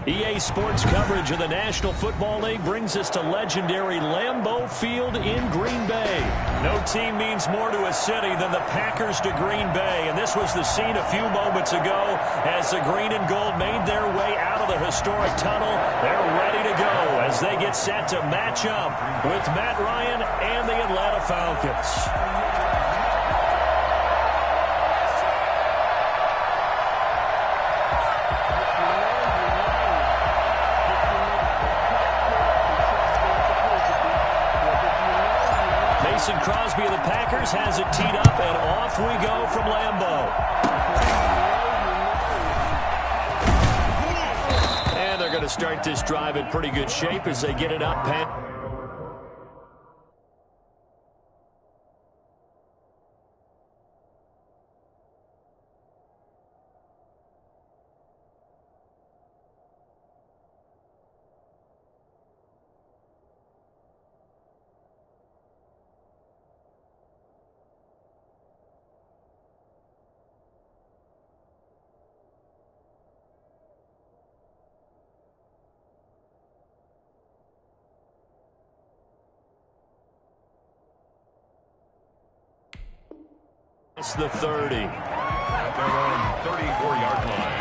EA Sports coverage of the National Football League brings us to legendary Lambeau Field in Green Bay. No team means more to a city than the Packers to Green Bay, and this was the scene a few moments ago as the green and gold made their way out of the historic tunnel. They're ready to go as they get set to match up with Matt Ryan and the Atlanta Falcons. Crosby of the Packers has it teed up, and off we go from Lambeau. And they're going to start this drive in pretty good shape as they get it up. It's the 30. At their own 34-yard line.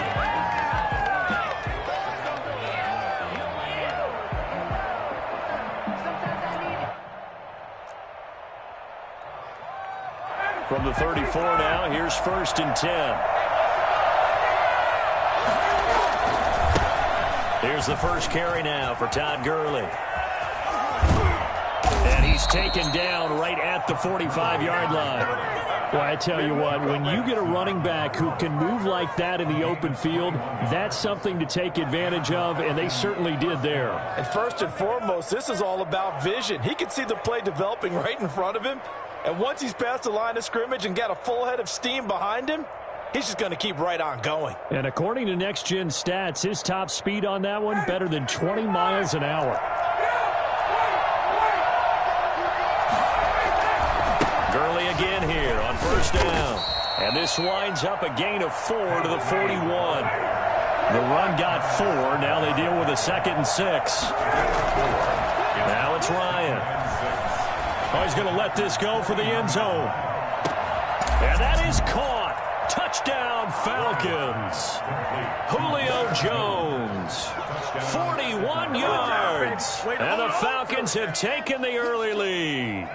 From the 34 now, here's 1st and 10. Here's the first carry now for Todd Gurley. And he's taken down right at the 45-yard line. Well, I tell you what, when you get a running back who can move like that in the open field, that's something to take advantage of, and they certainly did there. And first and foremost, this is all about vision. He can see the play developing right in front of him, and once he's past the line of scrimmage and got a full head of steam behind him, he's just going to keep right on going. And according to Next Gen Stats, his top speed on that one, better than 20 miles an hour. Gurley again here on 1st down. And this winds up a gain of 4 to the 41. The run got 4. Now they deal with a 2nd and 6. Now it's Ryan. Oh, he's going to let this go for the end zone. And that is caught. Touchdown, Falcons. Julio Jones. 41 yards. And the Falcons have taken the early lead.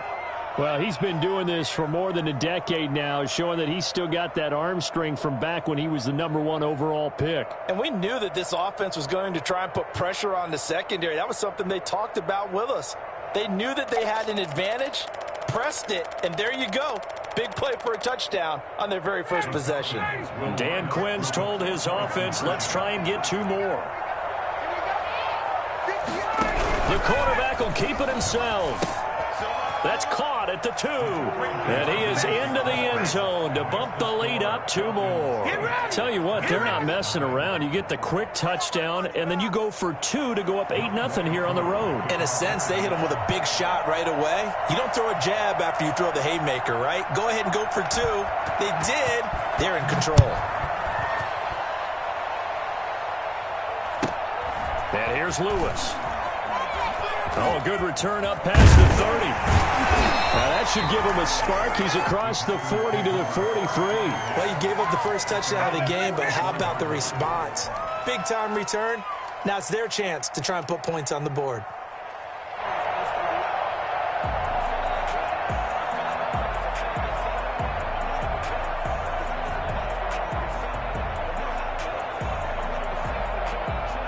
Well, he's been doing this for more than a decade now, showing that he's still got that arm strength from back when he was the #1 overall pick. And we knew that this offense was going to try and put pressure on the secondary. That was something they talked about with us. They knew that they had an advantage, pressed it, and there you go. Big play for a touchdown on their very first possession. Dan Quinn's told his offense, let's try and get 2 more. The quarterback will keep it himself. That's caught at the 2. And he is into the end zone to bump the lead up 2 more. Tell you what, they're not messing around. You get the quick touchdown, and then you go for 2 to go up 8-0 here on the road. In a sense, they hit him with a big shot right away. You don't throw a jab after you throw the haymaker, right? Go ahead and go for 2. They did. They're in control. And here's Lewis. Oh, a good return up past the 30. Now that should give him a spark. He's across the 40 to the 43. Well, you gave up the first touchdown of the game, but how about the response? Big-time return. Now it's their chance to try and put points on the board.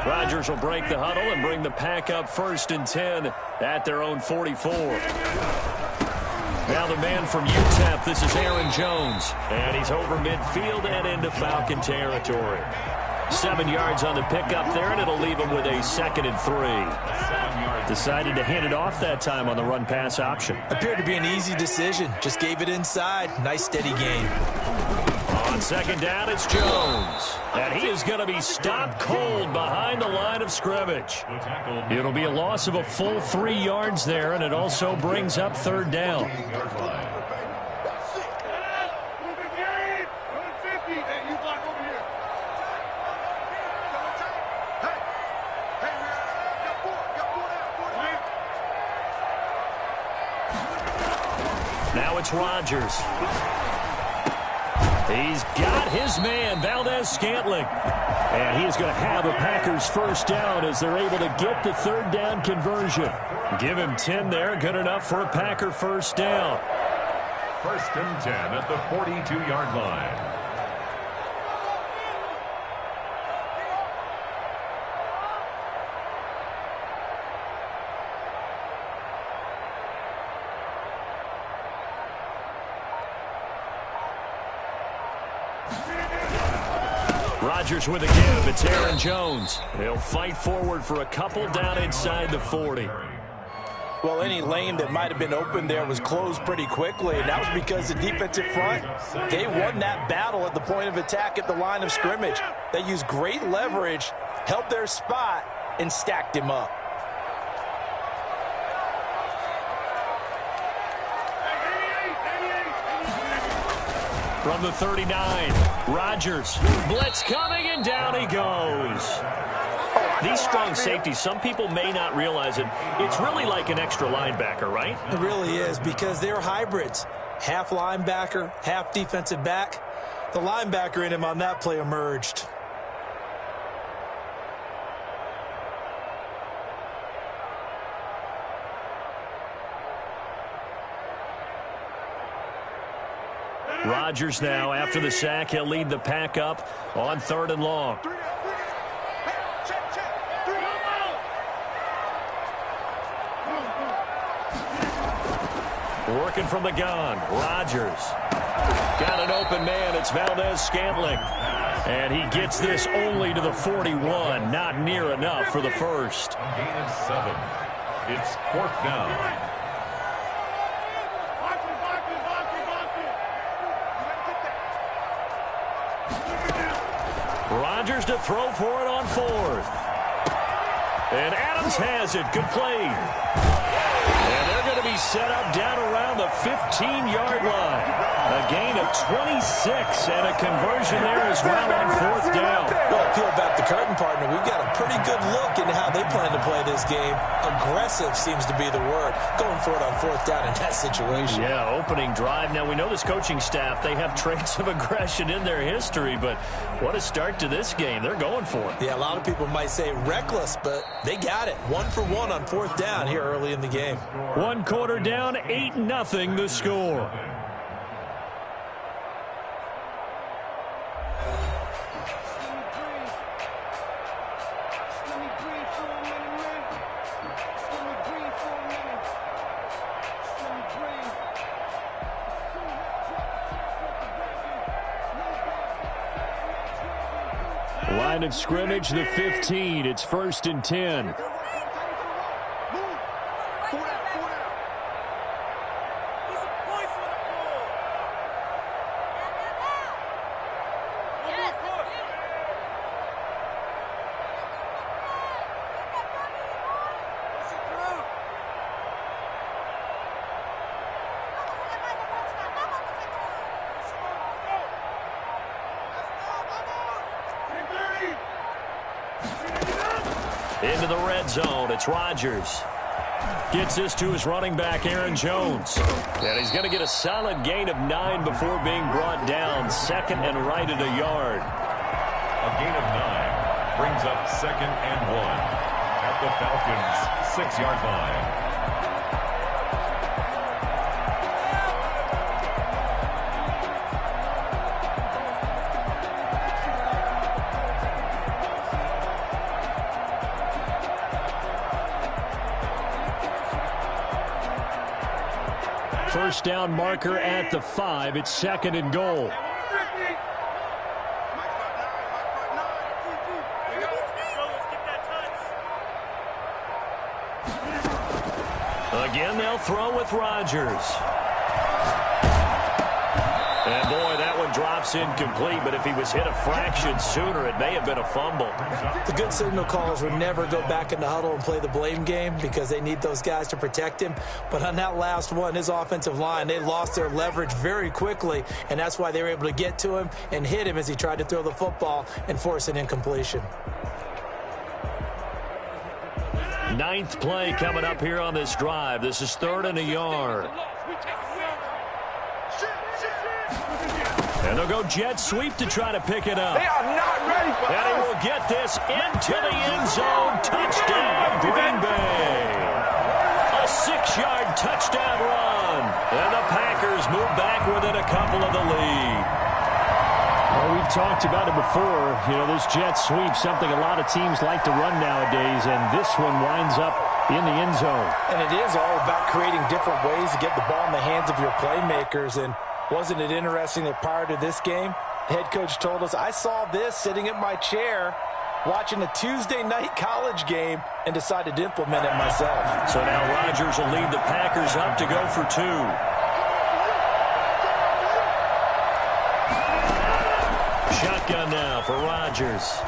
Rodgers will break the huddle and bring the pack up 1st and 10 at their own 44. Now the man from UTEP, this is Aaron Jones. And he's over midfield and into Falcon territory. 7 yards on the pickup there, and it'll leave him with a 2nd and 3. Decided to hand it off that time on the run-pass option. Appeared to be an easy decision. Just gave it inside. Nice, steady game. On 2nd down, it's Jones. And he is going to be stopped cold behind the line of scrimmage. It'll be a loss of a full 3 yards there, and it also brings up 3rd down. Now it's Rodgers. He's got his man, Valdez-Scantling. And he is going to have a Packers first down as they're able to get the third down conversion. Give him 10 there, good enough for a Packer first down. First and 10 at the 42-yard line. Rodgers with a give. It's Aaron Jones. He'll fight forward for a couple down inside the 40. Well, any lane that might have been open there was closed pretty quickly, and that was because the defensive front, they won that battle at the point of attack at the line of scrimmage. They used great leverage, held their spot, and stacked him up. From the 39, Rodgers. Blitz coming, and down he goes. These strong safeties, some people may not realize it. It's really like an extra linebacker, right? It really is, because they're hybrids. Half linebacker, half defensive back. The linebacker in him on that play emerged. Rodgers now, after the sack, he'll lead the pack up on 3rd and long. Working from the gun, Rodgers. Got an open man, it's Valdez-Scantling. And he gets this only to the 41, not near enough for the first. Gain of 7. It's 4th down. Rodgers to throw for it on 4th. And Adams has it. Good play. And they're going to be set up down around the 15-yard line. A gain of 26 and a conversion there as well on 4th down. Well, peel back the curtain, partner. We've got a pretty good look into how they plan to play this game. Aggressive seems to be the word. Going for it on 4th down in that situation. Yeah, opening drive. Now, we know this coaching staff, they have traits of aggression in their history, but what a start to this game. They're going for it. Yeah, a lot of people might say reckless, but they got it. 1 for 1 on 4th down here early in the game. 1 quarter down, 8-0 the score. Line of scrimmage, the 15. It's 1st and 10. Into the red zone, it's Rodgers. Gets this to his running back, Aaron Jones. And he's going to get a solid gain of 9 before being brought down. 2nd and right at a yard. A gain of 9 brings up 2nd and 1 at the Falcons' 6-yard line. First down marker at the 5. It's 2nd and goal. Again, they'll throw with Rodgers. And boy, that one drops incomplete, but if he was hit a fraction sooner, it may have been a fumble. The good signal callers would never go back in the huddle and play the blame game because they need those guys to protect him. But on that last one, his offensive line, they lost their leverage very quickly, and that's why they were able to get to him and hit him as he tried to throw the football and force an incompletion. 9th play coming up here on this drive. This is 3rd and a yard. And they'll go jet sweep to try to pick it up. They are not ready for And he us. will get this into the end zone. Touchdown, Green Bay. A 6-yard touchdown run. And the Packers move back within a couple of the lead. Well, we've talked about it before. You know, this jet sweep, something a lot of teams like to run nowadays, and this one winds up in the end zone. And it is all about creating different ways to get the ball in the hands of your playmakers. And wasn't it interesting that prior to this game, the head coach told us, I saw this sitting in my chair watching a Tuesday night college game and decided to implement it myself. So now Rodgers will lead the Packers up to go for 2. Shotgun now for Rodgers.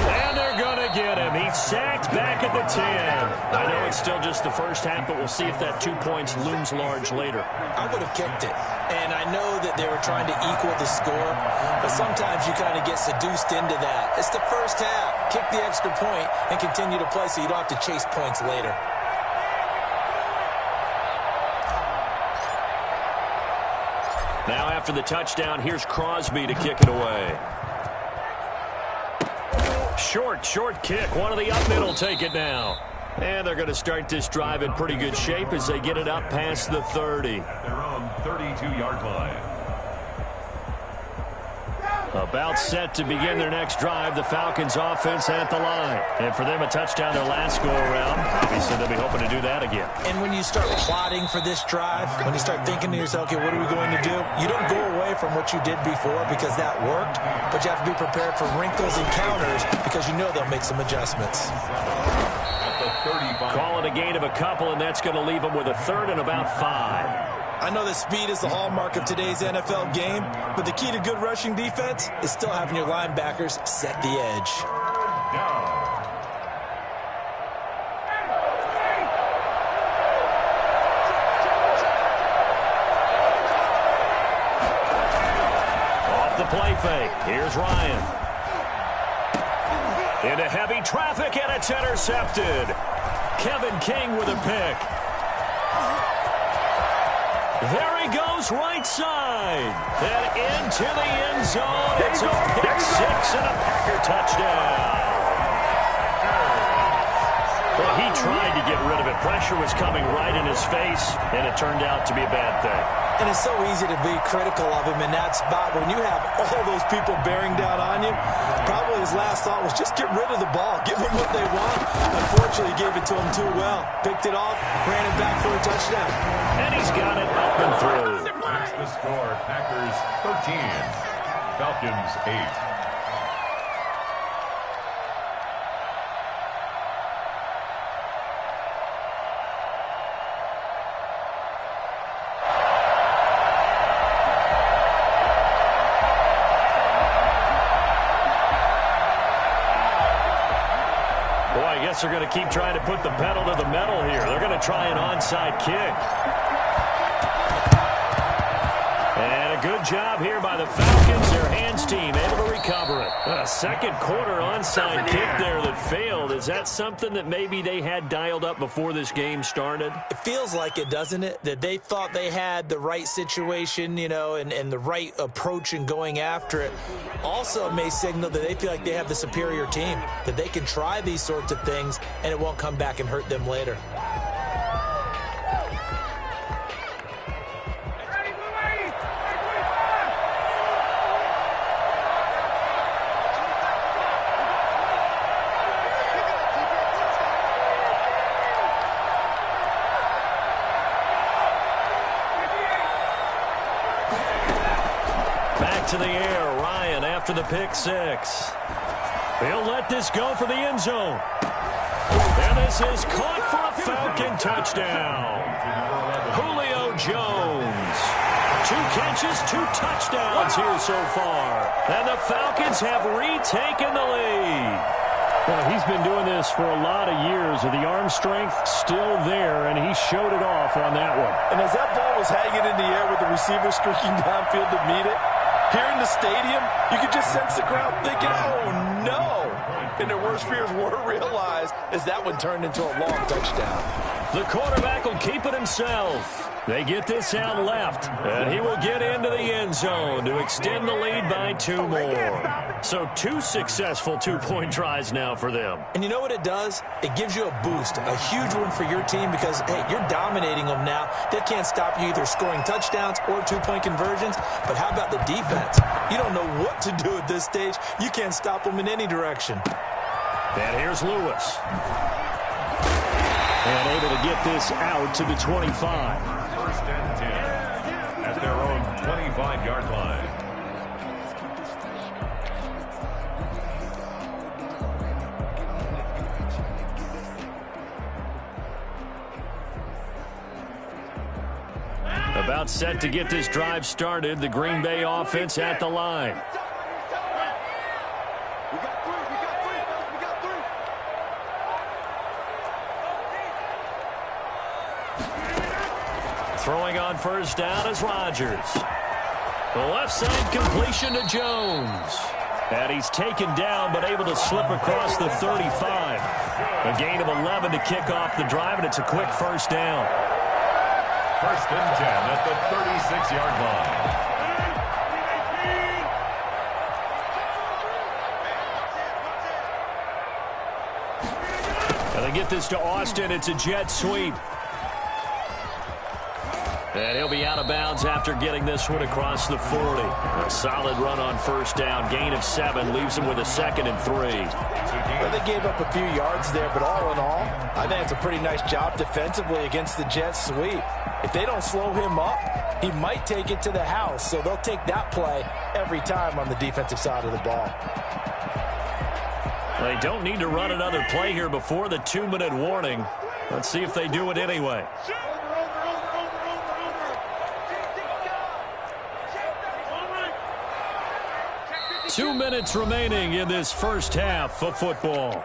And they're going to get him. He's sacked back at the 10. I know it's still just the first half, but we'll see if that 2 points looms large later. I would have kicked it. And I know that they were trying to equal the score, but sometimes you kind of get seduced into that. It's the first half. Kick the extra point and continue to play so you don't have to chase points later. Now after the touchdown, here's Crosby to kick it away. Short kick. One of the up middle take it now. And they're going to start this drive in pretty good shape as they get it up past the 30. Their own 32-yard line. About set to begin their next drive. The Falcons offense at the line. And for them, a touchdown their last go-around. Obviously, they'll be hoping to do that again. And when you start plotting for this drive, when you start thinking to yourself, okay, what are we going to do? You don't go away from what you did before because that worked, but you have to be prepared for wrinkles and counters because you know they'll make some adjustments. At the 35. Call it a gain of a couple, and that's going to leave them with a third and about 5. I know that speed is the hallmark of today's NFL game, but the key to good rushing defense is still having your linebackers set the edge. Down. Off the play fake. Here's Ryan. Into heavy traffic, and it's intercepted. Kevin King with a pick. There he goes, right side. And into the end zone. It's a pick 6 and a Packer touchdown. Well, he tried to get rid of it. Pressure was coming right in his face, and it turned out to be a bad thing. And it's so easy to be critical of him in that spot. When you have all those people bearing down on you, probably his last thought was just get rid of the ball. Give them what they want. Unfortunately, he gave it to them too well. Picked it off, ran it back for a touchdown. And he's got it up and through. That's the score. Packers 13. Falcons 8. They're going to keep trying to put the pedal to the metal here. They're going to try an onside kick. And a good job here by the Falcons. Their hands team able to recover it. A second quarter onside kick there that failed. Is that something that maybe they had dialed up before this game started? It feels like it, doesn't it? That they thought they had the right situation, you know, and the right approach in going after it. Also may signal that they feel like they have the superior team, that they can try these sorts of things and it won't come back and hurt them later. To the air, Ryan after the pick 6. He'll let this go for the end zone. And this is caught for a Falcon touchdown. Julio Jones. 2 catches, 2 touchdowns here so far. And the Falcons have retaken the lead. Well, he's been doing this for a lot of years, with the arm strength still there, and he showed it off on that one. And as that ball was hanging in the air with the receiver streaking downfield to meet it, here in the stadium, you could just sense the crowd thinking, oh, no. and their worst fears were realized as that one turned into a long touchdown. The quarterback will keep it himself. They get this out left, and he will get into the end zone to extend the lead by 2 more. So 2 successful two-point tries now for them. And you know what it does? It gives you a boost, a huge one for your team because, hey, you're dominating them now. They can't stop you either scoring touchdowns or two-point conversions. But how about the defense? You don't know what to do at this stage. You can't stop them in any direction. And here's Lewis. And able to get this out to the 25. First and 10 at their own 25-yard line. About set to get this drive started. The Green Bay offense at the line. Throwing on first down is Rodgers. The left side completion to Jones. And he's taken down but able to slip across the 35. A gain of 11 to kick off the drive, and it's a quick first down. First and 10 at the 36-yard line. And they get this to Austin. It's a jet sweep. And he'll be out of bounds after getting this one across the 40. A solid run on first down. Gain of 7 leaves him with a 2nd and 3. Well, they gave up a few yards there, but all in all, I think it's a pretty nice job defensively against the jet sweep. If they don't slow him up, he might take it to the house. So they'll take that play every time on the defensive side of the ball. They don't need to run another play here before the 2-minute warning. Let's see if they do it anyway. 2 minutes remaining in this first half of football.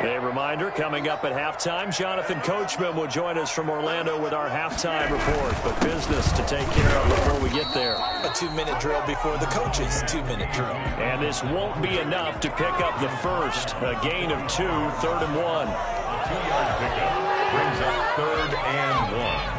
A reminder, coming up at halftime, Jonathan Coachman will join us from Orlando with our halftime report. But business to take care of before we get there. A 2-minute drill before the coach's 2-minute drill. And this won't be enough to pick up the first. A gain of 2, 3rd and 1. 2-yard pickup brings up 3rd and 1.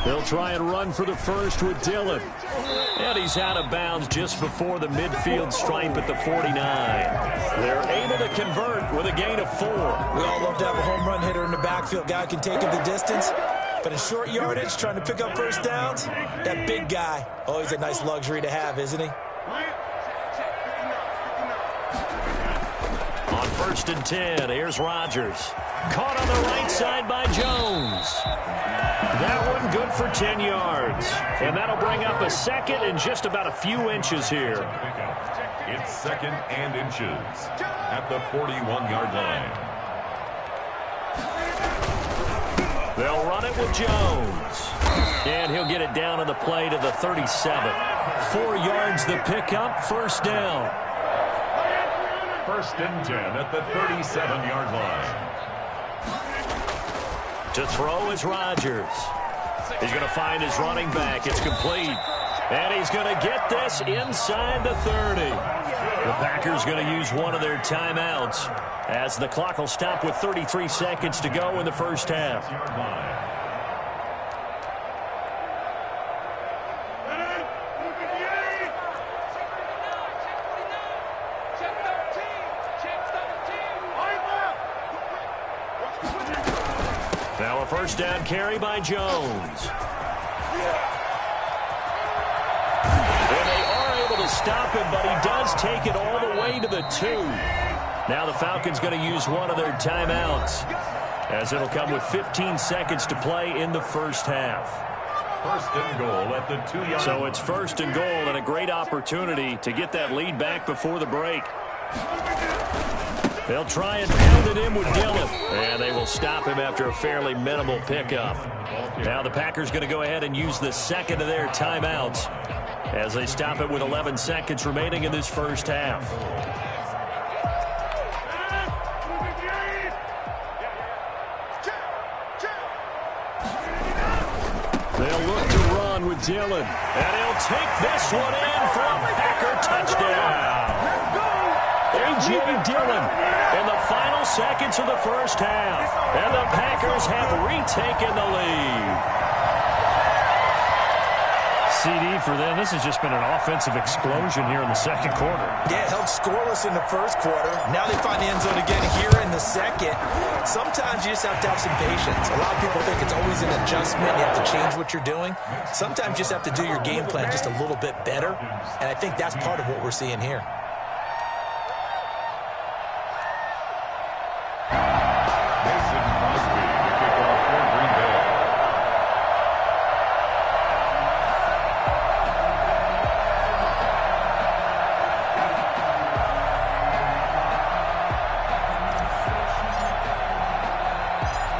They'll try and run for the first with Dillon. And he's out of bounds just before the midfield stripe at the 49. They're able to convert with a gain of 4. We all love to have a home run hitter in the backfield. Guy can take it the distance. But in short yardage, trying to pick up first downs, that big guy, oh, he's a nice luxury to have, isn't he? On 1st and 10, here's Rodgers. Caught on the right side by Jones. That one good for 10 yards. And that'll bring up a 2nd and just about a few inches here. It's 2nd and inches at the 41-yard line. They'll run it with Jones. And he'll get it down on the play to the 37. 4 yards the pickup, first down. 1st and 10 at the 37-yard line. To throw is Rodgers. He's going to find his running back. It's complete. And he's going to get this inside the 30. The Packers going to use one of their timeouts as the clock will stop with 33 seconds to go in the first half. Now a first down carry by Jones. And they are able to stop him, but he does take it all the way to the 2. Now the Falcons going to use one of their timeouts, as it'll come with 15 seconds to play in the first half. First and goal at the 2-yard line. So it's first and goal and a great opportunity to get that lead back before the break. They'll try and pound it in with Dillon, and they will stop him after a fairly minimal pickup. Now the Packers going to go ahead and use the second of their timeouts as they stop it with 11 seconds remaining in this first half. They'll look to run with Dillon, and he'll take this one in for a Packer touchdown. A.J. Dillon in the final seconds of the first half, and the Packers have retaken the lead. CD for them. This has just been an offensive explosion here in the second quarter. Yeah, held scoreless in the first quarter. Now they find the end zone again here in the second. Sometimes you just have to have some patience. A lot of people think it's always an adjustment. You have to change what you're doing. Sometimes you just have to do your game plan just a little bit better, and I think that's part of what we're seeing here.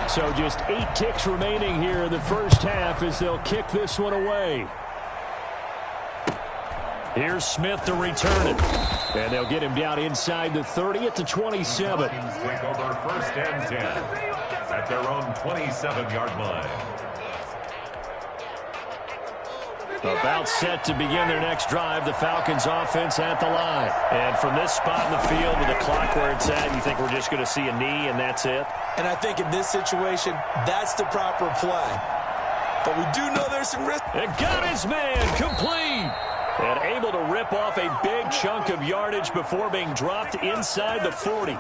So just 8 ticks remaining here in the first half as they'll kick this one away. Here's Smith to return it. And they'll get him down inside the 30 at the 27. Take over first and 10 at their own 27-yard line. About set to begin their next drive, the Falcons offense at the line. And from this spot in the field with the clock where it's at, you think we're just going to see a knee and that's it? And I think in this situation, that's the proper play. But we do know there's some risk. And got his man complete. And able to rip off a big chunk of yardage before being dropped inside the 40.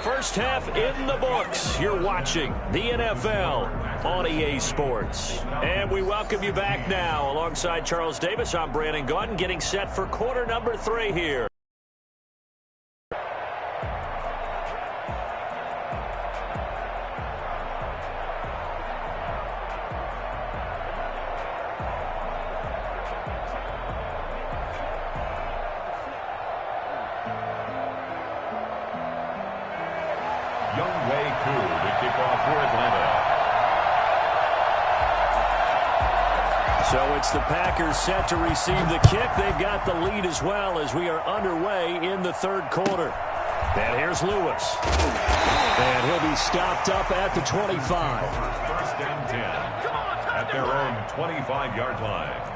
First half in the books. You're watching the NFL on EA Sports. And we welcome you back now. Alongside Charles Davis, I'm Brandon Gaudin, getting set for quarter number 3 here. So it's the Packers set to receive the kick. They've got the lead as well as we are underway in the third quarter. And here's Lewis. And he'll be stopped up at the 25. First and 10 at their own 25-yard line.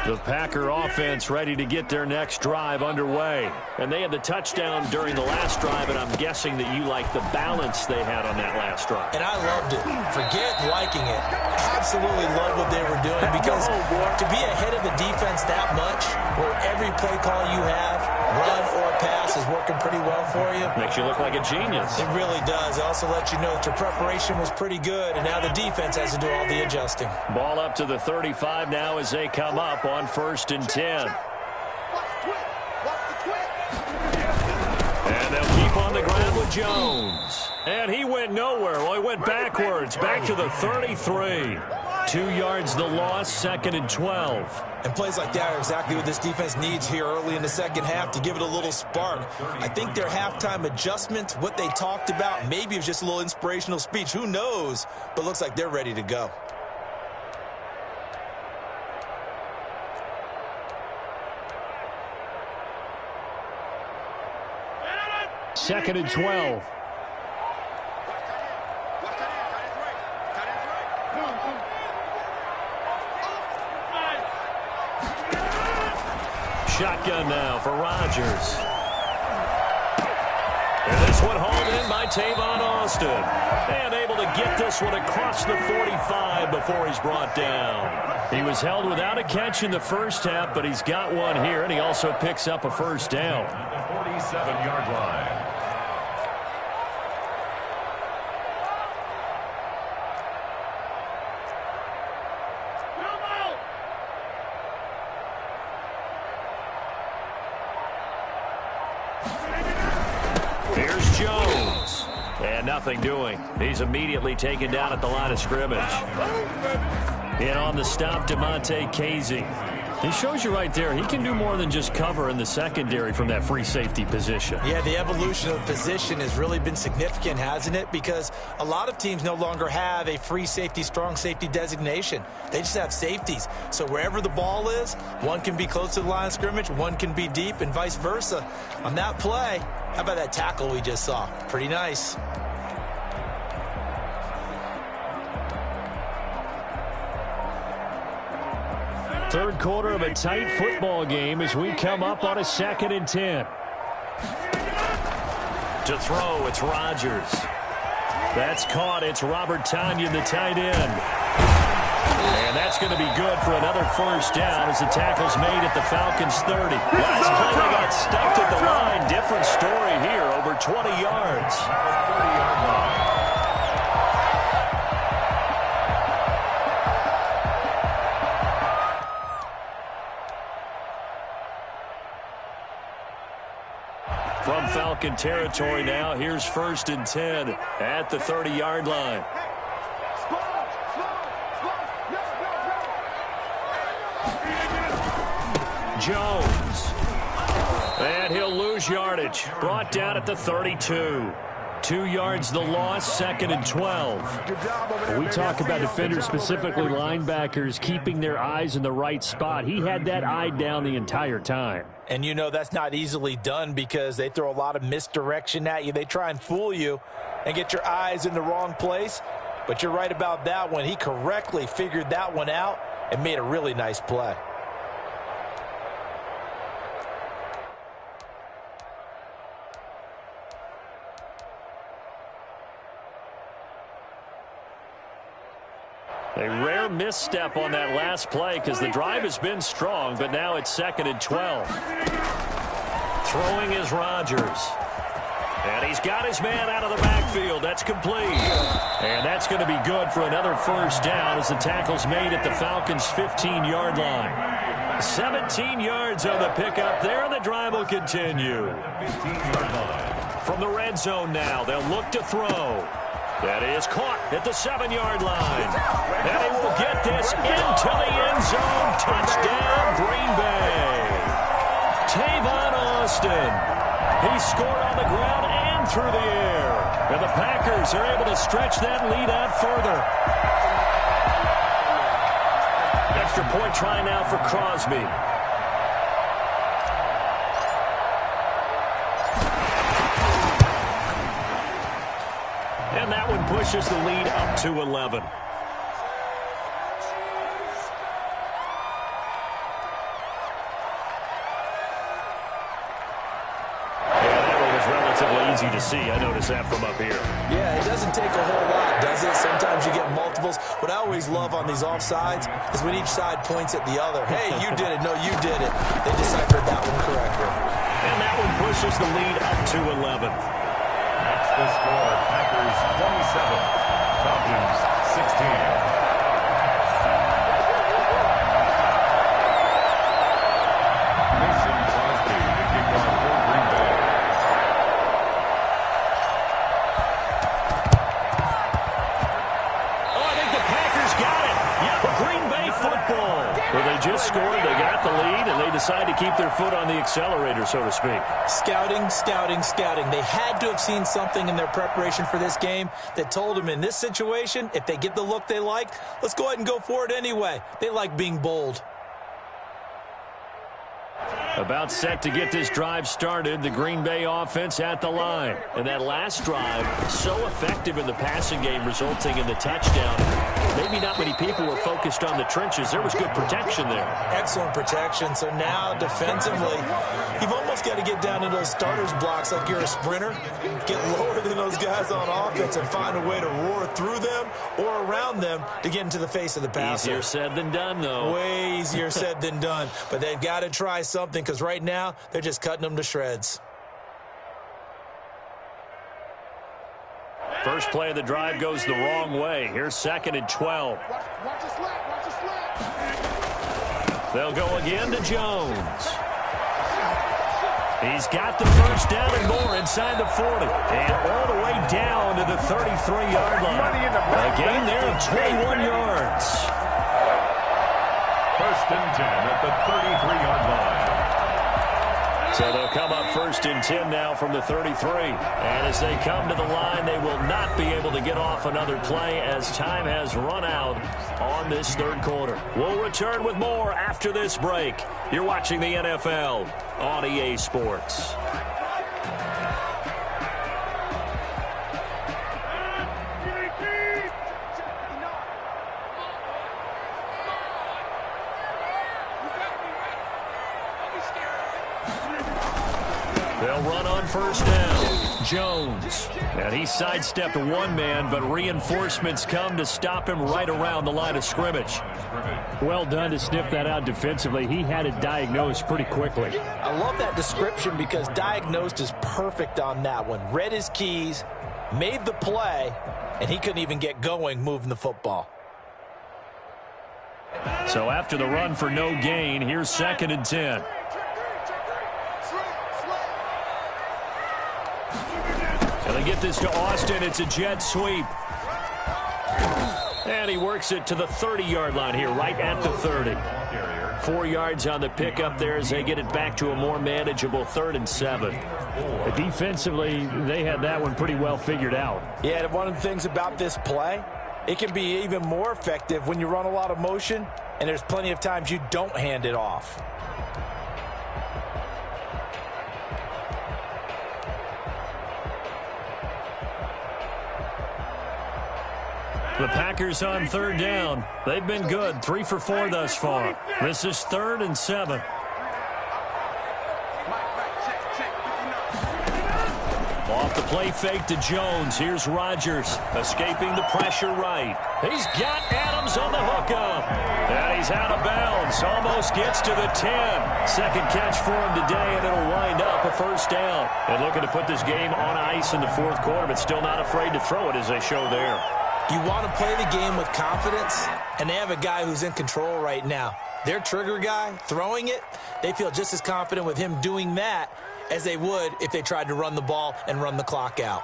The Packer offense ready to get their next drive underway. And they had the touchdown during the last drive, and I'm guessing that you like the balance they had on that last drive. And I loved it. Forget liking it. Absolutely love what they were doing, because to be ahead of the defense that much, where every play call you have, run or pass, is working pretty well for you. Makes you look like a genius. It really does. It also lets you know that your preparation was pretty good, and now the defense has to do all the adjusting. Ball up to the 35 now as they come up on first and 10. And they'll keep on the ground with Jones. And he went nowhere. Well, he went backwards, back to the 33. 2 yards the loss, second and 12. And plays like that are exactly what this defense needs here early in the second half to give it a little spark. I think their halftime adjustment, what they talked about, maybe it was just a little inspirational speech. Who knows? But looks like they're ready to go. Second and 12. Shotgun now for Rodgers. And this one hauled in by Tavon Austin. And able to get this one across the 45 before he's brought down. He was held without a catch in the first half, but he's got one here, and he also picks up a first down. 27-yard line. Here's Jones. And nothing doing. He's immediately taken down at the line of scrimmage. And on the stop, DeMonte Casey. He shows you right there, he can do more than just cover in the secondary from that free safety position. Yeah, the evolution of the position has really been significant, hasn't it? Because a lot of teams no longer have a free safety, strong safety designation. They just have safeties. So wherever the ball is, one can be close to the line of scrimmage, one can be deep, and vice versa. On that play, how about that tackle we just saw? Pretty nice. Third quarter of a tight football game as we come up on a 2nd and 10. To throw, it's Rodgers. That's caught. It's Robert Tonyan, the tight end. And that's going to be good for another first down as the tackle's made at the Falcons' 30. Last play, they got stuffed at the line. Different story here, over 20 yards. 30-yard line. From Falcon territory now, here's 1st and 10 at the 30-yard line. Jones. And he'll lose yardage. Brought down at the 32. 2 yards the loss, 2nd and 12. We talk about defenders, specifically linebackers, keeping their eyes in the right spot. He had that eye down the entire time. And you know that's not easily done because they throw a lot of misdirection at you. They try and fool you and get your eyes in the wrong place. But you're right about that one. He correctly figured that one out and made a really nice play. A rare misstep on that last play because the drive has been strong, but now it's 2nd and 12. Throwing is Rodgers. And he's got his man out of the backfield. That's complete. And that's going to be good for another first down as the tackle's made at the Falcons' 15-yard line. 17 yards on the pickup there, and the drive will continue. 15-yard line. From the red zone now, they'll look to throw. That is caught at the 7-yard line. And he will get this into the end zone. Touchdown, Green Bay. Tavon Austin. He scored on the ground and through the air. And the Packers are able to stretch that lead out further. Extra point try now for Crosby. And that one pushes the lead up to 11. Easy to see. I noticed that from up here. Yeah, it doesn't take a whole lot, does it? Sometimes you get multiples. What I always love on these offsides is when each side points at the other. Hey, you did it. No, you did it. They deciphered that one correctly. And that one pushes the lead up to 11. That's the score. Packers 27, Falcons 16. Well, they just scored, they got the lead, and they decide to keep their foot on the accelerator, so to speak. Scouting, scouting, scouting. They had to have seen something in their preparation for this game that told them in this situation, if they get the look they like, let's go ahead and go for it anyway. They like being bold. About set to get this drive started, the Green Bay offense at the line. And that last drive, so effective in the passing game, resulting in the touchdown. Maybe not many people were focused on the trenches. There was good protection there. Excellent protection. So now, defensively, you've almost got to get down to those starters blocks like you're a sprinter. Get lower than those guys on offense and find a way to roar through them or around them to get into the face of the passer. Easier said than done, though. Way easier said than done. But they've got to try something because right now, they're just cutting them to shreds. First play of the drive goes the wrong way. Here's 2nd and 12. They'll go again to Jones. He's got the first down and more inside the 40. And all the way down to the 33-yard line. A gain there of 21 yards. First and 10 at the 33-yard line. So they'll come up 1st and 10 now from the 33. And as they come to the line, they will not be able to get off another play as time has run out on this 3rd quarter. We'll return with more after this break. You're watching the NFL on EA Sports. They'll run on 1st down. Jones. And he sidestepped one man, but reinforcements come to stop him right around the line of scrimmage. Well done to sniff that out defensively. He had it diagnosed pretty quickly. I love that description because diagnosed is perfect on that one. Read his keys, made the play, and he couldn't even get going moving the football. So after the run for no gain, here's 2nd and 10. And they get this to Austin. It's a jet sweep. And he works it to the 30-yard line here, right at the 30. 4 yards on the pickup there as they get it back to a more manageable 3rd and 7. Defensively, they had that one pretty well figured out. Yeah, one of the things about this play, it can be even more effective when you run a lot of motion, and there's plenty of times you don't hand it off. The Packers on 3rd down. They've been good, 3 for 4 thus far. This is 3rd and 7. Off the play fake to Jones. Here's Rodgers escaping the pressure right. He's got Adams on the hookup. And he's out of bounds. Almost gets to the 10. Second catch for him today, and it'll wind up a 1st down. And looking to put this game on ice in the 4th quarter, but still not afraid to throw it as they show there. You want to play the game with confidence, and they have a guy who's in control right now. Their trigger guy, throwing it, they feel just as confident with him doing that as they would if they tried to run the ball and run the clock out.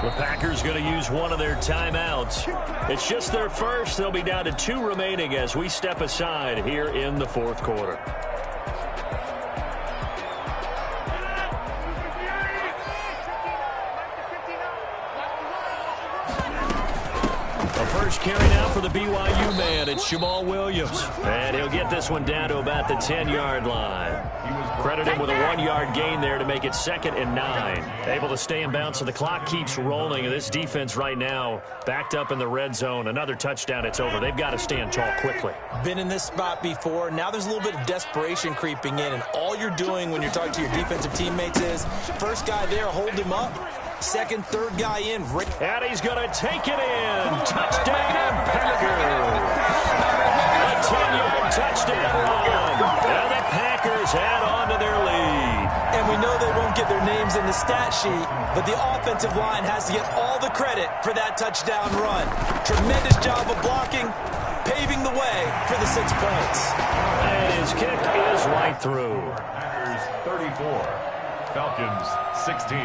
The Packers going to use one of their timeouts. It's just their first. They'll be down to 2 remaining as we step aside here in the 4th quarter. The first carry now for the BYU man. It's Jamal Williams. And he'll get this one down to about the 10-yard line. Credit him with a 1-yard gain there to make it 2nd and 9. Able to stay in bounds, so the clock keeps rolling. And this defense right now backed up in the red zone. Another touchdown, it's over. They've got to stand tall quickly. Been in this spot before. Now there's a little bit of desperation creeping in. And all you're doing when you're talking to your defensive teammates is, first guy there, hold him up. Second, third guy in. And he's going to take it in. Touchdown, Packers. A 10-yard touchdown run. And the Packers add on to their lead. And we know they won't get their names in the stat sheet, but the offensive line has to get all the credit for that touchdown run. Tremendous job of blocking, paving the way for the 6 points. And his kick is right through. Packers 34, Falcons 16.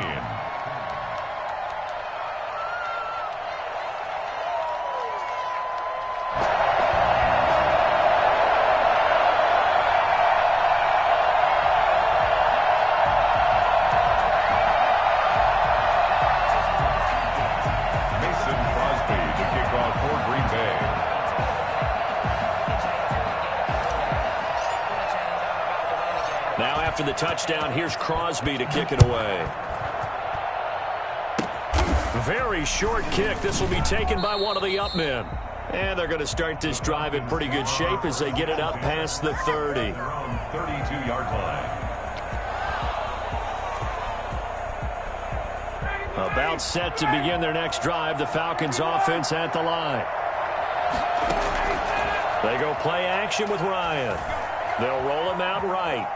After the touchdown, here's Crosby to kick it away. Very short kick. This will be taken by one of the up men. And they're going to start this drive in pretty good shape as they get it up past the 30. 32-yard line. About set to begin their next drive, the Falcons offense at the line. They go play action with Ryan. They'll roll him out right.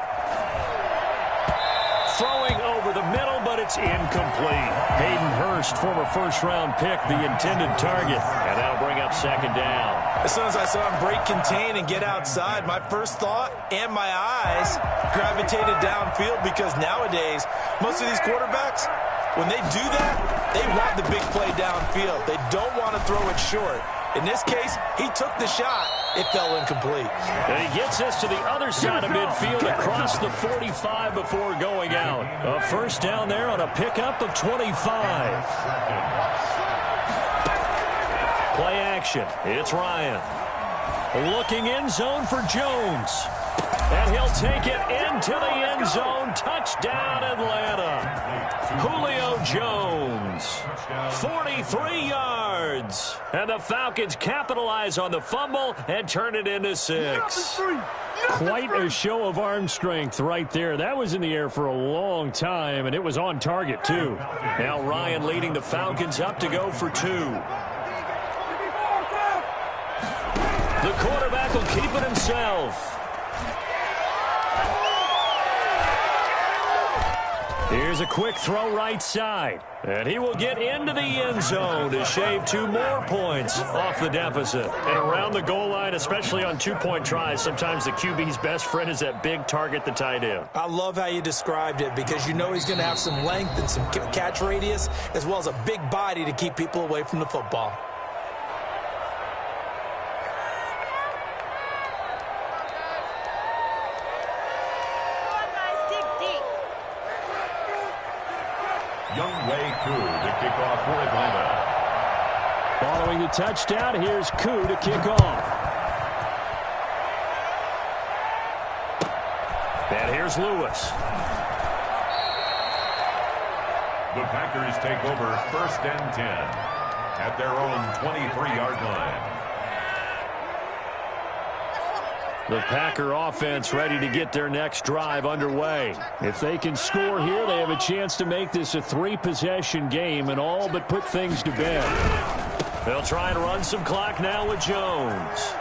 Throwing over the middle, but it's incomplete. Hayden Hurst, former first-round pick, the intended target. And that'll bring up second down. As soon as I saw him break contain and get outside, my first thought and my eyes gravitated downfield, because nowadays, most of these quarterbacks, when they do that, they want the big play downfield. They don't want to throw it short. In this case, he took the shot. It fell incomplete. And he gets us to the other side of midfield across the 45 before going out. A first down there on a pickup of 25. Play action. It's Ryan. Looking end zone for Jones. And he'll take it into the end zone. Touchdown, Atlanta. Julio Jones. 43 yards. And the Falcons capitalize on the fumble and turn it into 6. Quite a show of arm strength right there. That was in the air for a long time, and it was on target, too. Now Ryan leading the Falcons up to go for 2. The quarterback will keep it himself. Here's a quick throw right side. And he will get into the end zone to shave 2 more points off the deficit. And around the goal line, especially on 2-point tries, sometimes the QB's best friend is that big target, the tight end. I love how you described it, because you know he's going to have some length and some catch radius, as well as a big body to keep people away from the football. To kick off for Atlanta. Following the touchdown, here's Koo to kick off. And here's Lewis. The Packers take over 1st and 10 at their own 23-yard line. The Packer offense ready to get their next drive underway. If they can score here, they have a chance to make this a 3-possession game and all but put things to bed. They'll try and run some clock now with Jones.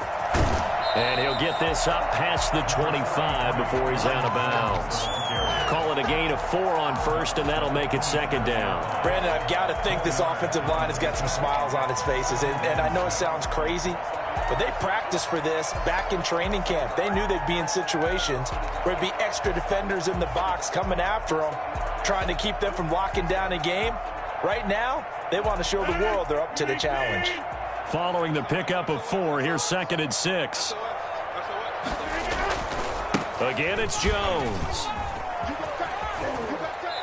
And he'll get this up past the 25 before he's out of bounds. Call it a gain of 4 on first, and that'll make it second down. Brandon, I've got to think this offensive line has got some smiles on its faces. And I know it sounds crazy, but they practiced for this back in training camp. They knew they'd be in situations where it'd be extra defenders in the box coming after them, trying to keep them from locking down a game. Right now, they want to show the world they're up to the challenge. Following the pickup of 4, here's 2nd and 6. Again, it's Jones.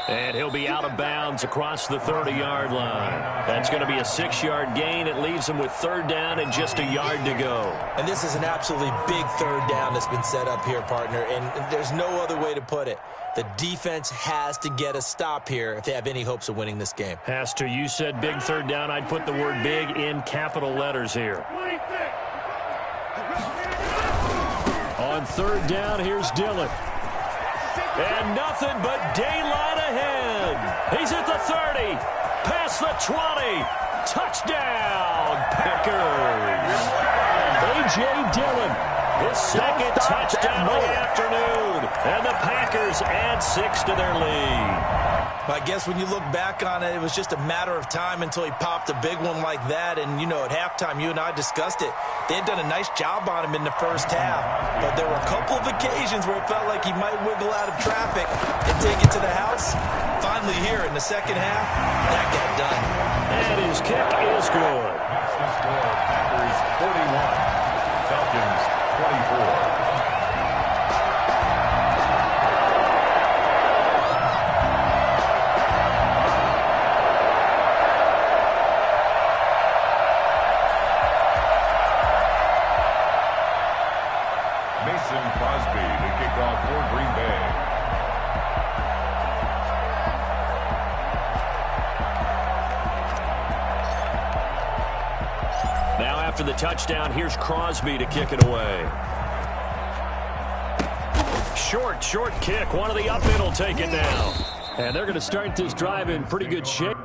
And he'll be out of bounds across the 30-yard line. That's going to be a 6-yard gain. It leaves him with 3rd down and just a yard to go. And this is an absolutely big 3rd down that's been set up here, partner, and there's no other way to put it. The defense has to get a stop here if they have any hopes of winning this game. Has to. You said big 3rd down. I'd put the word big in capital letters here. On 3rd down, here's Dillon. And nothing but daylight ahead. He's at the 30, past the 20. Touchdown, Packers. A.J. Dillon, his 2nd touchdown of the afternoon. And the Packers add 6 to their lead. I guess when you look back on it, it was just a matter of time until he popped a big one like that. And, you know, at halftime, you and I discussed it. They had done a nice job on him in the first half. But there were a couple of occasions where it felt like he might wiggle out of traffic and take it to the house. Finally here in the second half, that got done. And his kick is good. That's the score. Packers 41, Falcons 24. After the touchdown, here's Crosby to kick it away. Short kick. One of the up middle take it now. And they're going to start this drive in pretty good shape.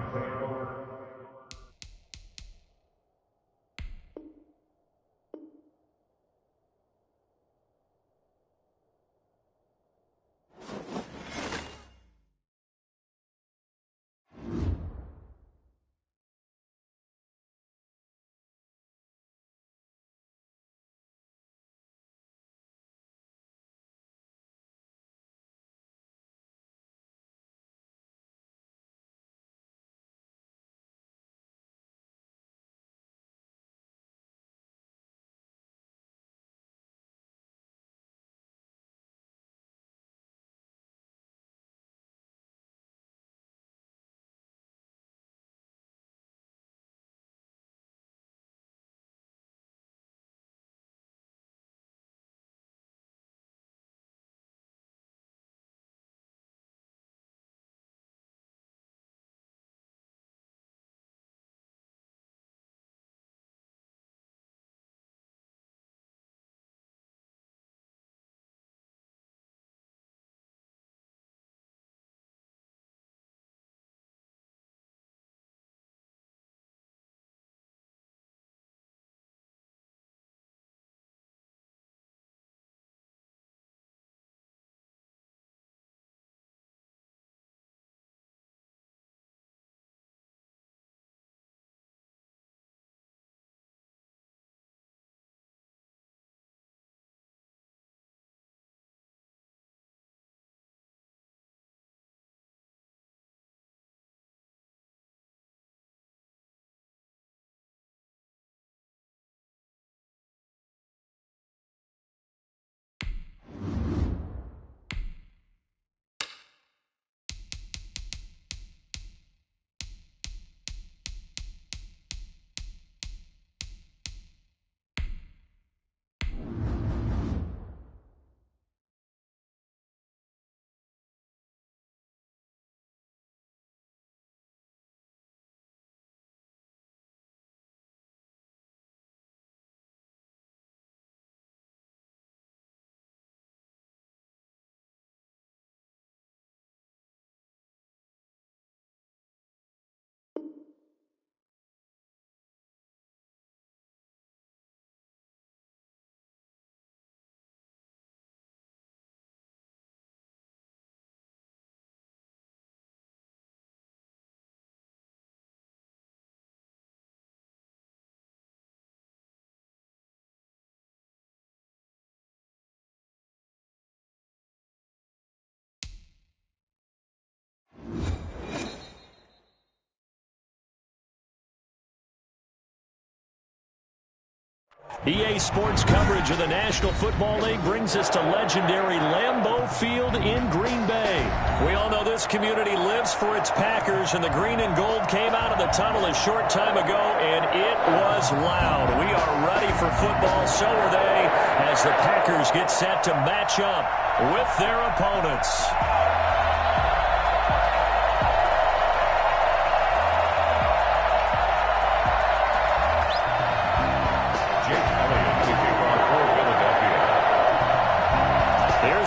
EA Sports coverage of the National Football League brings us to legendary Lambeau Field in Green Bay. We all know this community lives for its Packers, and the green and gold came out of the tunnel a short time ago, and it was loud. We are ready for football, so are they, as the Packers get set to match up with their opponents.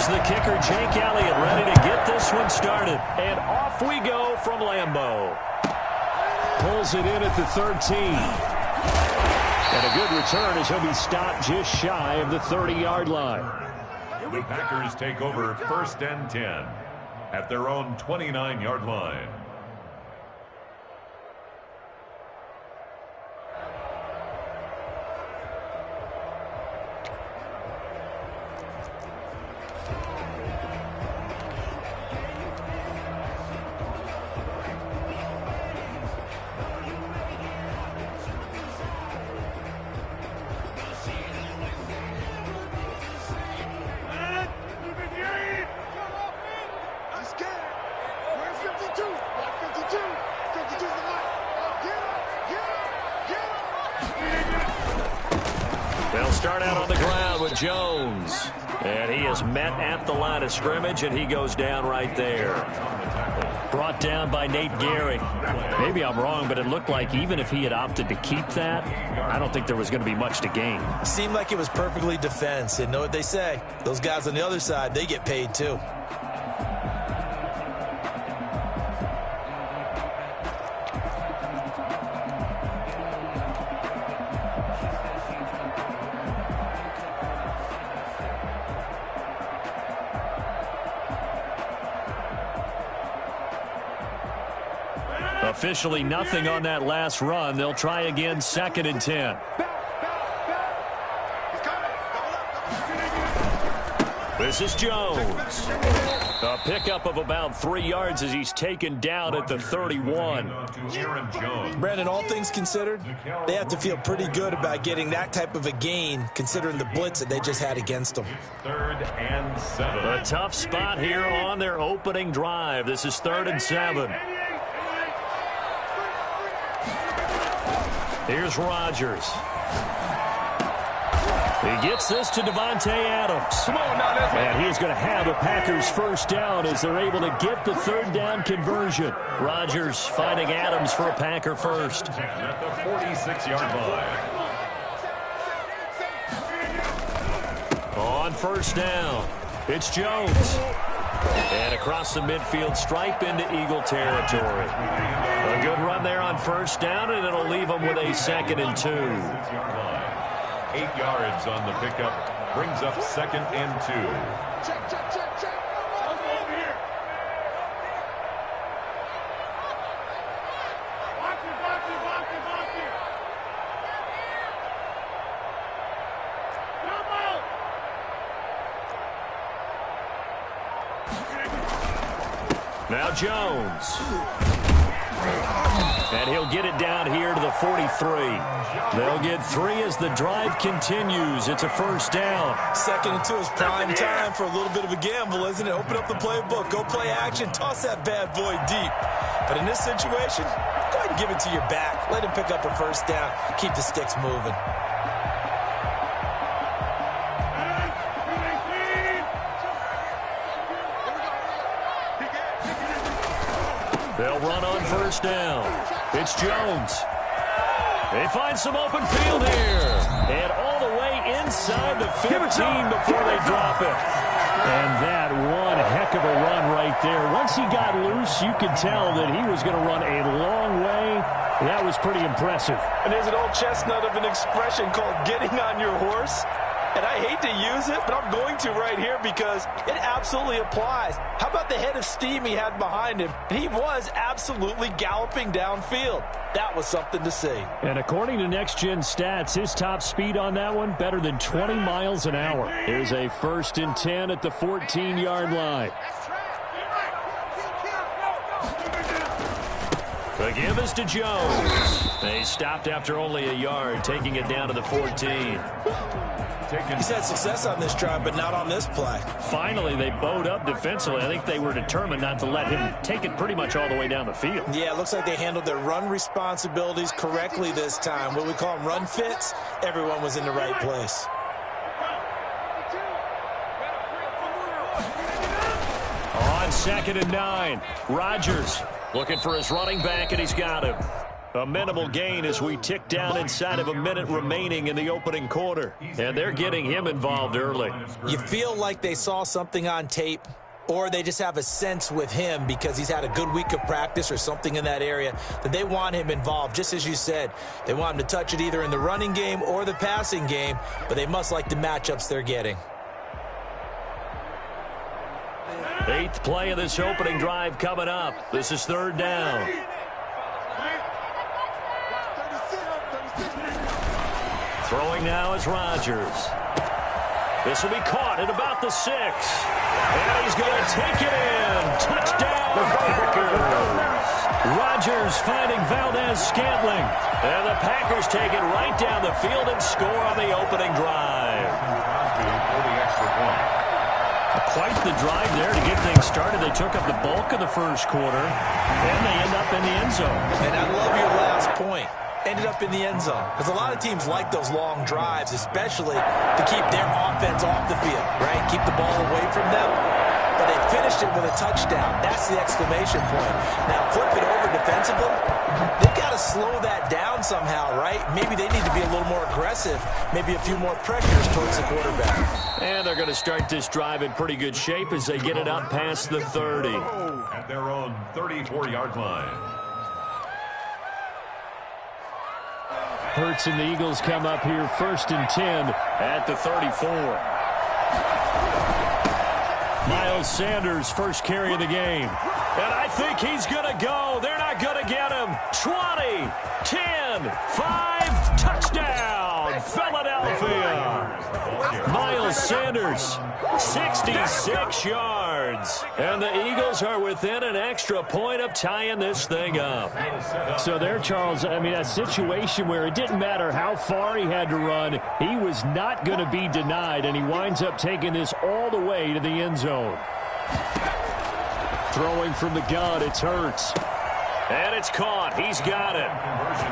The kicker, Jake Elliott, ready to get this one started. And off we go from Lambeau. Pulls it in at the 13. And a good return as he'll be stopped just shy of the 30-yard line. The Packers take over 1st and 10 at their own 29-yard line. They'll start out on the ground with Jones. And he is met at the line of scrimmage, and he goes down right there. Brought down by Nate Gehring. Maybe I'm wrong, but it looked like even if he had opted to keep that, I don't think there was going to be much to gain. Seemed like it was perfectly defense. And know what they say? Those guys on the other side, they get paid too. Officially nothing on that last run. They'll try again, 2nd and 10. This is Jones. A pickup of about 3 yards as he's taken down at the 31. Brandon, all things considered, they have to feel pretty good about getting that type of a gain, considering the blitz that they just had against them. 3rd and 7. A tough spot here on their opening drive. This is 3rd and 7. Here's Rodgers. He gets this to Devontae Adams. And he's going to have a Packers first down as they're able to get the 3rd down conversion. Rodgers finding Adams for a Packer first. At the 46-yard line. On 1st down, it's Jones. And across the midfield stripe into Eagle territory. A good run there on 1st down, and it'll leave them with a 2nd and 2. 8 yards on the pickup. Brings up 2nd and 2. Check, check, check, check. Over here. Watch it, watch it, watch it, watch it. Come on. Now Jones. And he'll get it down here to the 43. They'll get 3 as the drive continues. It's a 1st down. 2nd and 2 is prime time for a little bit of a gamble, isn't it? Open up the playbook, go play action, toss that bad boy deep. But in this situation, go ahead and give it to your back. Let him pick up a 1st down. Keep the sticks moving. They'll run on 1st down. It's Jones. They find some open field here. And all the way inside the 15 before they drop it. And that one heck of a run right there. Once he got loose, you could tell that he was going to run a long way. That was pretty impressive. And there's an old chestnut of an expression called getting on your horse. And I hate to use it, but I'm going to right here because it absolutely applies. How about the head of steam he had behind him? He was absolutely galloping downfield. That was something to see. And according to Next Gen Stats, his top speed on that one, better than 20 miles an hour. Here's a 1st and 10 at the 14-yard line. The give is to Jones. They stopped after only a yard, taking it down to the 14. He's had success on this drive, but not on this play. Finally, they bowed up defensively. I think they were determined not to let him take it pretty much all the way down the field. Yeah, it looks like they handled their run responsibilities correctly this time. What we call them run fits, everyone was in the right place. On 2nd and 9, Rodgers looking for his running back, and he's got him. A minimal gain as we tick down inside of a minute remaining in the opening quarter. And they're getting him involved early. You feel like they saw something on tape, or they just have a sense with him because he's had a good week of practice or something in that area that they want him involved. Just as you said, they want him to touch it either in the running game or the passing game, but they must like the matchups they're getting. 8th play of this opening drive coming up. This is 3rd down. Throwing now is Rodgers. This will be caught at about the 6. And he's going to take it in. Touchdown, Packers. Rodgers finding Valdez-Scantling. And the Packers take it right down the field and score on the opening drive. Quite the drive there to get things started. They took up the bulk of the first quarter, and they end up in the end zone. And I love your last point. Ended up in the end zone. Because a lot of teams like those long drives, especially to keep their offense off the field, right? Keep the ball away from them. But they finished it with a touchdown. That's the exclamation point. Now, flip it over defensively. They've got to slow that down somehow, right? Maybe they need to be a little more aggressive. Maybe a few more pressures towards the quarterback. And they're going to start this drive in pretty good shape as they get it up past the 30. At their own 34-yard line. Hurts and the Eagles come up here 1st and 10 at the 34. Miles Sanders, first carry of the game. And I think he's going to go. They're not going to get him. 20, 10, 5, touchdown, Philadelphia. Miles Sanders, 66 yards. And the Eagles are within an extra point of tying this thing up. So there, Charles, I mean, a situation where it didn't matter how far he had to run, he was not going to be denied, and he winds up taking this all the way to the end zone. Throwing from the gun, it's Hurts. And it's caught. He's got it.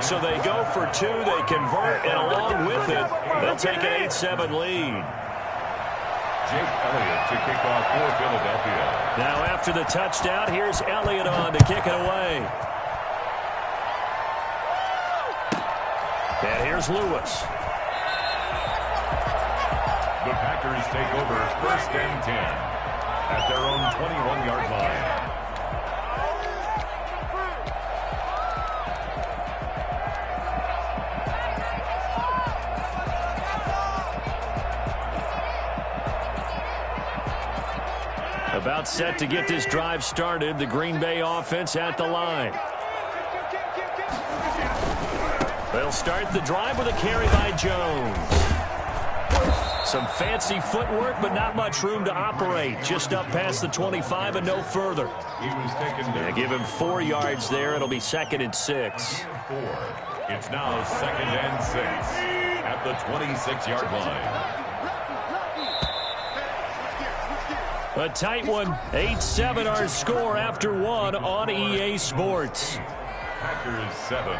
So they go for 2. They convert, and along with it, they'll take an 8-7 lead. Jake Elliott to kick off for Philadelphia. Now after the touchdown, here's Elliott on to kick it away. And here's Lewis. The Packers take over 1st and 10 at their own 21-yard line. About set to get this drive started. The Green Bay offense at the line. They'll start the drive with a carry by Jones. Some fancy footwork, but not much room to operate. Just up past the 25 and no further. He was taken to give him 4 yards there. It'll be 2nd and 6. It's now 2nd and 6 at the 26-yard line. A tight one. 8-7 our score after 1 on EA Sports. Packers 7.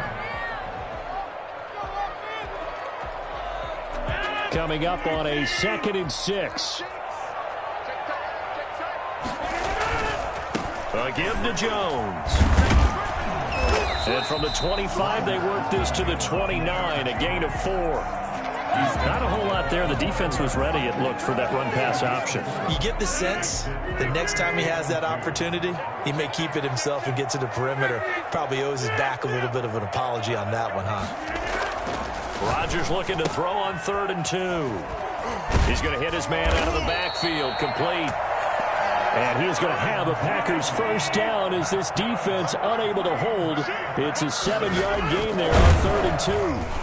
Coming up on a 2nd and 6. A give to Jones. And from the 25, they work this to the 29, a gain of 4. Not a whole lot there. The defense was ready, it looked, for that run-pass option. You get the sense that next time he has that opportunity, he may keep it himself and get to the perimeter. Probably owes his back a little bit of an apology on that one, huh? Rodgers looking to throw on 3rd and 2. He's going to hit his man out of the backfield, complete. And he is going to have a Packers first down as this defense unable to hold. It's a 7-yard gain there on 3rd and 2.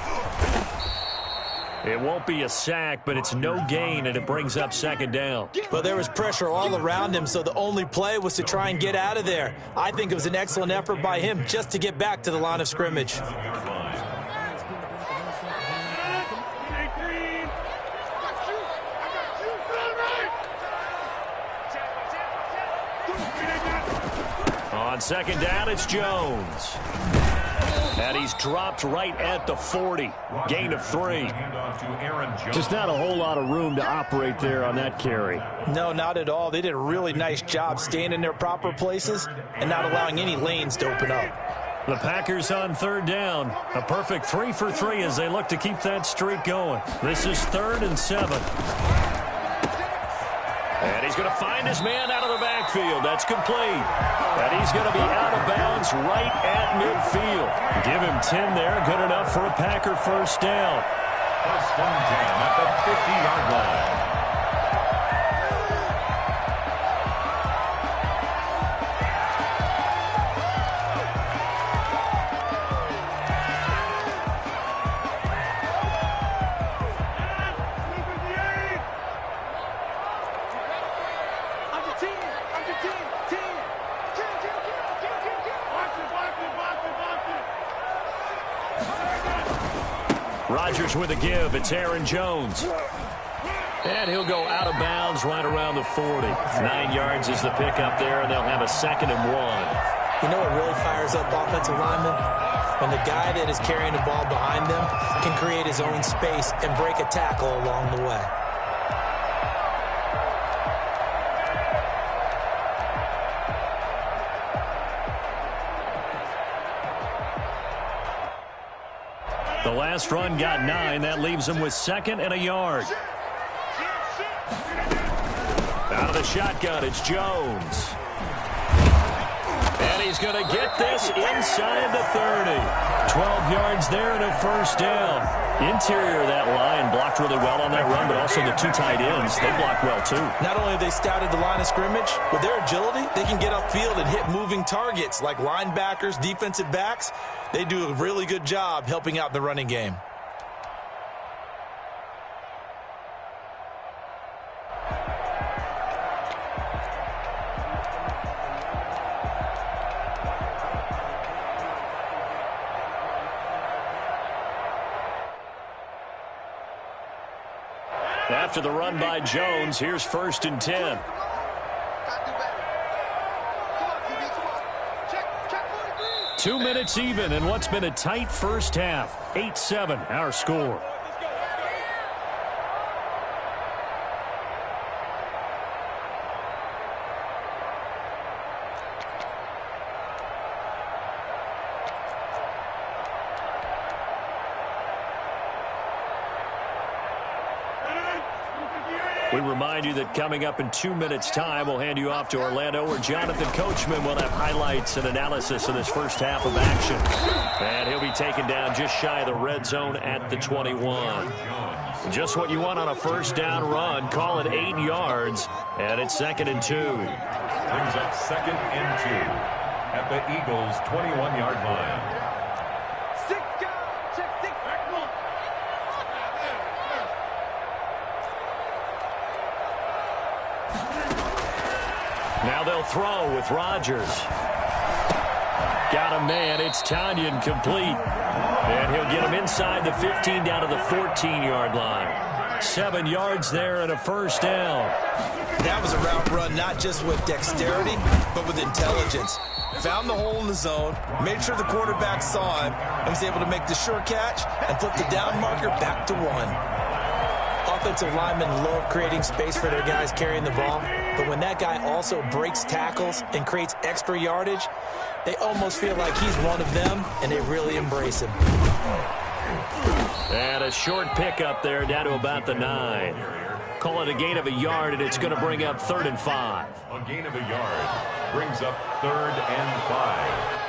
It won't be a sack, but it's no gain, and it brings up second down. Well, there was pressure all around him, so the only play was to try and get out of there. I think it was an excellent effort by him just to get back to the line of scrimmage. On second down, it's Jones. And he's dropped right at the 40. Gain of 3. Just not a whole lot of room to operate there on that carry. No, not at all. They did a really nice job staying in their proper places and not allowing any lanes to open up. The Packers on third down. A perfect 3 for 3 as they look to keep that streak going. This is 3rd and 7. And he's going to find his man out of the backfield. That's complete. And he's going to be out of bounds right at midfield. Give him 10 there. Good enough for a Packer first down. First and 10 at the 50-yard line. Rodgers with a give. It's Aaron Jones. And he'll go out of bounds right around the 40. 9 yards is the pickup there, and they'll have a 2nd and 1. You know what really fires up offensive linemen? When the guy that is carrying the ball behind them can create his own space and break a tackle along the way. The last run got 9. That leaves him with 2nd and a yard. Out of the shotgun, it's Jones. And he's going to get this inside the 30. 12 yards there and a first down. Interior of that line blocked really well on that run, but also the 2 tight ends, they blocked well too. Not only have they scouted the line of scrimmage, with their agility, they can get upfield and hit moving targets like linebackers, defensive backs. They do a really good job helping out the running game. After the run by Jones, here's 1st and 10. Two minutes even in what's been a tight first half. 8-7, our score. We remind you that coming up in 2 minutes' time, we'll hand you off to Orlando, where Jonathan Coachman will have highlights and analysis of this first half of action. And he'll be taken down just shy of the red zone at the 21. Just what you want on a first down run. Call it 8 yards, and it's 2nd and 2. Brings up 2nd and 2 at the Eagles' 21-yard line. Now they'll throw with Rodgers. Got a man. It's Tanyan complete. And he'll get him inside the 15 down to the 14-yard line. 7 yards there and a first down. That was a route run not just with dexterity, but with intelligence. Found the hole in the zone, made sure the quarterback saw him, and was able to make the sure catch and flip the down marker back to 1. Offensive linemen love creating space for their guys carrying the ball, but when that guy also breaks tackles and creates extra yardage, they almost feel like he's one of them, and they really embrace him. And a short pickup there down to about the 9. Call it a gain of a yard, and it's going to bring up 3rd and 5. A gain of a yard brings up 3rd and 5.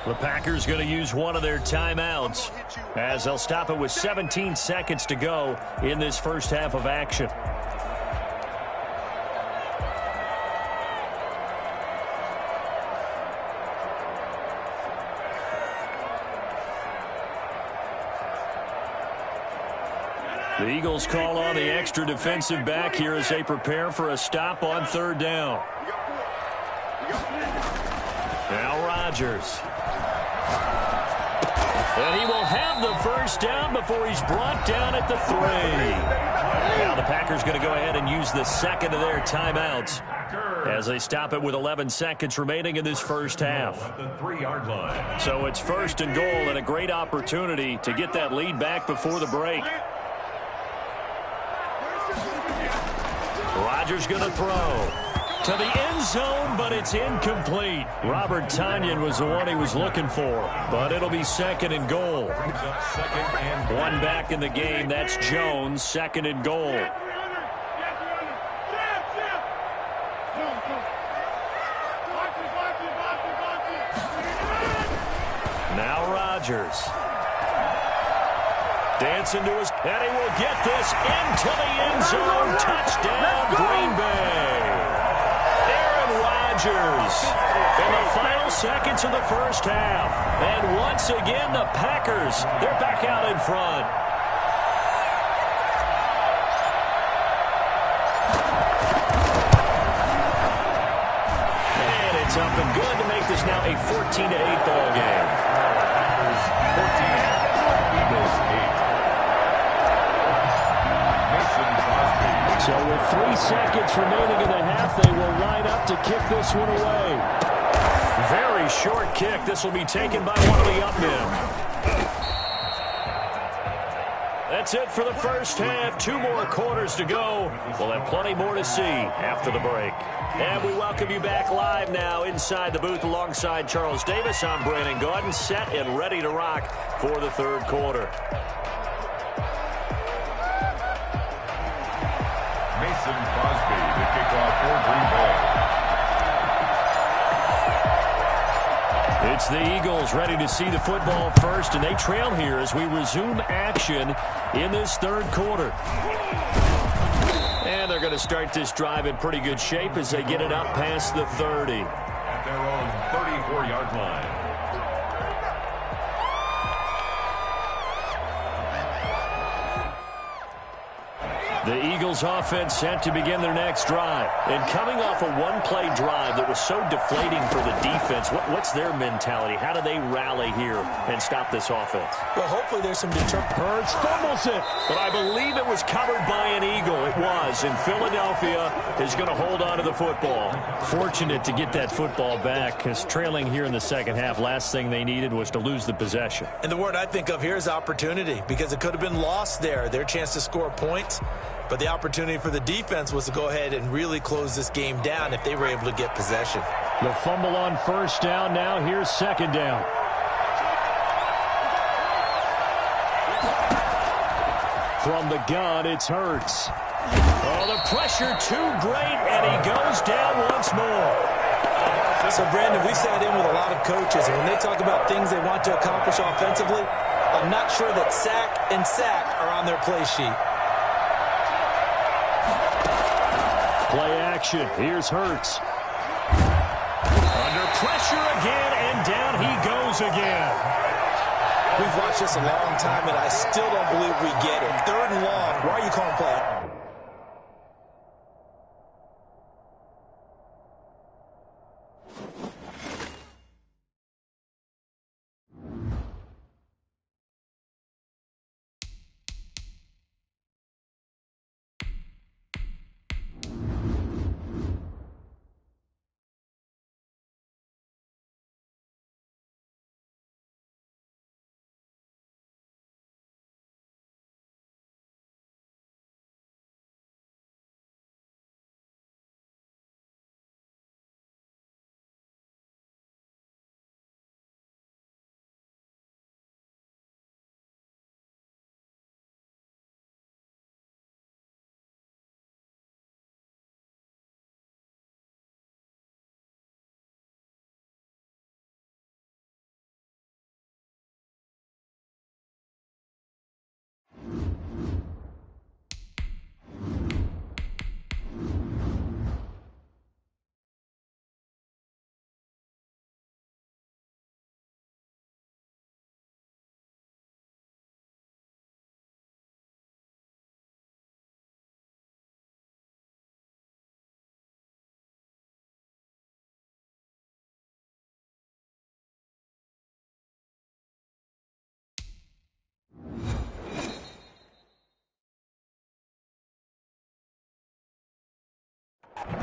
The Packers going to use one of their timeouts as they'll stop it with 17 seconds to go in this first half of action. The Eagles call on the extra defensive back here as they prepare for a stop on third down. Now Rodgers. And he will have the first down before he's brought down at the 3. Now the Packers going to go ahead and use the second of their timeouts as they stop it with 11 seconds remaining in this first half. The 3-yard line. So it's first and goal and a great opportunity to get that lead back before the break. Rodgers going to throw to the end zone, but it's incomplete. Robert Tonyan was the one he was looking for, but it'll be second and goal. One back in the game. That's Jones, second and goal. Now Rodgers. Dancing to his, and he will get this into the end zone. Touchdown, Green Bay. Aaron Rodgers in the final seconds of the first half. And once again, the Packers, they're back out in front. And it's up and good to make this now a 14-8 ball game. 14, Eagles 8. So with 3 seconds remaining in the half, they will line up to kick this one away. Very short kick. This will be taken by one of the up men. That's it for the first half. 2 more quarters to go. We'll have plenty more to see after the break. And we welcome you back live now inside the booth alongside Charles Davis. I'm Brandon Gaudin, set and ready to rock for the third quarter. Mason Crosby, the kickoff for Green Bay. It's the Eagles ready to see the football first, and they trail here as we resume action in this third quarter. And they're going to start this drive in pretty good shape as they get it up past the 30. At their own 34-yard line. The Eagles offense set to begin their next drive. And coming off a one-play drive that was so deflating for the defense, what's their mentality? How do they rally here and stop this offense? Well, hopefully there's some determination. Hurts fumbles it, but I believe it was covered by an Eagle. It was, and Philadelphia is going to hold on to the football. Fortunate to get that football back, because trailing here in the second half, last thing they needed was to lose the possession. And the word I think of here is opportunity, because it could have been lost there. Their chance to score points. But the opportunity for the defense was to go ahead and really close this game down if they were able to get possession. The fumble on first down. Now here's second down. From the gun, it's Hurts. Oh, the pressure too great, and he goes down once more. So, Brandon, we sat in with a lot of coaches, and when they talk about things they want to accomplish offensively, I'm not sure that sack and sack are on their play sheet. Play action. Here's Hurts. Under pressure again, and down he goes again. We've watched this a long time, and I still don't believe we get it. Third and long. Why are you calling play?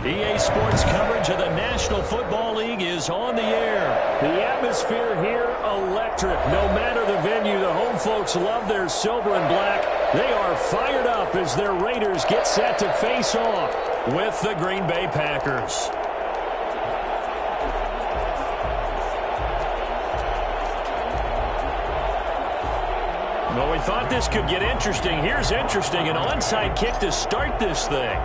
EA Sports coverage of the National Football League is on the air. The atmosphere here, electric. No matter the venue, the home folks love their silver and black. They are fired up as their Raiders get set to face off with the Green Bay Packers. Well, we thought this could get interesting. Here's interesting, an onside kick to start this thing.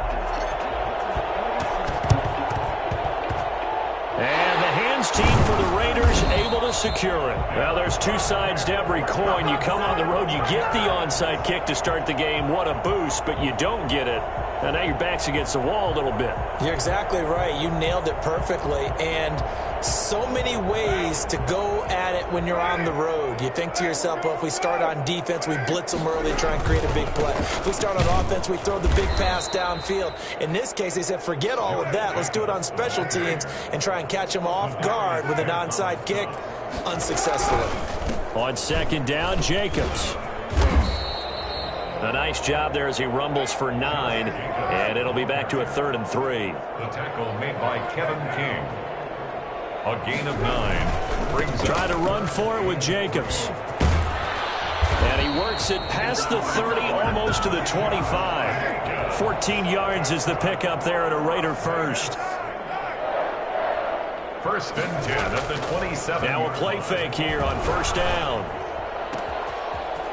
And the hands team for the Raiders able to secure it. Well, there's two sides to every coin. You come on the road, you get the onside kick to start the game. What a boost, but you don't get it. And now your back's against the wall a little bit. You're exactly right. You nailed it perfectly. And so many ways to go at it when you're on the road. You think to yourself, well, if we start on defense, we blitz them early, try and create a big play. If we start on offense, we throw the big pass downfield. In this case, they said, forget all of that. Let's do it on special teams and try and catch them off guard with an onside kick unsuccessfully. On second down, Jacobs. A nice job there as he rumbles for 9, and it'll be back to a 3rd and 3. The tackle made by Kevin King. A gain of 9 brings up. Try to run for it with Jacobs. And he works it past the 30, almost to the 25. 14 yards is the pickup there at a Raider first. 1st and 10 at the 27. Now a play fake here on 1st down.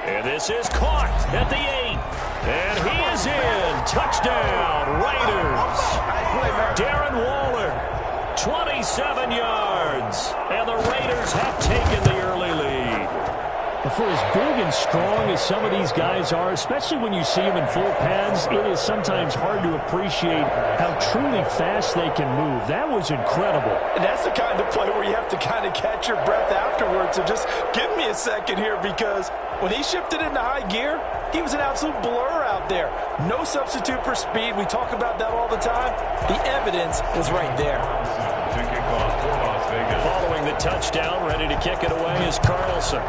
And this is caught at the 8. And he is in. Touchdown, Raiders. Darren Waller, 27 yards. And the Raiders have taken the early lead. For as big and strong as some of these guys are, especially when you see them in full pads, it is sometimes hard to appreciate how truly fast they can move. That was incredible. And that's the kind of play where you have to kind of catch your breath afterwards. So just give me a second here, because when he shifted into high gear, he was an absolute blur out there. No substitute for speed. We talk about that all the time. The evidence was right there. Following the touchdown, ready to kick it away is Carlson.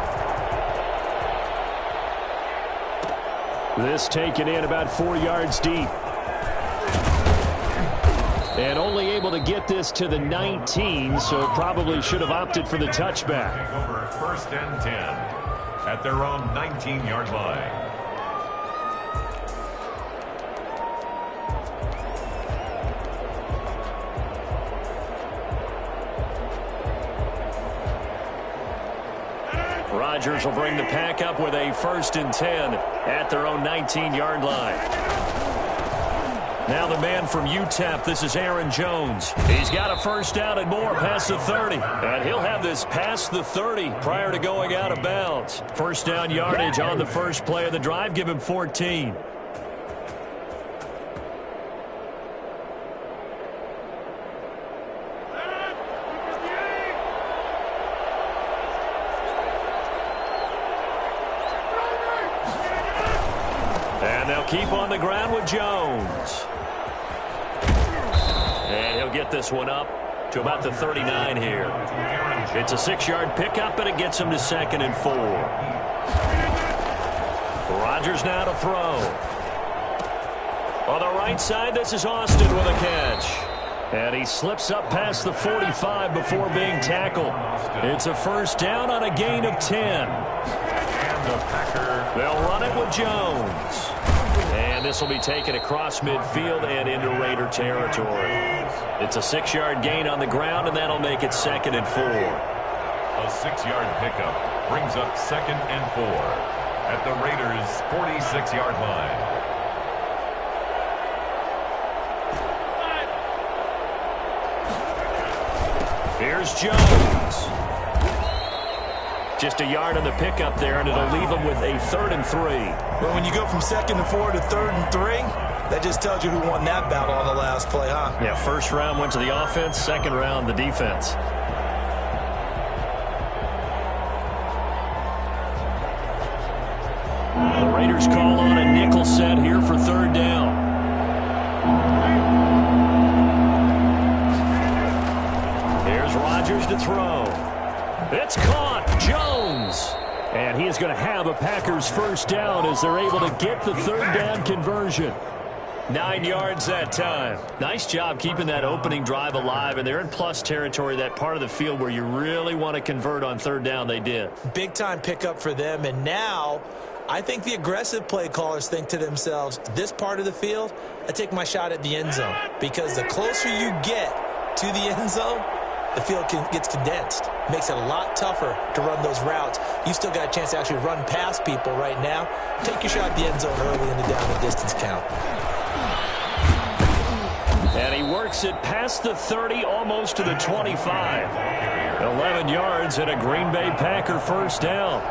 This taken in about 4 yards deep. And only able to get this to the 19, so probably should have opted for the touchback. Over 1st and 10 at their own 19-yard line. Rodgers will bring the pack up with a 1st and 10 at their own 19-yard line. Now the man from UTEP, this is Aaron Jones. He's got a 1st down and more past the 30. And he'll have this past the 30 prior to going out of bounds. 1st down yardage on the first play of the drive. Give him 14. And they'll keep on the ground with Jones. And he'll get this one up to about the 39 here. It's a 6-yard pickup, and it gets him to 2nd and 4. Rodgers now to throw. On the right side, this is Austin with a catch. And he slips up past the 45 before being tackled. It's a 1st down on a gain of 10. And the Packer. They'll run it with Jones. And this will be taken across midfield and into Raider territory. It's a 6-yard gain on the ground, and that'll make it 2nd and 4. A 6-yard pickup brings up 2nd and 4 at the Raiders' 46-yard line. Here's Jones. Just a yard on the pickup there, and it'll leave him with a 3rd and 3. Well, when you go from 2nd and 4 to 3rd and 3, that just tells you who won that battle on the last play, huh? Yeah, 1st round went to the offense, 2nd round the defense. The Raiders call on a nickel set here for 3rd down. Here's Rodgers to throw. It's caught. Jones. And he is going to have a Packers 1st down as they're able to get the 3rd down conversion. 9 yards that time. Nice job keeping that opening drive alive, and they're in plus territory, that part of the field where you really want to convert on third down. They did. Big-time pickup for them, and now I think the aggressive play callers think to themselves, this part of the field, I take my shot at the end zone, because the closer you get to the end zone, the field gets condensed. Makes it a lot tougher to run those routes. You still got a chance to actually run past people right now. Take your shot at the end zone early in the down and distance count. And he works it past the 30, almost to the 25. 11 yards and a Green Bay Packer first down.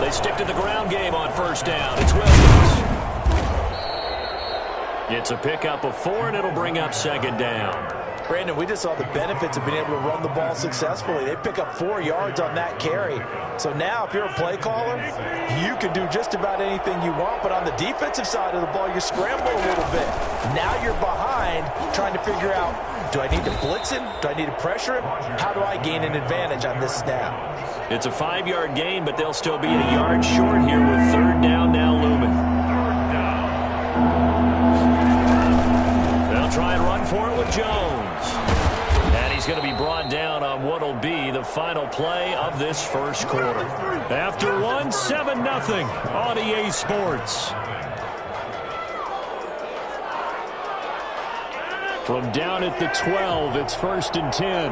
They stick to the ground game on first down. It's Williams. It's a pickup of 4, and it'll bring up second down. Brandon, we just saw the benefits of being able to run the ball successfully. They pick up 4 yards on that carry. So now, if you're a play caller, you can do just about anything you want. But on the defensive side of the ball, you're scrambling a little bit. Now you're behind, trying to figure out, do I need to blitz him? Do I need to pressure him? How do I gain an advantage on this snap? It's a 5-yard gain, but they'll still be a yard short here with third down now looming. They'll try and run for it with Jones. And he's going to be brought down on what will be the final play of this first quarter. After one, 7-0 on EA Sports. From down at the 12, it's 1st and 10.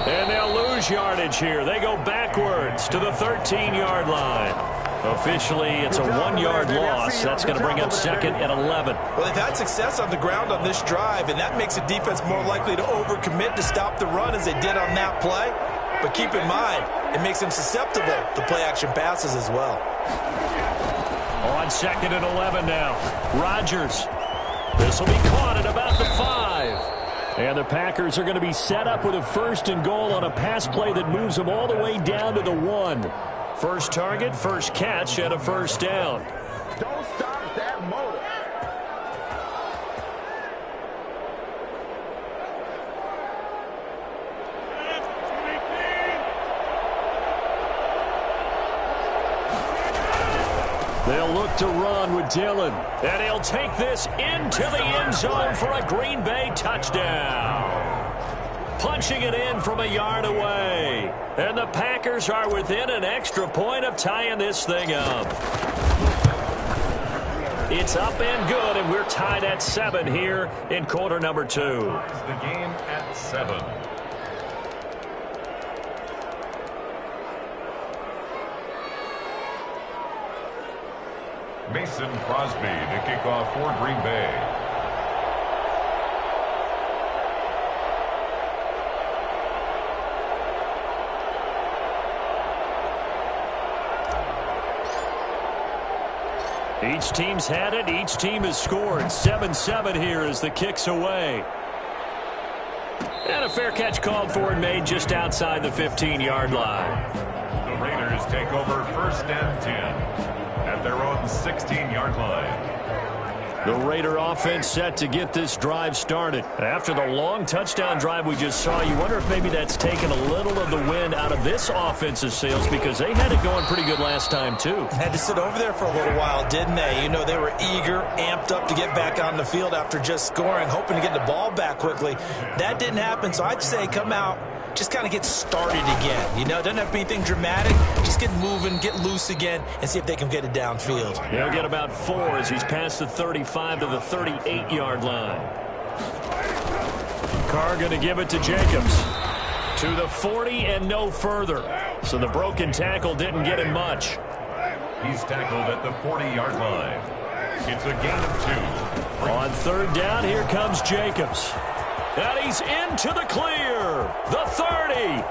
And they'll lose yardage here. They go backwards to the 13-yard line. Officially, it's a 1-yard loss. That's going to bring up second and 11. Well, they've had success on the ground on this drive, and that makes the defense more likely to overcommit to stop the run as they did on that play. But keep in mind, it makes them susceptible to play-action passes as well. On second and 11 now. Rodgers. This will be caught at about the 5. And the Packers are going to be set up with a 1st and goal on a pass play that moves them all the way down to the 1. First target, first catch, and a first down. Don't stop that motor. They'll look to run with Dillon. And he'll take this into the end zone for a Green Bay touchdown. Punching it in from a yard away. And the Packers are within an extra point of tying this thing up. It's up and good, and we're tied at 7 here in quarter number 2. The game at 7. Mason Crosby to kick off for Green Bay. Each team's had it. Each team has scored. 7-7 here as the kick's away. And a fair catch called for and made just outside the 15-yard line. The Raiders take over 1st and 10 at their own 16-yard line. The Raider offense set to get this drive started. After the long touchdown drive we just saw, you wonder if maybe that's taken a little of the wind out of this offensive sails, because they had it going pretty good last time, too. Had to sit over there for a little while, didn't they? You know, they were eager, amped up to get back on the field after just scoring, hoping to get the ball back quickly. That didn't happen, so I'd say come out, just kind of get started again. You know, it doesn't have to be anything dramatic. Just get moving, get loose again, and see if they can get it downfield. He'll get about 4 as he's past the 35 to the 38-yard line. Carr going to give it to Jacobs. To the 40 and no further. So the broken tackle didn't get him much. He's tackled at the 40-yard line. It's a gain of 2. On third down, here comes Jacobs. And he's into the clear. The 30,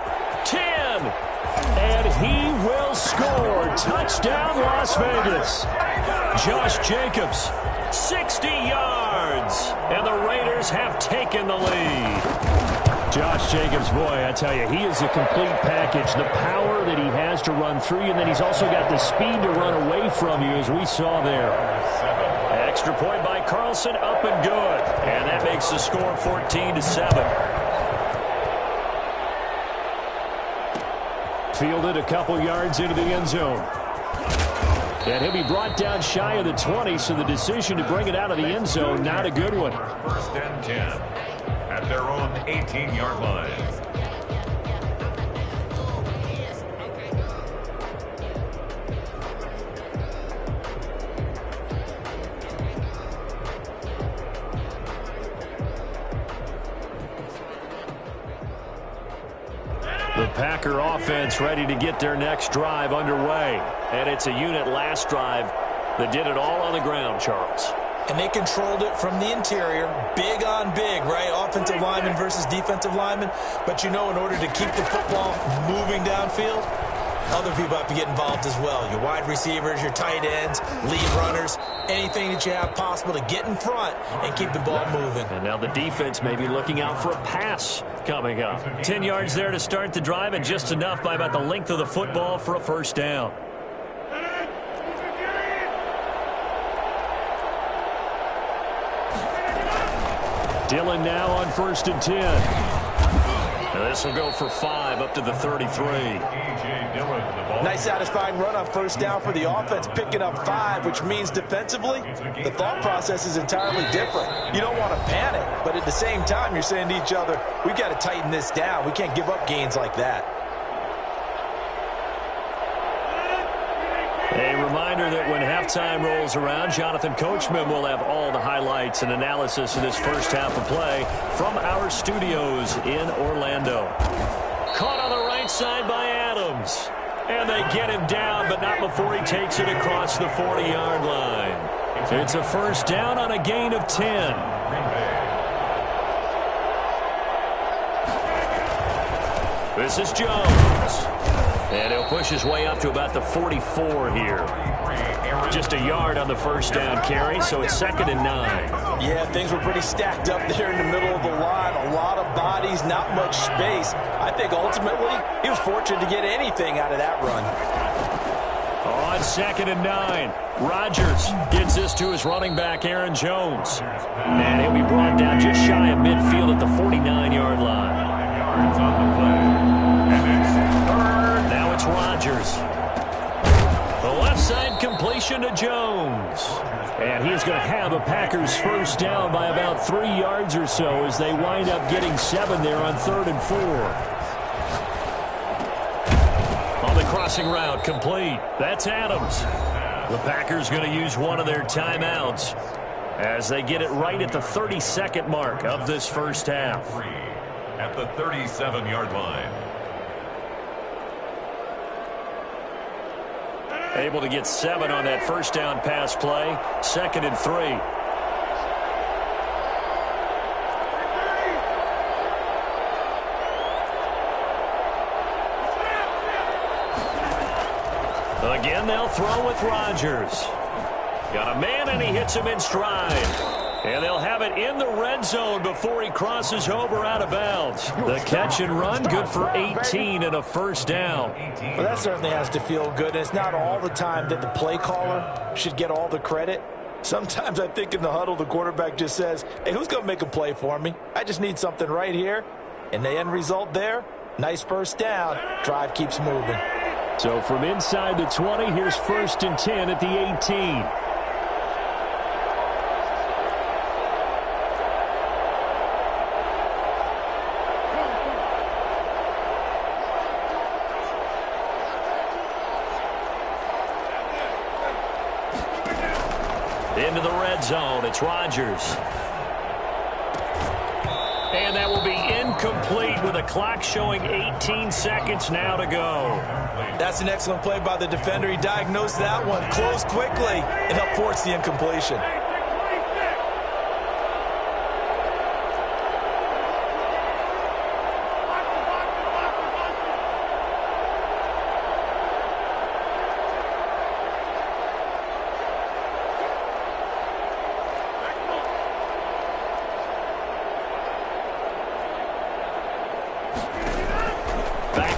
10, and he will score. Touchdown, Las Vegas. Josh Jacobs, 60 yards, and the Raiders have taken the lead. Josh Jacobs, boy, I tell you, he is a complete package. The power that he has to run through you, and then he's also got the speed to run away from you, as we saw there. Extra point by Carlson, up and good. And that makes the score 14-7. Fielded a couple yards into the end zone. And he'll be brought down shy of the 20, so the decision to bring it out of the end zone, not a good one. First and 10 at their own 18-yard line. The Packer offense ready to get their next drive underway. And it's a unit last drive that did it all on the ground, Charles. And they controlled it from the interior, big on big, right? Offensive lineman versus defensive lineman. But, in order to keep the football moving downfield, other people have to get involved as well. Your wide receivers, your tight ends, lead runners, anything that you have possible to get in front and keep the ball moving. And now the defense may be looking out for a pass coming up. 10 yards there to start the drive, and just enough by about the length of the football for a first down. Dillon now on 1st and 10. Now this will go for 5 up to the 33. Nice satisfying run on first down for the offense, picking up 5, which means defensively, the thought process is entirely different. You don't want to panic, but at the same time, you're saying to each other, we've got to tighten this down. We can't give up gains like that. A reminder that when halftime rolls around, Jonathan Coachman will have all the highlights and analysis of this first half of play from our studios in Orlando. Caught on the right side by Adams. And they get him down, but not before he takes it across the 40-yard line. It's a first down on a gain of 10. This is Jones. And he'll push his way up to about the 44 here. Just a yard on the first down carry, so it's 2nd and 9. Yeah, things were pretty stacked up there in the middle of the line. A lot of bodies, not much space. I think ultimately he was fortunate to get anything out of that run. On 2nd and 9, Rodgers gets this to his running back, Aaron Jones. And he'll be brought down just shy of midfield at the 49-yard line. Now it's Rodgers. The left side completion to Jones. And he's going to have a Packers first down by about 3 yards or so as they wind up getting 7 there on 3rd and 4. On the crossing route, complete. That's Adams. The Packers going to use one of their timeouts as they get it right at the 32nd mark of this first half. At the 37-yard line. Able to get 7 on that first down pass play. 2nd and 3. Again, they'll throw with Rodgers. Got a man, and he hits him in stride. And they'll have it in the red zone before he crosses over out of bounds. The catch and run, good for 18 and a first down. Well, that certainly has to feel good. It's not all the time that the play caller should get all the credit. Sometimes I think in the huddle, the quarterback just says, hey, who's going to make a play for me? I just need something right here. And the end result there, nice first down. Drive keeps moving. So from inside the 20, here's 1st and 10 at the 18. Into the red zone, it's Rodgers. And that will be incomplete with a clock showing 18 seconds now to go. That's an excellent play by the defender. He diagnosed that one, closed quickly, and helped force the incompletion.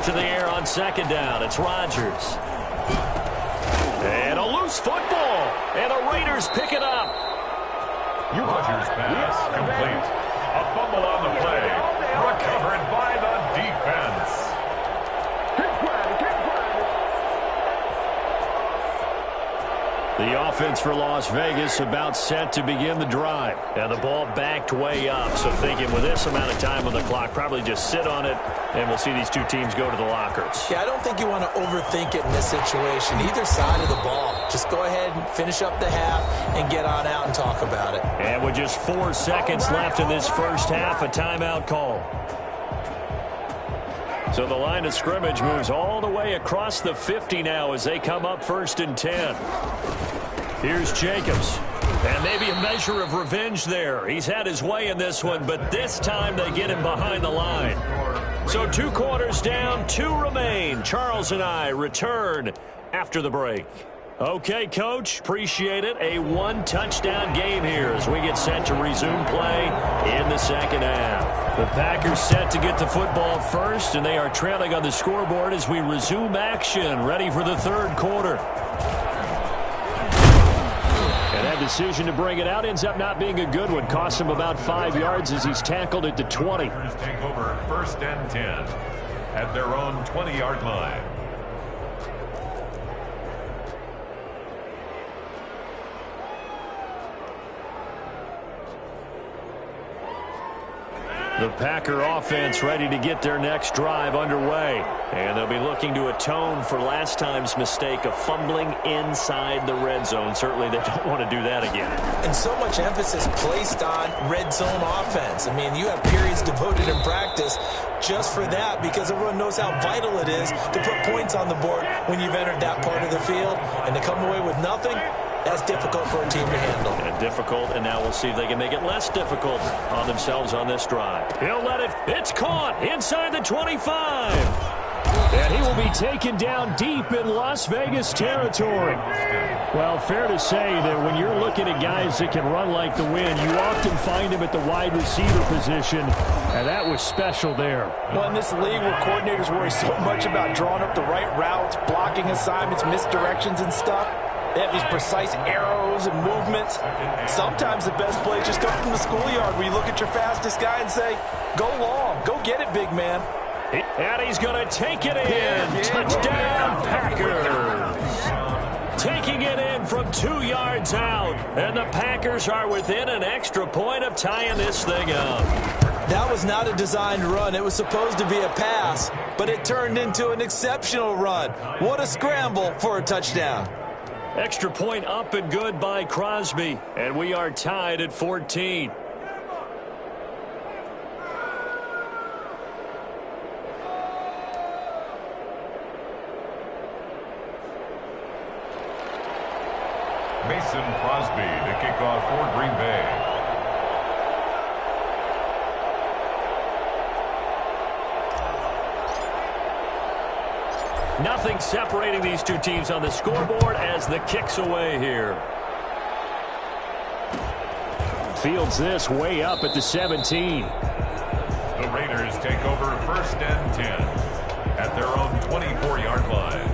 To the air on 2nd down. It's Rodgers. And a loose football. And the Raiders pick it up. Rodgers pass complete. A fumble on the play. Recovered by the defense. The offense for Las Vegas about set to begin the drive. And the ball backed way up. So thinking with this amount of time on the clock, probably just sit on it, and we'll see these two teams go to the lockers. Yeah, I don't think you want to overthink it in this situation. Either side of the ball. Just go ahead and finish up the half and get on out and talk about it. And with just 4 seconds left in this first half, a timeout call. So the line of scrimmage moves all the way across the 50 now as they come up 1st and 10. Here's Jacobs. And maybe a measure of revenge there. He's had his way in this one, but this time they get him behind the line. So 2 quarters down, 2 remain. Charles and I return after the break. Okay, Coach, appreciate it. A 1-touchdown game here as we get set to resume play in the second half. The Packers set to get the football first, and they are trailing on the scoreboard as we resume action, ready for the 3rd quarter. And that decision to bring it out ends up not being a good one. Cost him about 5 yards as he's tackled at the 20. Take over 1st and 10 at their own 20-yard line. The Packer offense ready to get their next drive underway. And they'll be looking to atone for last time's mistake of fumbling inside the red zone. Certainly they don't want to do that again. And so much emphasis placed on red zone offense. I mean, you have periods devoted in practice just for that because everyone knows how vital it is to put points on the board when you've entered that part of the field. And to come away with nothing, that's difficult for a team to handle. And difficult, and now we'll see if they can make it less difficult on themselves on this drive. He'll let it. It's caught inside the 25. And he will be taken down deep in Las Vegas territory. Well, fair to say that when you're looking at guys that can run like the wind, you often find him at the wide receiver position, and that was special there. Well, in this league where coordinators worry so much about drawing up the right routes, blocking assignments, misdirections and stuff, they have these precise arrows and movements. Sometimes the best plays just come from the schoolyard where you look at your fastest guy and say, go long, go get it, big man. And he's going to take it in. Touchdown, Packers. Taking it in from 2 yards out. And the Packers are within an extra point of tying this thing up. That was not a designed run. It was supposed to be a pass, but it turned into an exceptional run. What a scramble for a touchdown. Extra point up and good by Crosby. And we are tied at 14. Mason Crosby to kick off for Green Bay. Nothing separating these two teams on the scoreboard as the kick's away here. Fields this way up at the 17. The Raiders take over 1st and 10 at their own 24-yard line.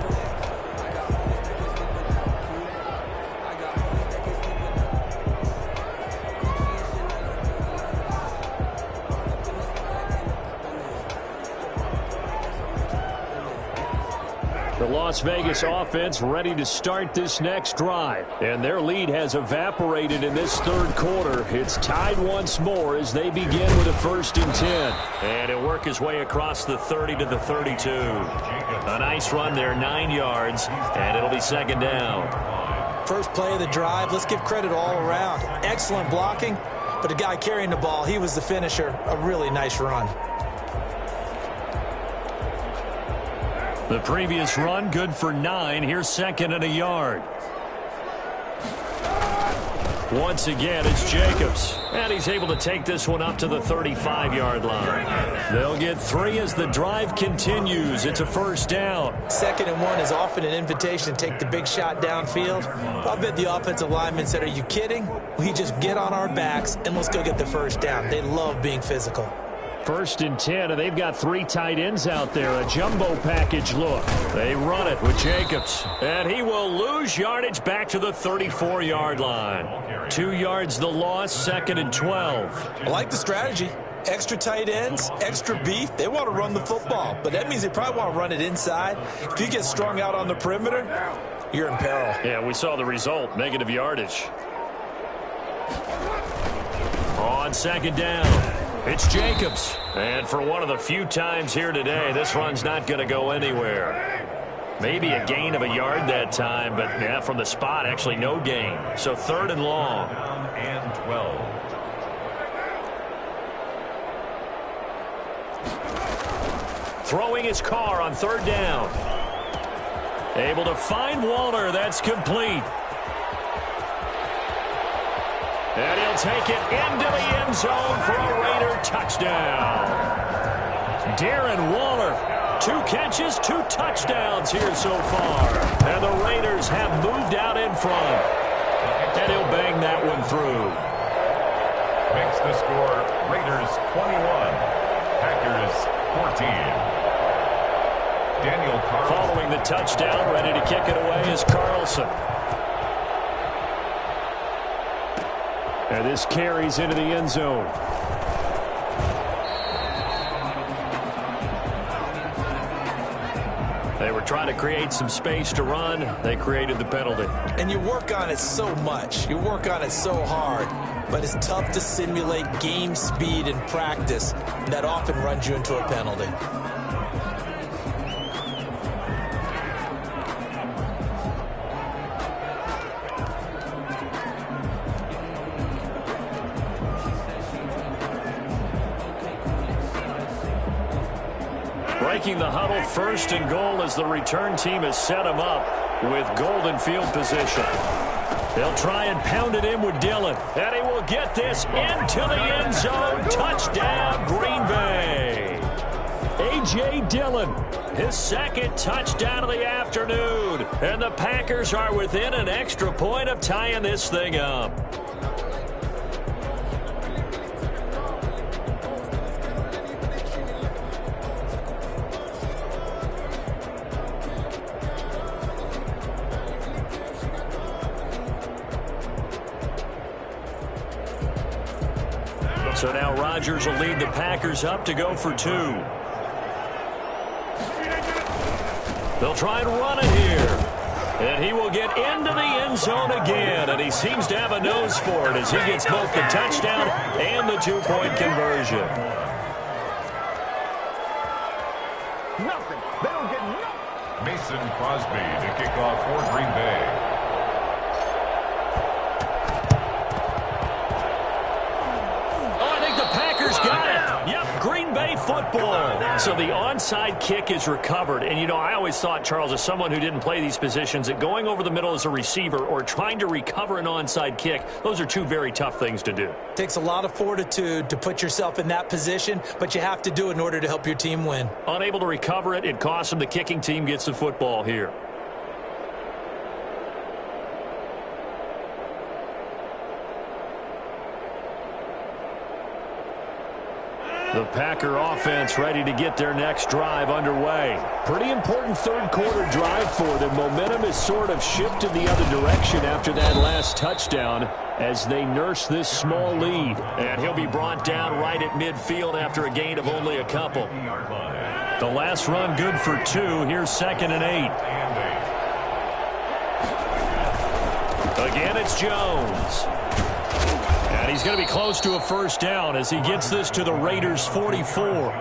The Las Vegas offense ready to start this next drive. And their lead has evaporated in this 3rd quarter. It's tied once more as they begin with a 1st and 10. And it'll work his way across the 30 to the 32. A nice run there, 9 yards, and it'll be 2nd down. First play of the drive, let's give credit all around. Excellent blocking, but the guy carrying the ball, he was the finisher. A really nice run. The previous run, good for 9. Here's 2nd and a yard. Once again, it's Jacobs. And he's able to take this one up to the 35-yard line. They'll get 3 as the drive continues. It's a 1st down. 2nd and 1 is often an invitation to take the big shot downfield. I bet the offensive linemen said, are you kidding? We just get on our backs and let's go get the 1st down. They love being physical. 1st and 10, and they've got 3 tight ends out there. A jumbo package look. They run it with Jacobs. And he will lose yardage back to the 34-yard line. 2 yards the loss, 2nd and 12. I like the strategy. Extra tight ends, extra beef. They want to run the football, but that means they probably want to run it inside. If you get strung out on the perimeter, you're in peril. Yeah, we saw the result, negative yardage. On second down, it's Jacobs. And for one of the few times here today, this run's not going to go anywhere. Maybe a gain of a yard that time, but yeah, from the spot, actually no gain. So 3rd and long. And 12. Throwing his car on 3rd down. Able to find Waller. That's complete. And he'll take it into the end zone for a Raider touchdown. Darren Waller, 2 catches, 2 touchdowns here so far. And the Raiders have moved out in front. And he'll bang that one through. Makes the score Raiders 21, Packers 14. Daniel Carlson. Following the touchdown, ready to kick it away is Carlson. And this carries into the end zone. They were trying to create some space to run. They created the penalty. And you work on it so much. You work on it so hard. But it's tough to simulate game speed in practice. That often runs you into a penalty. Breaking the huddle, 1st and goal as the return team has set him up with golden field position. They'll try and pound it in with Dillon. And he will get this into the end zone. Touchdown, Green Bay. A.J. Dillon, his 2nd touchdown of the afternoon. And the Packers are within an extra point of tying this thing up. So now Rodgers will lead the Packers up to go for 2. They'll try and run it here. And he will get into the end zone again. And he seems to have a nose for it as he gets both the touchdown and the 2-point conversion. Nothing. They don't get nothing. Mason Crosby to kick off for Green Bay. Football. So the onside kick is recovered. And, you know, I always thought, Charles, as someone who didn't play these positions, that going over the middle as a receiver or trying to recover an onside kick, those are 2 very tough things to do. Takes a lot of fortitude to put yourself in that position, but you have to do it in order to help your team win. Unable to recover it, it costs them. The kicking team gets the football here. The Packer offense ready to get their next drive underway. Pretty important 3rd quarter drive for them. Momentum has sort of shifted the other direction after that last touchdown as they nurse this small lead. And he'll be brought down right at midfield after a gain of only a couple. The last run good for 2. Here's 2nd and 8. Again, it's Jones. And he's going to be close to a 1st down as he gets this to the Raiders' 44.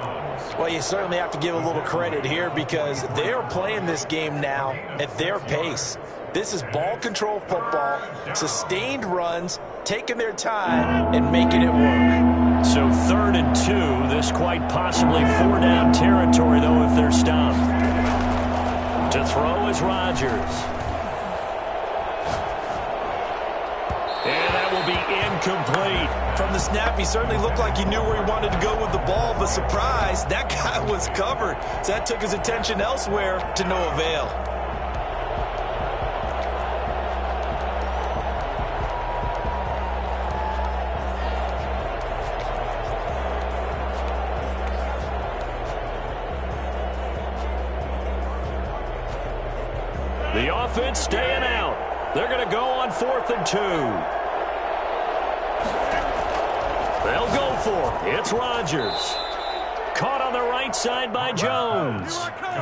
Well, you certainly have to give a little credit here because they are playing this game now at their pace. This is ball control football, sustained runs, taking their time and making it work. So 3rd and 2. This quite possibly 4-down territory, though, if they're stopped. To throw is Rodgers. And that will be incomplete. From the snap, he certainly looked like he knew where he wanted to go with the ball, but surprise, that guy was covered. So that took his attention elsewhere to no avail. The offense staying out. They're going to go on 4th and 2. They'll go for it. It's Rodgers. Caught on the right side by Jones.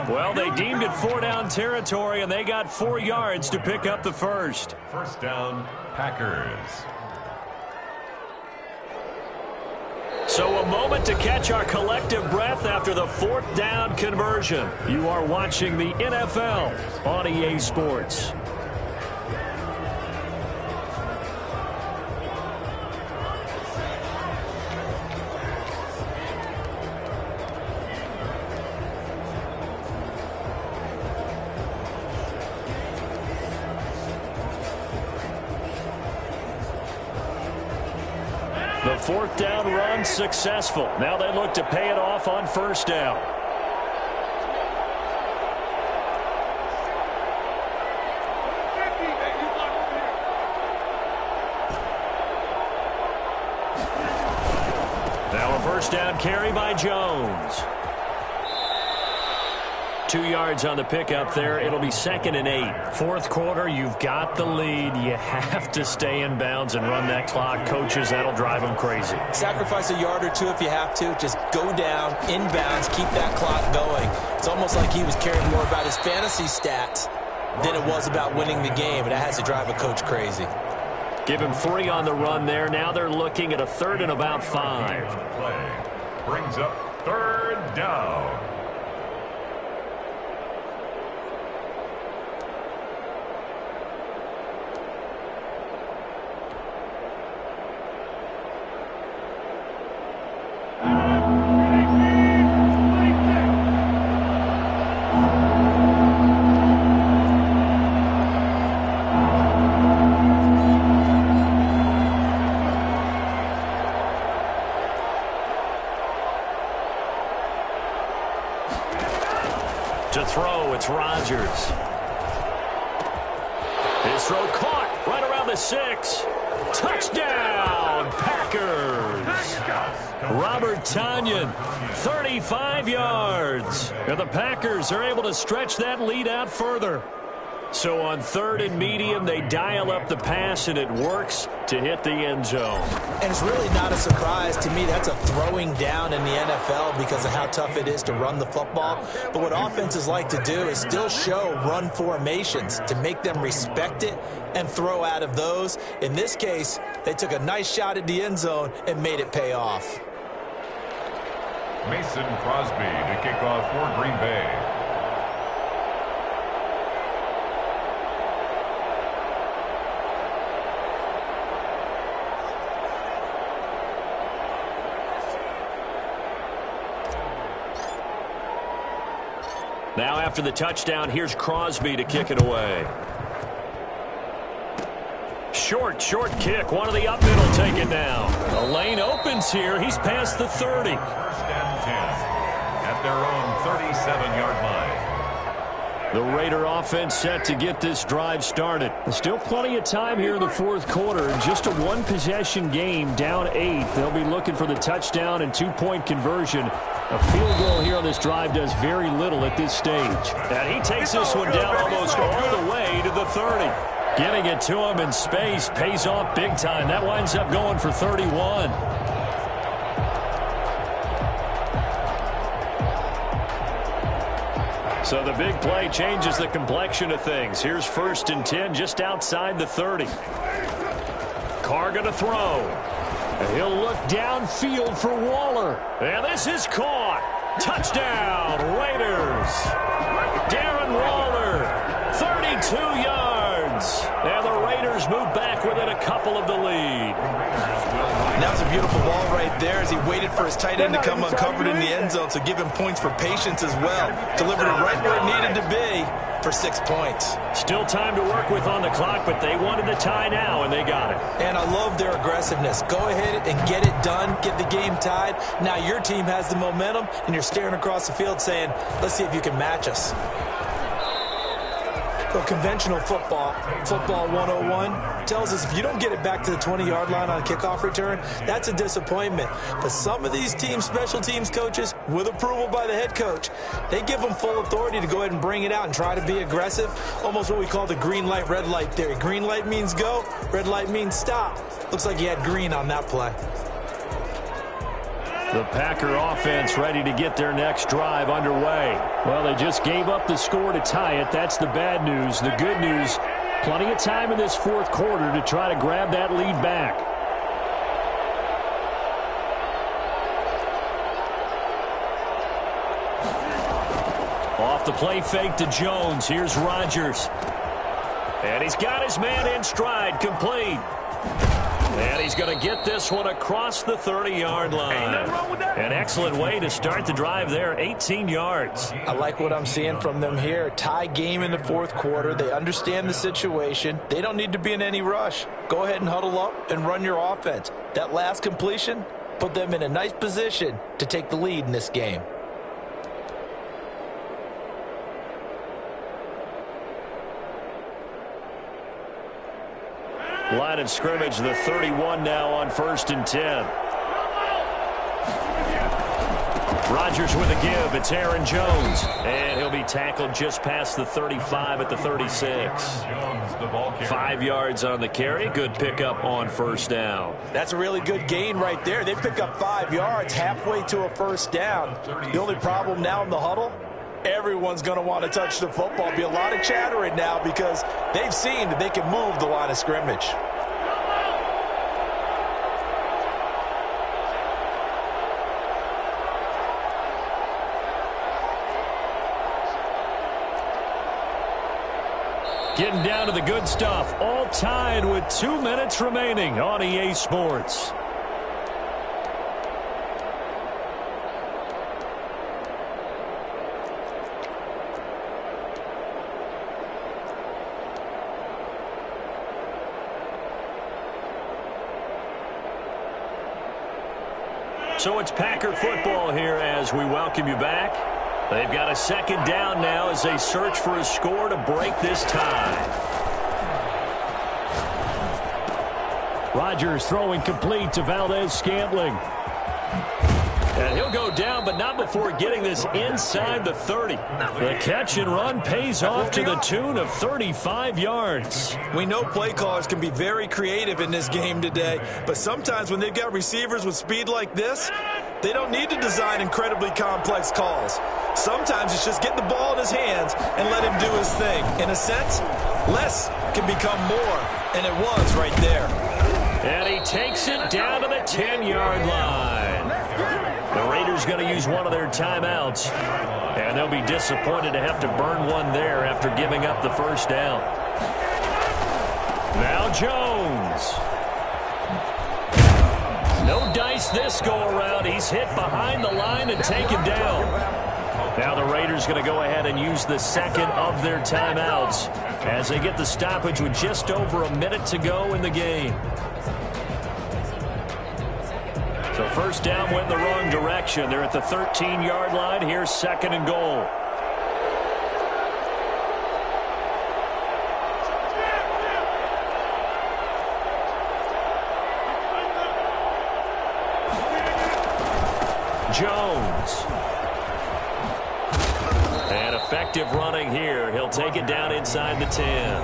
Well, they deemed it 4-down territory, and they got 4 yards to pick up the first. First down, Packers. So a moment to catch our collective breath after the 4th down conversion. You are watching the NFL on EA Sports. The 4th down run successful. Now they look to pay it off on first down. Now a first down carry by Jones. 2 yards on the pickup there. It'll be 2nd and 8. Fourth quarter, you've got the lead. You have to stay in bounds and run that clock. Coaches, that'll drive them crazy. Sacrifice a yard or two if you have to. Just go down, in bounds, keep that clock going. It's almost like he was caring more about his fantasy stats than it was about winning the game, and that has to drive a coach crazy. Give him 3 on the run there. Now they're looking at a 3rd and about 5. Play brings up 3rd down. To throw, it's Rodgers. His throw caught right around the 6. Touchdown, Packers. Robert Tonyan, 35 yards. And the Packers are able to stretch that lead out further. So on 3rd and medium, they dial up the pass, and it works to hit the end zone. And it's really not a surprise to me. That's a throwing down in the NFL because of how tough it is to run the football. But what offenses like to do is still show run formations to make them respect it and throw out of those. In this case, they took a nice shot at the end zone and made it pay off. Mason Crosby to kick off for Green Bay. Now after the touchdown, here's Crosby to kick it away. Short kick. One of the up middle take it down. The lane opens here. He's past the 30. First and 10 at their own 37-yard line. The Raider offense set to get this drive started. Still plenty of time here in the 4th quarter. Just a 1-possession game, down 8. They'll be looking for the touchdown and 2-point conversion. A field goal here on this drive does very little at this stage. And he takes this one down almost all the way to the 30. Getting it to him in space pays off big time. That winds up going for 31. So the big play changes the complexion of things. Here's 1st and 10 just outside the 30. Carr going to throw. And he'll look downfield for Waller. And this is caught. Touchdown, Raiders. Darren Waller, 32 yards. And the Raiders move back within a couple of the lead. And that was a beautiful ball right there as he waited for his tight end to come uncovered in the end zone, so give him points for patience as well. Delivered it right where it needed to be for 6 points. Still time to work with on the clock, but they wanted the tie now, and they got it. And I love their aggressiveness. Go ahead and get it done, get the game tied. Now your team has the momentum, and you're staring across the field saying, let's see if you can match us. So conventional football 101, tells us if you don't get it back to the 20-yard line on a kickoff return, that's a disappointment. But some of these teams, special teams coaches, with approval by the head coach, they give them full authority to go ahead and bring it out and try to be aggressive, almost what we call the green light, red light theory. Green light means go, red light means stop. Looks like he had green on that play. The Packer offense ready to get their next drive underway. Well, they just gave up the score to tie it. That's the bad news. The good news, plenty of time in this fourth quarter to try to grab that lead back. Off the play fake to Jones. Here's Rodgers. And he's got his man in stride, complete. And he's going to get this one across the 30-yard line. An excellent way to start the drive there, 18 yards. I like what I'm seeing from them here. Tie game in the fourth quarter. They understand the situation. They don't need to be in any rush. Go ahead and huddle up and run your offense. That last completion put them in a nice position to take the lead in this game. Line of scrimmage, the 31 now on 1st and 10. Rodgers with a give. It's Aaron Jones. And he'll be tackled just past the 35 at the 36. 5 yards on the carry. Good pickup on 1st down. That's a really good gain right there. They pick up 5 yards halfway to a 1st down. The only problem now in the huddle, everyone's going to want to touch the football. Be a lot of chattering now because they've seen that they can move the line of scrimmage. Getting down to the good stuff. All tied with 2 minutes remaining on EA Sports. So it's Packer football here as we welcome you back. They've got a 2nd down now as they search for a score to break this tie. Rodgers throwing complete to Valdez-Scantling. And he'll go down, but not before getting this inside the 30. The catch and run pays off to the tune of 35 yards. We know play callers can be very creative in this game today, but sometimes when they've got receivers with speed like this, they don't need to design incredibly complex calls. Sometimes it's just get the ball in his hands and let him do his thing. In a sense, less can become more, and it was right there. And he takes it down to the 10-yard line. The Raiders going to use one of their timeouts, and they'll be disappointed to have to burn one there after giving up the 1st down. Now Jones. No dice this go-around. He's hit behind the line and taken down. Now the Raiders going to go ahead and use the 2nd of their timeouts as they get the stoppage with just over a minute to go in the game. So 1st down went in the wrong direction. They're at the 13-yard line. Here's 2nd and goal. Jones. And effective running here. He'll take it down inside the 10.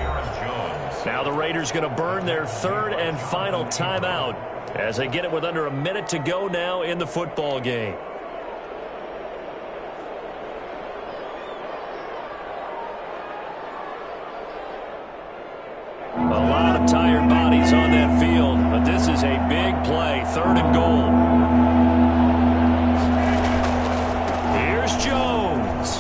Now the Raiders going to burn their 3rd and final timeout as they get it with under a minute to go now in the football game. A lot of tired bodies on that field, but this is a big play. 3rd and goal. Here's Jones.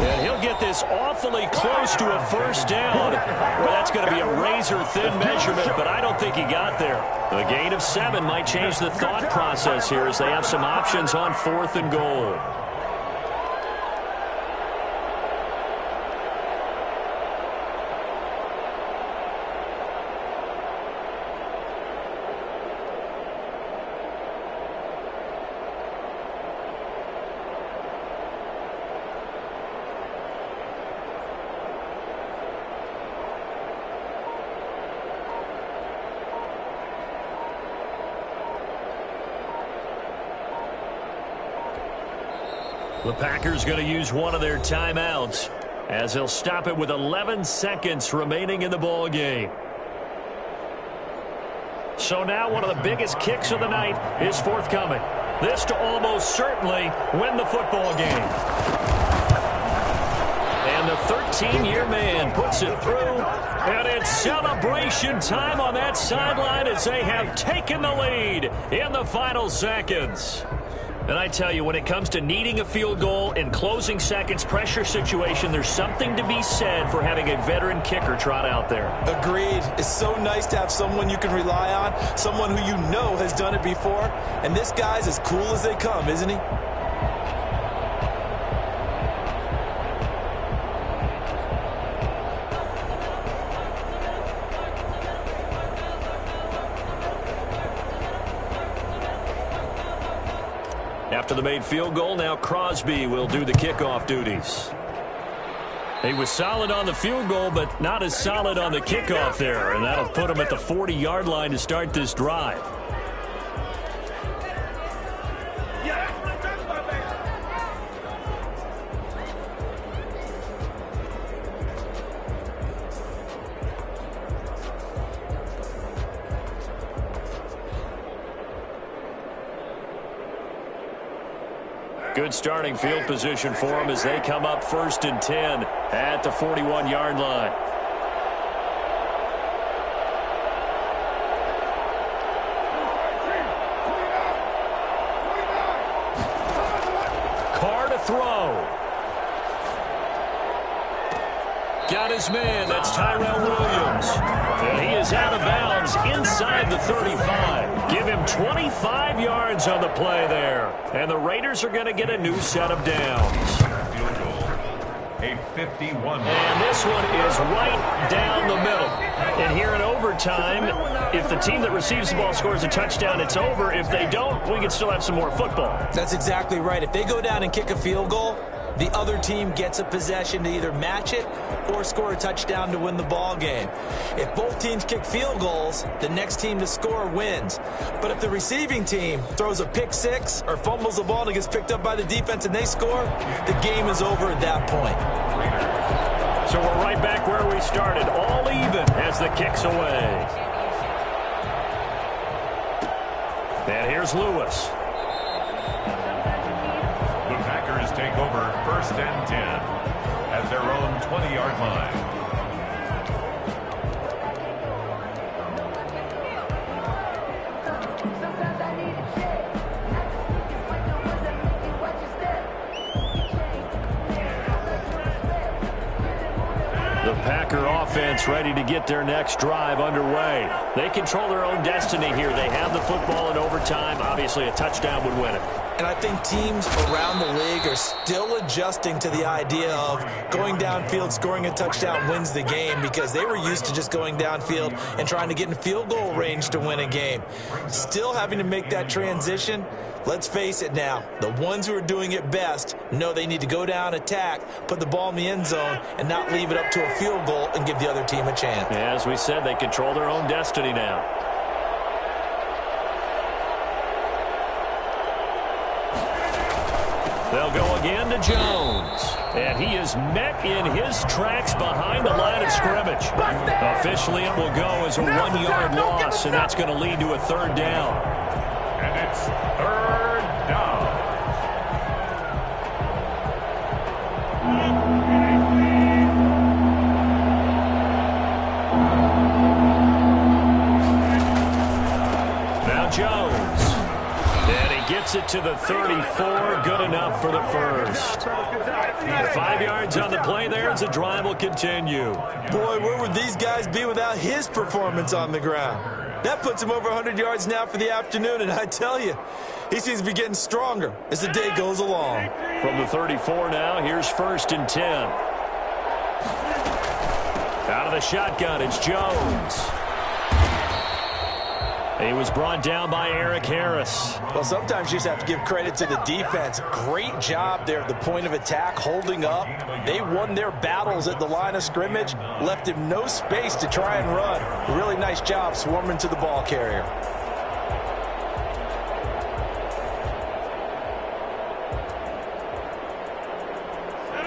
And he'll get this awfully close to a 1st down. Well, that's going to be a razor-thin measurement, but I don't think he got there. A gain of 7 might change the thought process here as they have some options on 4th and goal. The Packers going to use one of their timeouts as they'll stop it with 11 seconds remaining in the ball game. So now one of the biggest kicks of the night is forthcoming. This to almost certainly win the football game. And the 13-year man puts it through. And it's celebration time on that sideline as they have taken the lead in the final seconds. And I tell you, when it comes to needing a field goal in closing seconds, pressure situation, there's something to be said for having a veteran kicker trot out there. Agreed. It's so nice to have someone you can rely on, someone who you know has done it before. And this guy's as cool as they come, isn't he? After the made field goal, now Crosby will do the kickoff duties. He was solid on the field goal, but not as solid on the kickoff there, and that'll put him at the 40-yard line to start this drive. Good starting field position for them as they come up 1st and 10 at the 41-yard line. Carr to throw. Got his man. That's Tyrell Williams. And he is out of bounds inside the 35. Give him 25 yards on the play there. And the Raiders are going to get a new set of downs. Field goal, a 51. And this one is right down the middle. And here in overtime, if the team that receives the ball scores a touchdown, it's over. If they don't, we can still have some more football. That's exactly right. If they go down and kick a field goal, the other team gets a possession to either match it or score a touchdown to win the ball game. If both teams kick field goals, the next team to score wins. But if the receiving team throws a pick six or fumbles the ball and it gets picked up by the defense and they score, the game is over at that point. So we're right back where we started, all even as the kick's away. And here's Lewis. Take over 1st and 10 at their own 20-yard line. The Packer offense ready to get their next drive underway. They control their own destiny here. They have the football in overtime. Obviously, a touchdown would win it. And I think teams around the league are still adjusting to the idea of going downfield, scoring a touchdown wins the game, because they were used to just going downfield and trying to get in field goal range to win a game. Still having to make that transition. Let's face it now, the ones who are doing it best know they need to go down, attack, put the ball in the end zone, and not leave it up to a field goal and give the other team a chance. Yeah, as we said, they control their own destiny now. They'll go again to Jones. And he is met in his tracks behind the line of scrimmage. Officially, it will go as a 1-yard loss, and that's going to lead to a 3rd down. And it's 3rd down. Now Jones. And he gets it to the 34. Good enough for the first. 5 yards on the play there as the drive will continue. Boy, where would these guys be without his performance on the ground? That puts him over 100 yards now for the afternoon, and I tell you, he seems to be getting stronger as the day goes along. From the 34 now, here's 1st and 10. Out of the shotgun, it's Jones. He was brought down by Eric Harris. Well, sometimes you just have to give credit to the defense. Great job there at the point of attack, holding up. They won their battles at the line of scrimmage, left him no space to try and run. Really nice job swarming to the ball carrier.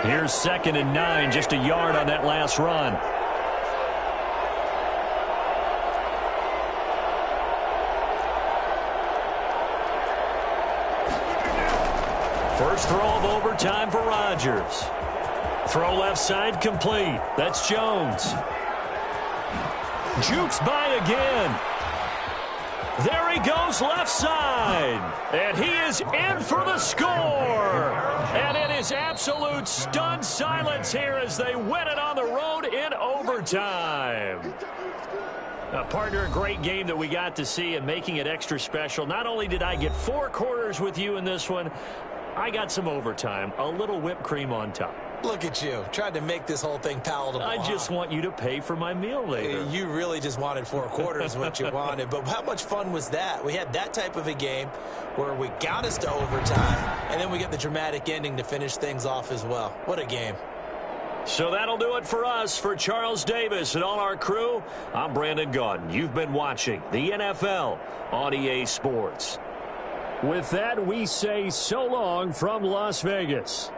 Here's 2nd and 9, just a yard on that last run. First throw of overtime for Rodgers. Throw left side complete. That's Jones. Jukes by again. There he goes left side. And he is in for the score. And it is absolute stunned silence here as they win it on the road in overtime. Partner, a great game that we got to see and making it extra special. Not only did I get 4 quarters with you in this one, I got some overtime, a little whipped cream on top. Look at you, tried to make this whole thing palatable. I just want you to pay for my meal later. You really just wanted 4 quarters what you wanted. But how much fun was that? We had that type of a game where we got us to overtime, and then we get the dramatic ending to finish things off as well. What a game. So that'll do it for us. For Charles Davis and all our crew, I'm Brandon Gaudin. You've been watching the NFL on EA Sports. With that, we say so long from Las Vegas.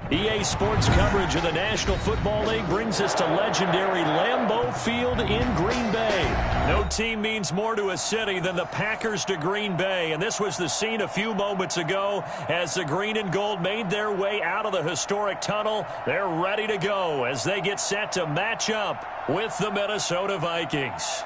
EA Sports coverage of the National Football League brings us to legendary Lambeau Field in Green Bay. No team means more to a city than the Packers to Green Bay, and this was the scene a few moments ago as the green and gold made their way out of the historic tunnel. They're ready to go as they get set to match up with the Minnesota Vikings.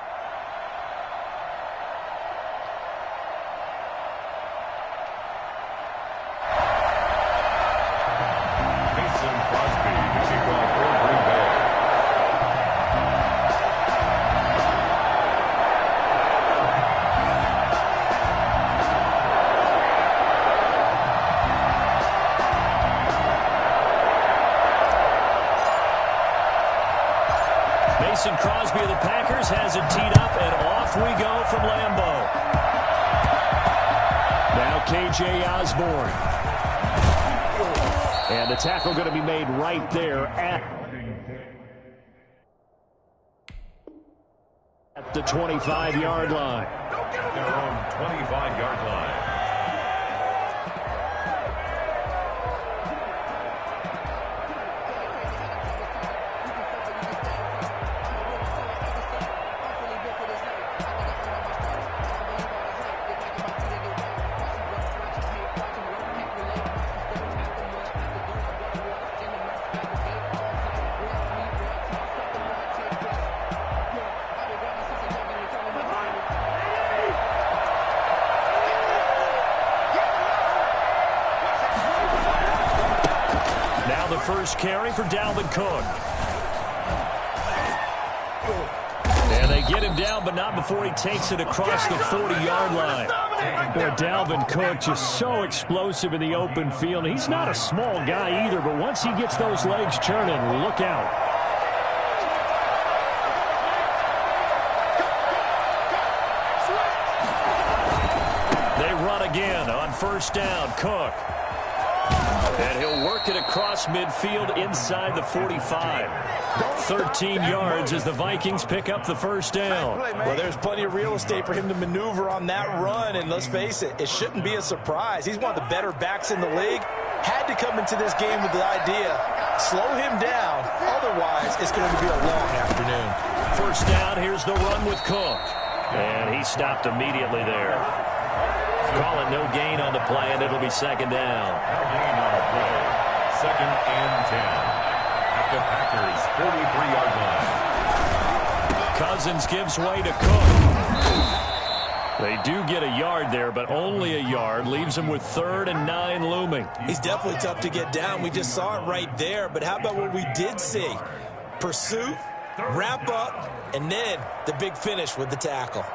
Mason Crosby of the Packers has it teed up, and off we go from Lambeau. Now K.J. Osborne. And the tackle going to be made right there at the 25-yard line. Their own 25-yard line. First carry for Dalvin Cook. And they get him down, but not before he takes it across the 40-yard line. Boy, Dalvin Cook just so explosive in the open field. He's not a small guy either, but once he gets those legs churning, look out. They run again on first down. Cook. And he'll work it across midfield inside the 45. 13 yards as the Vikings pick up the first down. Well, there's plenty of real estate for him to maneuver on that run, and let's face it, it shouldn't be a surprise. He's one of the better backs in the league. Had to come into this game with the idea, slow him down, otherwise it's going to be a long afternoon. First down, here's the run with Cook. And he stopped immediately there. Call it no gain on the play, and it'll be second down. No gain on the play. Second and 10. At the Packers' 43-yard line. Cousins gives way to Cook. They do get a yard there, but only a yard. Leaves him with 3rd and 9 looming. He's definitely tough to get down. We just saw it right there, but how about what we did see? Pursuit, wrap up, and then the big finish with the tackle.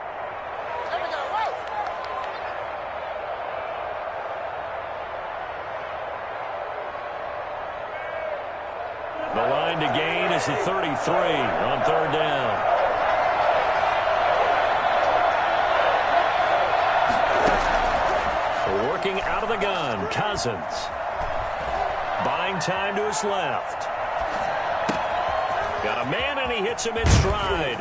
The line to gain is the 33 on 3rd down. Working out of the gun, Cousins. Buying time to his left. Got a man, and he hits him in stride.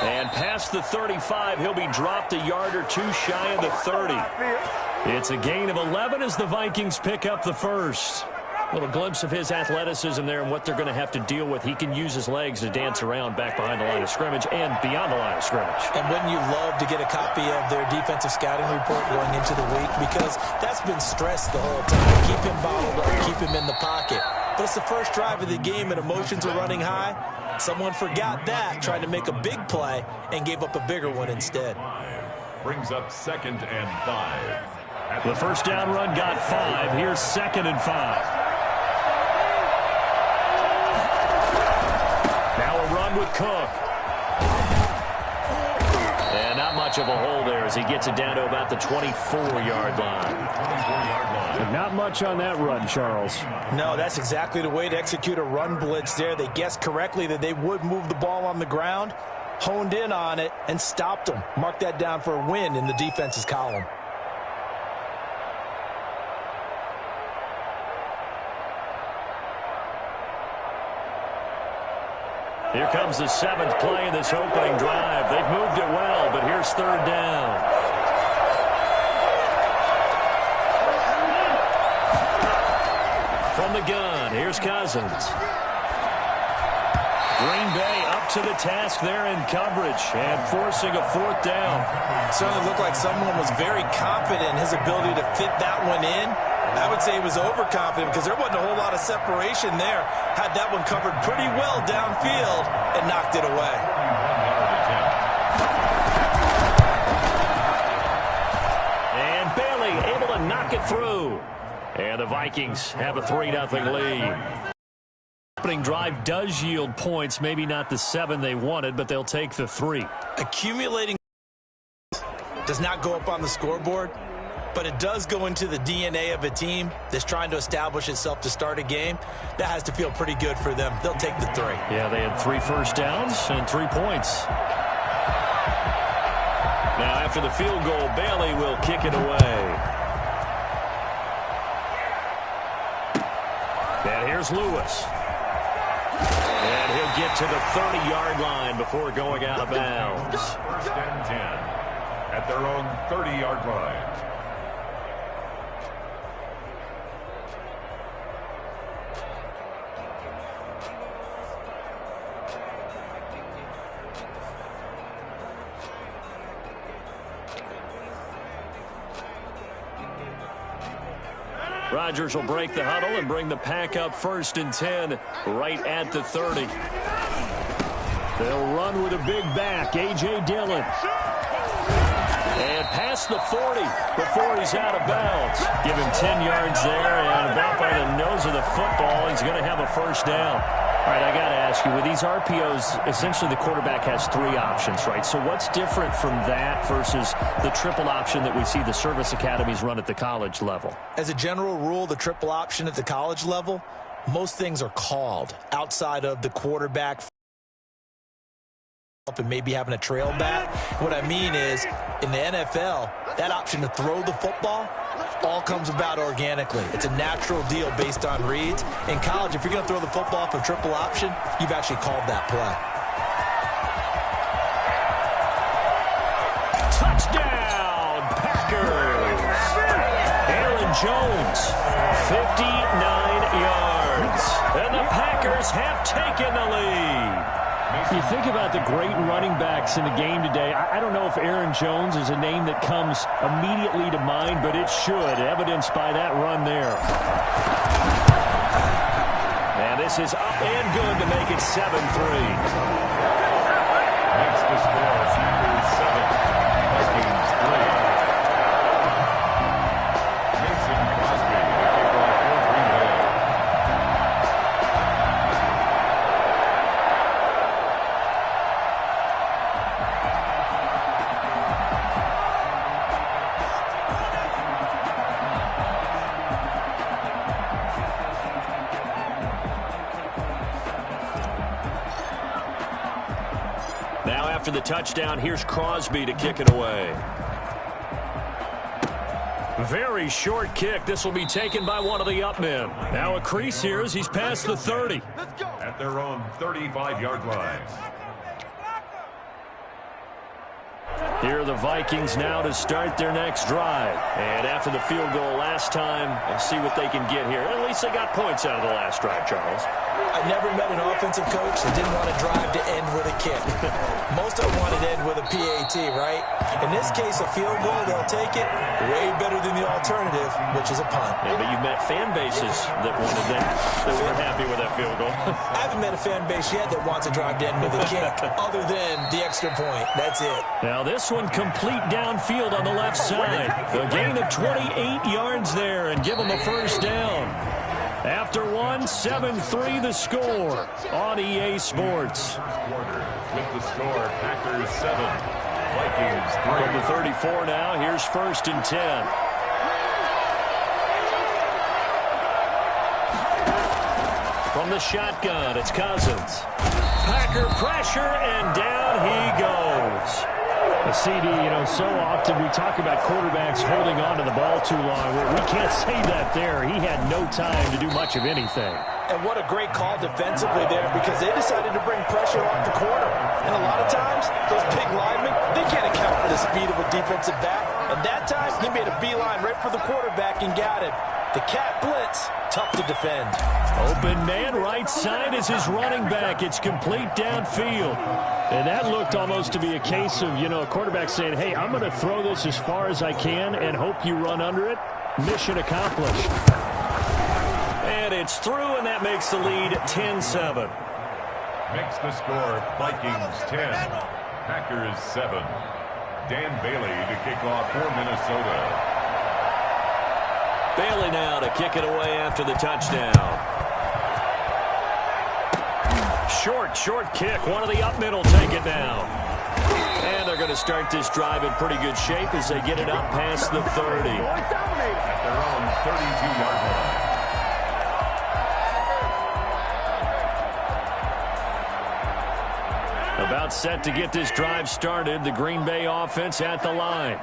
And past the 35, he'll be dropped a yard or two shy of the 30. It's a gain of 11 as the Vikings pick up the first. Little glimpse of his athleticism there and what they're going to have to deal with. He can use his legs to dance around back behind the line of scrimmage and beyond the line of scrimmage. And wouldn't you love to get a copy of their defensive scouting report going into the week? Because that's been stressed the whole time. Keep him bottled up, keep him in the pocket. But it's the first drive of the game and emotions are running high. Someone forgot that, trying to make a big play and gave up a bigger one instead. Brings up 2nd and 5. The first down run got 5. Here's 2nd and 5. With Cook. And not much of a hole there as he gets it down to about the 24-yard line. Not much on that run, Charles. No, that's exactly the way to execute a run blitz there. They guessed correctly that they would move the ball on the ground, honed in on it, and stopped them. Mark that down for a win in the defense's column. Here comes the 7th play in this opening drive. They've moved it well, but here's 3rd down. From the gun, here's Cousins. Green Bay up to the task there in coverage and forcing a 4th down. Certainly looked like someone was very confident in his ability to fit that one in. I would say he was overconfident because there wasn't a whole lot of separation there. Had that one covered pretty well downfield and knocked it away. And Bailey able to knock it through. And the Vikings have a 3-0 lead. Opening drive does yield points, maybe not the 7 they wanted, but they'll take the 3. Accumulating does not go up on the scoreboard. but it does go into the DNA of a team that's trying to establish itself to start a game. That has to feel pretty good for them. They'll take the 3. Yeah, they had 3 first downs and 3 points. Now, after the field goal, Bailey will kick it away. And here's Lewis. And he'll get to the 30-yard line before going out of bounds. First and 10 at their own 30-yard line. Rodgers will break the huddle and bring the pack up first and 10 right at the 30. They'll run with a big back, A.J. Dillon. And past the 40 before he's out of bounds. Give him 10 yards there, and about by the nose of the football, he's going to have a first down. All right, I got to ask you, with these RPOs, essentially the quarterback has 3 options, right? So what's different from that versus the triple option that we see the service academies run at the college level? As a general rule, the triple option at the college level, most things are called outside of the quarterback and maybe having a trail back. What I mean is, in the NFL, that option to throw the football all comes about organically. It's a natural deal based on reads. In college, if you're going to throw the football for triple option, you've actually called that play. Touchdown, Packers! Aaron Jones, 59 yards. And the Packers have taken the lead. You think about the great running backs in the game today. I don't know if Aaron Jones is a name that comes immediately to mind, but it should, evidenced by that run there. And this is up and good to make it 7-3. Makes the score Packers 7, Vikings 3. Mason Crosby to kick off for Green Bay. After the touchdown, here's Crosby to kick it away. Very short kick. This will be taken by one of the up men. Now a crease here as he's past the 30. At their own 35-yard line. Here are the Vikings now to start their next drive. And after the field goal last time, we'll see what they can get here. At least they got points out of the last drive, Charles. I never met an offensive coach that didn't want to drive to end with a kick. Most of them wanted to end with a PAT, right? In this case, a field goal, they'll take it. Way better than the alternative, which is a punt. Yeah, but you've met fan bases that wanted that weren't happy with that field goal. I haven't met a fan base yet that wants to drive to end with a kick, other than the extra point. That's it. Now this one complete downfield on the left side. A gain of 28 yards there and give them a first down. After 7-3 the score on EA Sports. With the score, Packers 7, Vikings 3. From the 34 now, here's first and 10. From the shotgun, it's Cousins. Packer pressure, and down he goes. A CD, so often we talk about quarterbacks holding on to the ball too long. We can't say that there. He had no time to do much of anything. And what a great call defensively there, because they decided to bring pressure off the corner. And a lot of times, those big linemen, they can't account for the speed of a defensive back. And that time, he made a beeline right for the quarterback and got him. The cat blitz, tough to defend. Open man, right side is his running back. It's complete downfield. And that looked almost to be a case of, a quarterback saying, hey, I'm going to throw this as far as I can and hope you run under it. Mission accomplished. And it's through, and that makes the lead 10-7. Makes the score Vikings 10, Packers 7. Dan Bailey to kick off for Minnesota. Bailey now to kick it away after the touchdown. short kick. One of the up middle take it now. And they're going to start this drive in pretty good shape as they get it up past the 30. At their own 32-yard line. About set to get this drive started. The Green Bay offense at the line.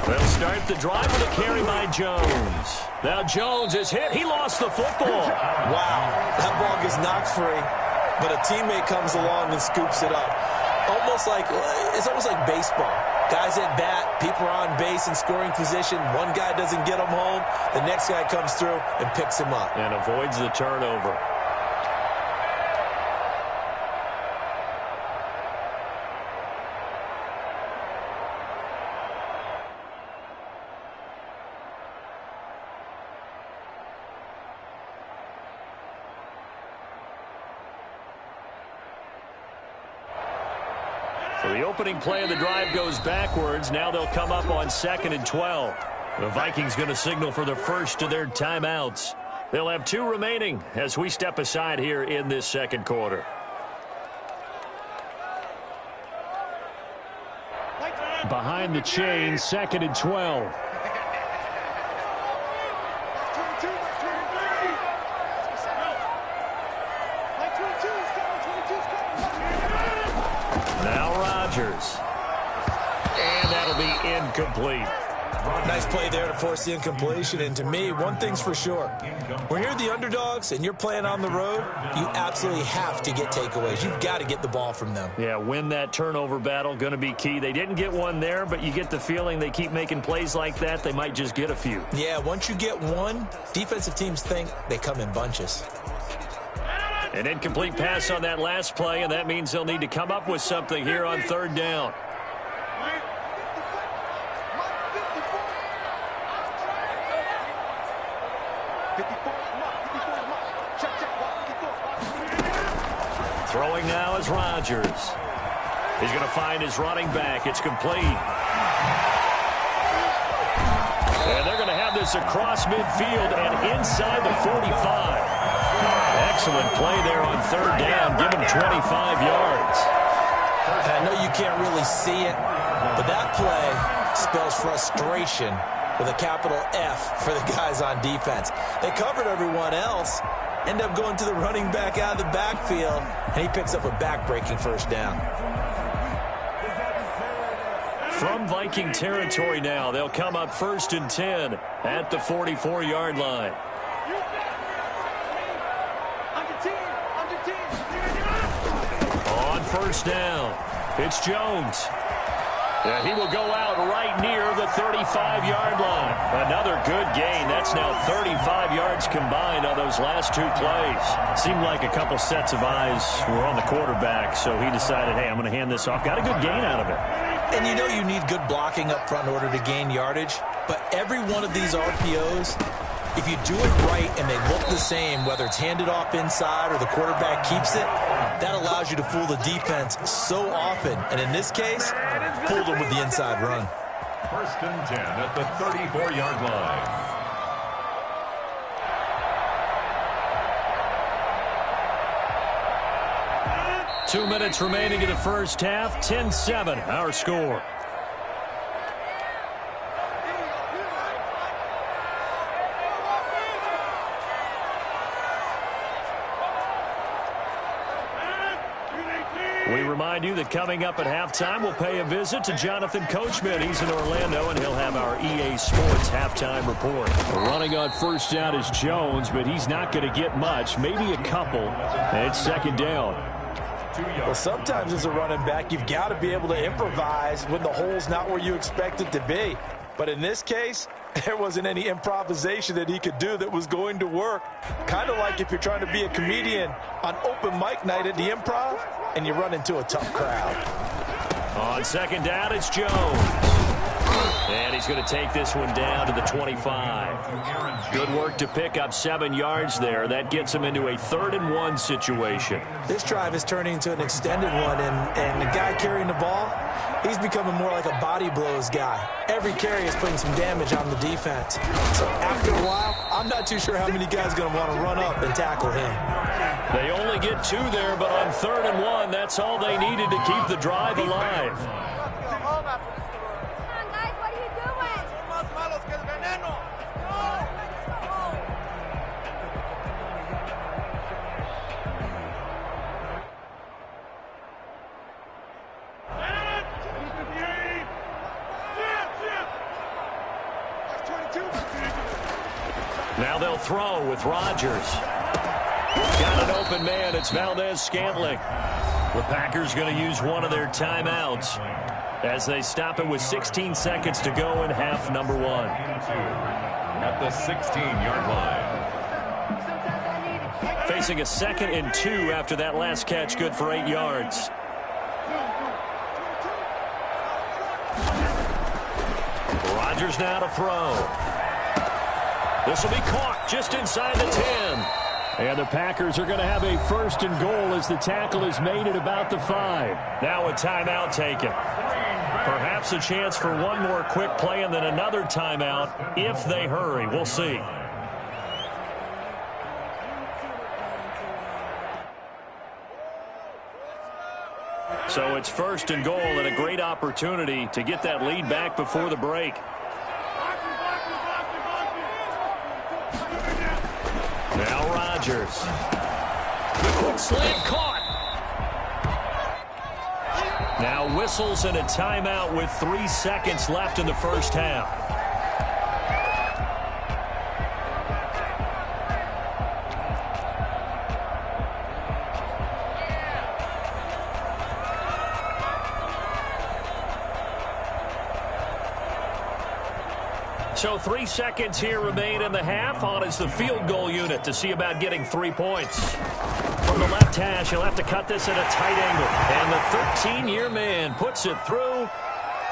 They'll start the drive with a carry by Jones. Now Jones is hit. He lost the football. Wow, that ball gets knocked free, but a teammate comes along and scoops it up. It's almost like baseball. Guys at bat, people are on base in scoring position. One guy doesn't get him home. The next guy comes through and picks him up. And avoids the turnover. So the opening play of the drive goes backwards. Now they'll come up on 2nd and 12. The Vikings going to signal for the first of their timeouts. They'll have 2 remaining as we step aside here in this second quarter. Behind the chain, 2nd and 12. And that'll be incomplete. Nice play there to force the incompletion. And to me, one thing's for sure. When you're the underdogs and you're playing on the road, you absolutely have to get takeaways. You've got to get the ball from them. Yeah, win that turnover battle, going to be key. They didn't get one there, but you get the feeling they keep making plays like that, they might just get a few. Yeah, once you get one, defensive teams think they come in bunches. An incomplete pass on that last play, and that means they'll need to come up with something here on 3rd down. Throwing now is Rodgers. He's going to find his running back. It's complete. And they're going to have this across midfield and inside the 45. Excellent play there on 3rd down. Give him 25 yards. I know you can't really see it, but that play spells frustration with a capital F for the guys on defense. They covered everyone else, end up going to the running back out of the backfield, and he picks up a back-breaking 1st down. From Viking territory now, they'll come up 1st and 10 at the 44-yard line. On 1st down, it's Jones. Yeah, he will go out right near the 35-yard line. Another good gain. That's now 35 yards combined on those last 2 plays. Seemed like a couple sets of eyes were on the quarterback, so he decided, hey, I'm going to hand this off. Got a good gain out of it. And you know you need good blocking up front in order to gain yardage, but every one of these RPOs, if you do it right and they look the same, whether it's handed off inside or the quarterback keeps it, that allows you to fool the defense so often. And in this case, fooled them with the inside run. 1st and 10 at the 34-yard line. Two minutes remaining in the first half. 10-7, our score. We remind you that coming up at halftime, we'll pay a visit to Jonathan Coachman. He's in Orlando, and he'll have our EA Sports halftime report. Running on 1st down is Jones, but he's not going to get much, maybe a couple. And it's 2nd down. Well, sometimes as a running back, you've got to be able to improvise when the hole's not where you expect it to be. But in this case, there wasn't any improvisation that he could do that was going to work. Kind of like if you're trying to be a comedian on open mic night at the Improv and you run into a tough crowd. On 2nd down, it's Jones. And he's going to take this one down to the 25. Good work to pick up 7 yards there. That gets him into a 3rd-and-1 situation. This drive is turning into an extended one, and the guy carrying the ball, he's becoming more like a body blows guy. Every carry is putting some damage on the defense. So after a while, I'm not too sure how many guys are going to want to run up and tackle him. They only get 2 there, but on 3rd-and-1, that's all they needed to keep the drive alive. Now they'll throw with Rodgers. Got an open man. It's Valdez-Scantling. The Packers going to use one of their timeouts as they stop it with 16 seconds to go in half number 1. At the 16-yard line. Facing a 2nd and 2 after that last catch, good for 8 yards. Rodgers now to throw. This will be caught just inside the 10. And the Packers are going to have a 1st and goal as the tackle is made at about the 5. Now a timeout taken. Perhaps a chance for one more quick play and then another timeout if they hurry. We'll see. So it's 1st and goal and a great opportunity to get that lead back before the break. Now Rodgers. The quick slant caught. Now whistles and a timeout with 3 seconds left in the first half. So 3 seconds here remain in the half. On is the field goal unit to see about getting 3 points. From the left hash, he'll have to cut this at a tight angle. And the 13-year man puts it through.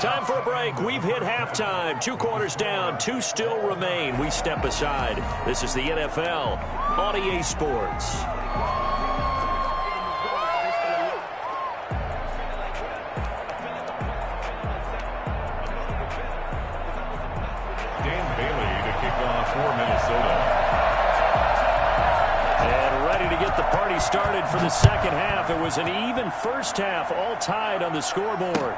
Time for a break. We've hit halftime. 2 quarters down. 2 still remain. We step aside. This is the NFL on EA Sports. Started for the second half. It was an even first half, all tied on the scoreboard.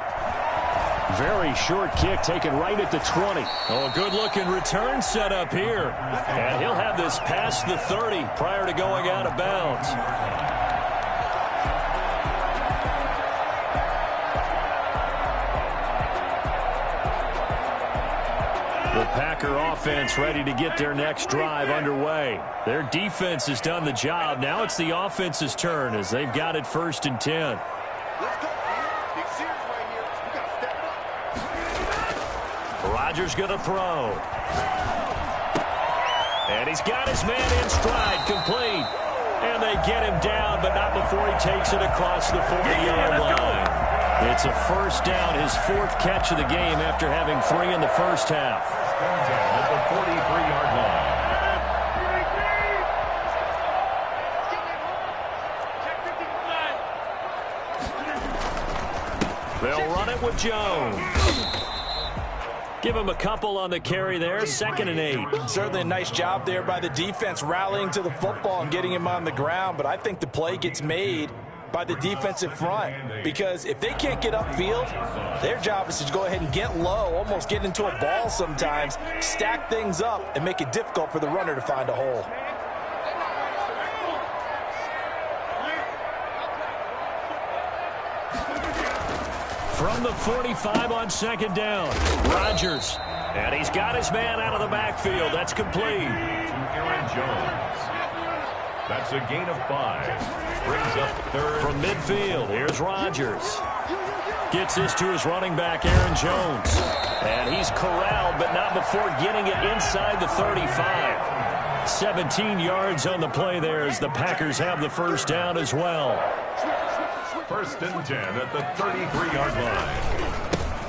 Very short kick taken right at the 20. Oh, good-looking return set up here. And he'll have this past the 30 prior to going out of bounds. The Packer offense ready to get their next drive underway. Their defense has done the job. Now it's the offense's turn as they've got it 1st and 10. Rodgers going to throw. And he's got his man in stride, complete. And they get him down, but not before he takes it across the 40-yard line. It's a first down, his 4th catch of the game after having 3 in the first half. At the 43-yard line. They'll run it with Jones. Give him a couple on the carry there, 2nd and 8. Certainly a nice job there by the defense rallying to the football and getting him on the ground, but I think the play gets made by the defensive front, because if they can't get upfield, their job is to go ahead and get low, almost get into a ball sometimes, stack things up, and make it difficult for the runner to find a hole. From the 45 on 2nd down, Rodgers. And he's got his man out of the backfield. That's complete. Aaron Jones. That's a gain of 5. Brings up 3rd. From midfield, here's Rodgers. Gets this to his running back, Aaron Jones. And he's corralled, but not before getting it inside the 35. 17 yards on the play there as the Packers have the first down as well. 1st and 10 at the 33-yard line.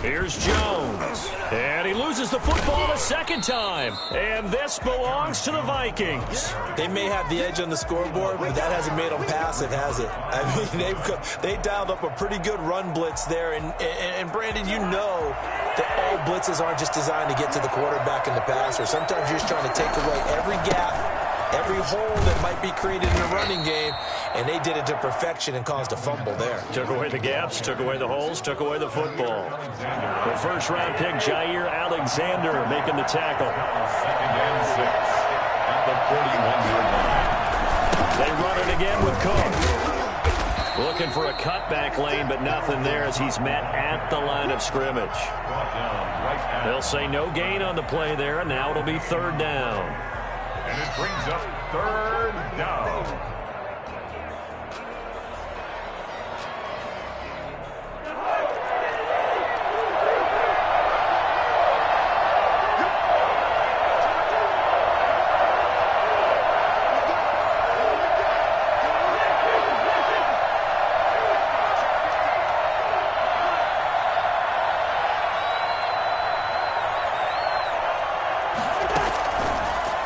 Here's Jones. And he loses the football a second time. And this belongs to the Vikings. They may have the edge on the scoreboard, but that hasn't made them passive, has it? I mean, they dialed up a pretty good run blitz there. And Brandon, you know that all blitzes aren't just designed to get to the quarterback and the passer. Sometimes you're just trying to take away every gap, every hole that might be created in a running game, and they did it to perfection and caused a fumble there. Took away the gaps, took away the holes, took away the football. The first-round pick, Jair Alexander, making the tackle. 2nd and 6 at the 41-yard line. They run it again with Cook. Looking for a cutback lane, but nothing there as he's met at the line of scrimmage. They'll say no gain on the play there, and now it'll be 3rd down. And it brings up 3rd down.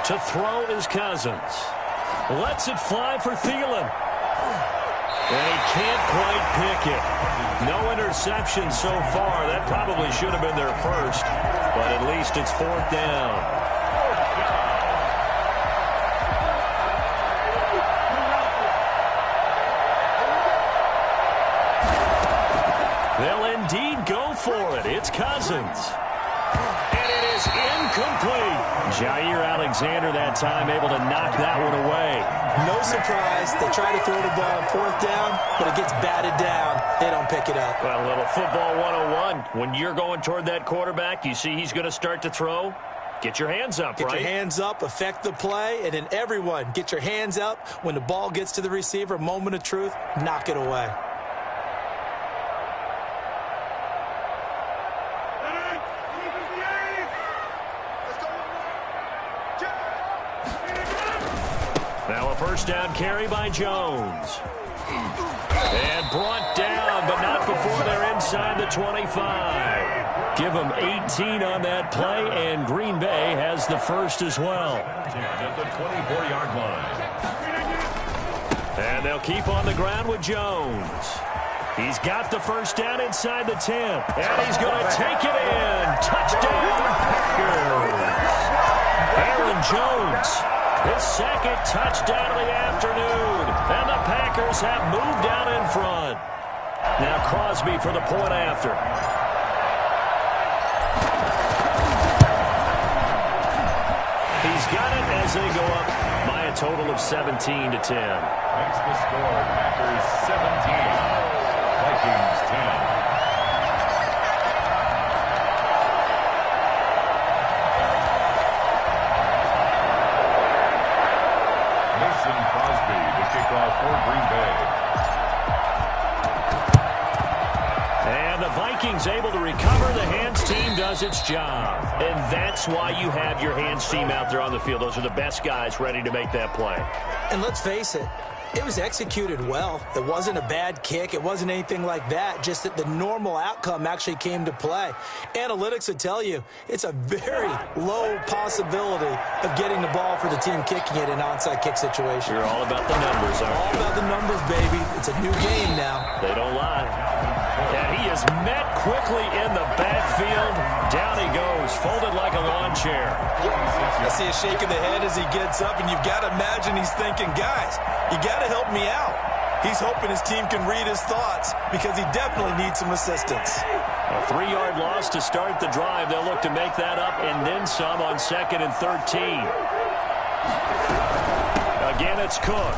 To throw is Cousins. Lets it fly for Thielen. And he can't quite pick it. No interception so far. That probably should have been their first. But at least it's 4th down. They'll indeed go for it. It's Cousins. And it is incomplete. Jair Alexander that time able to knock that one away. No surprise. They try to throw the ball on 4th down, but it gets batted down. They don't pick it up. Well, a little football 101. When you're going toward that quarterback, you see he's going to start to throw. Get your hands up, right? Get your hands up, affect the play, and then everyone get your hands up. When the ball gets to the receiver, moment of truth, knock it away. Now a first down carry by Jones. And brought down, but not before they're inside the 25. Give them 18 on that play, and Green Bay has the first as well. At the 24-yard line. And they'll keep on the ground with Jones. He's got the first down inside the 10. And he's going to take it in. Touchdown, Packers. Aaron Jones. His 2nd touchdown of the afternoon. And the Packers have moved out in front. Now Crosby for the point after. He's got it as they go up by a total of 17-10. Makes the score Packers 17, Vikings 10. Crosby to kick off for Green Bay. And the Vikings able to recover. The hands team does its job. And that's why you have your hands team out there on the field. Those are the best guys ready to make that play. And let's face it, it was executed well. It wasn't a bad kick. It wasn't anything like that. Just that the normal outcome actually came to play. Analytics would tell you it's a very low possibility of getting the ball for the team kicking it in an onside kick situation. You're all about the numbers, aren't you? All about the numbers, baby. It's a new game now. They don't lie. And he is met quickly in the backfield. Down he goes, folded like a lawn chair. I see a shake of the head as he gets up, and you've got to imagine he's thinking, guys, you got to help me out. He's hoping his team can read his thoughts because he definitely needs some assistance. A 3-yard loss to start the drive. They'll look to make that up and then some on 2nd and 13. Again, it's Cook.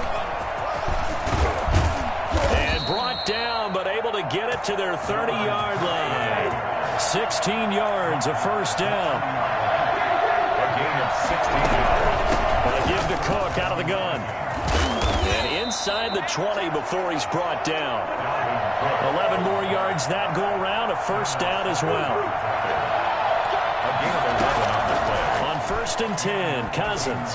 And brought down, but able to get it to their 30-yard line. 16 yards, a first down. A gain of 16 yards. They give to Cook out of the gun. And inside the 20 before he's brought down. 11 more yards that go around, a first down as well. A gain of 11 on the play. On 1st and 10, Cousins.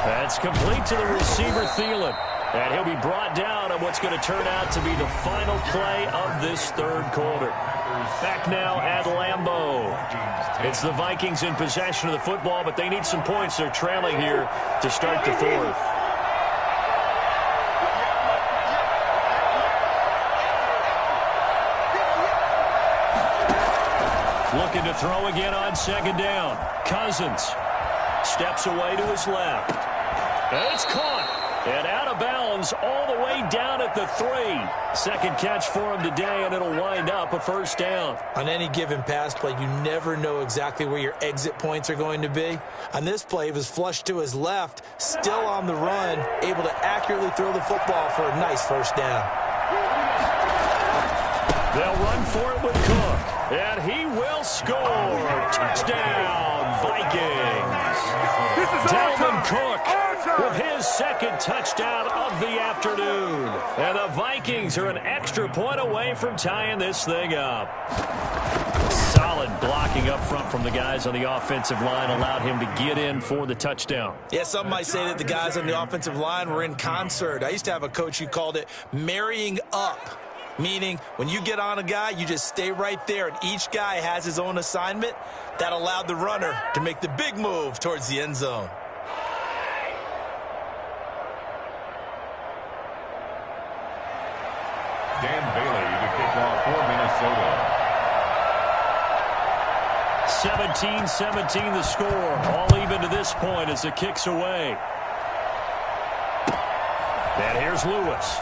That's complete to the receiver, Thielen. And he'll be brought down on what's going to turn out to be the final play of this 3rd quarter. Back now at Lambeau. It's the Vikings in possession of the football, but they need some points. They're trailing here to start the fourth. Looking to throw again on second down. Cousins steps away to his left. It's caught. And out of bounds all the way down at the 3. Second catch for him today, and it'll wind up a first down. On any given pass play, you never know exactly where your exit points are going to be. On this play, it was flushed to his left, still on the run, able to accurately throw the football for a nice first down. They'll run for it with Cook, and he will score. Touchdown, Vikings. Dalvin Cook with his second touchdown of the afternoon. And the Vikings are an extra point away from tying this thing up. Solid blocking up front from the guys on the offensive line allowed him to get in for the touchdown. Yeah, some might say that the guys on the offensive line were in concert. I used to have a coach who called it marrying up, meaning when you get on a guy, you just stay right there, and each guy has his own assignment. That allowed the runner to make the big move towards the end zone. Dan Bailey to kick off for Minnesota. 17-17 the score. All even to this point as it kicks away. And here's Lewis.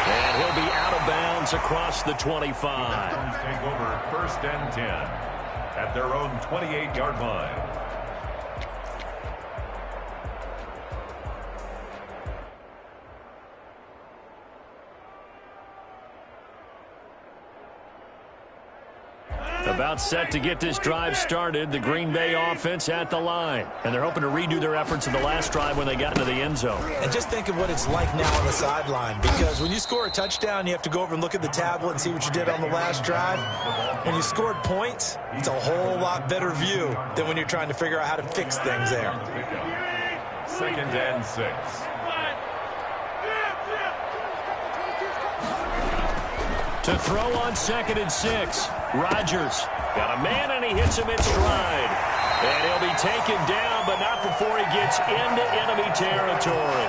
And he'll be out of bounds across the 25. Take over first and 10 at their own 28-yard line. About set to get this drive started, the Green Bay offense at the line. And they're hoping to redo their efforts in the last drive when they got into the end zone. And just think of what it's like now on the sideline, because when you score a touchdown, you have to go over and look at the tablet and see what you did on the last drive. When you scored points, it's a whole lot better view than when you're trying to figure out how to fix things there. Second and 6. To throw on second and 6. Rodgers got a man, and he hits him in stride. And he'll be taken down, but not before he gets into enemy territory.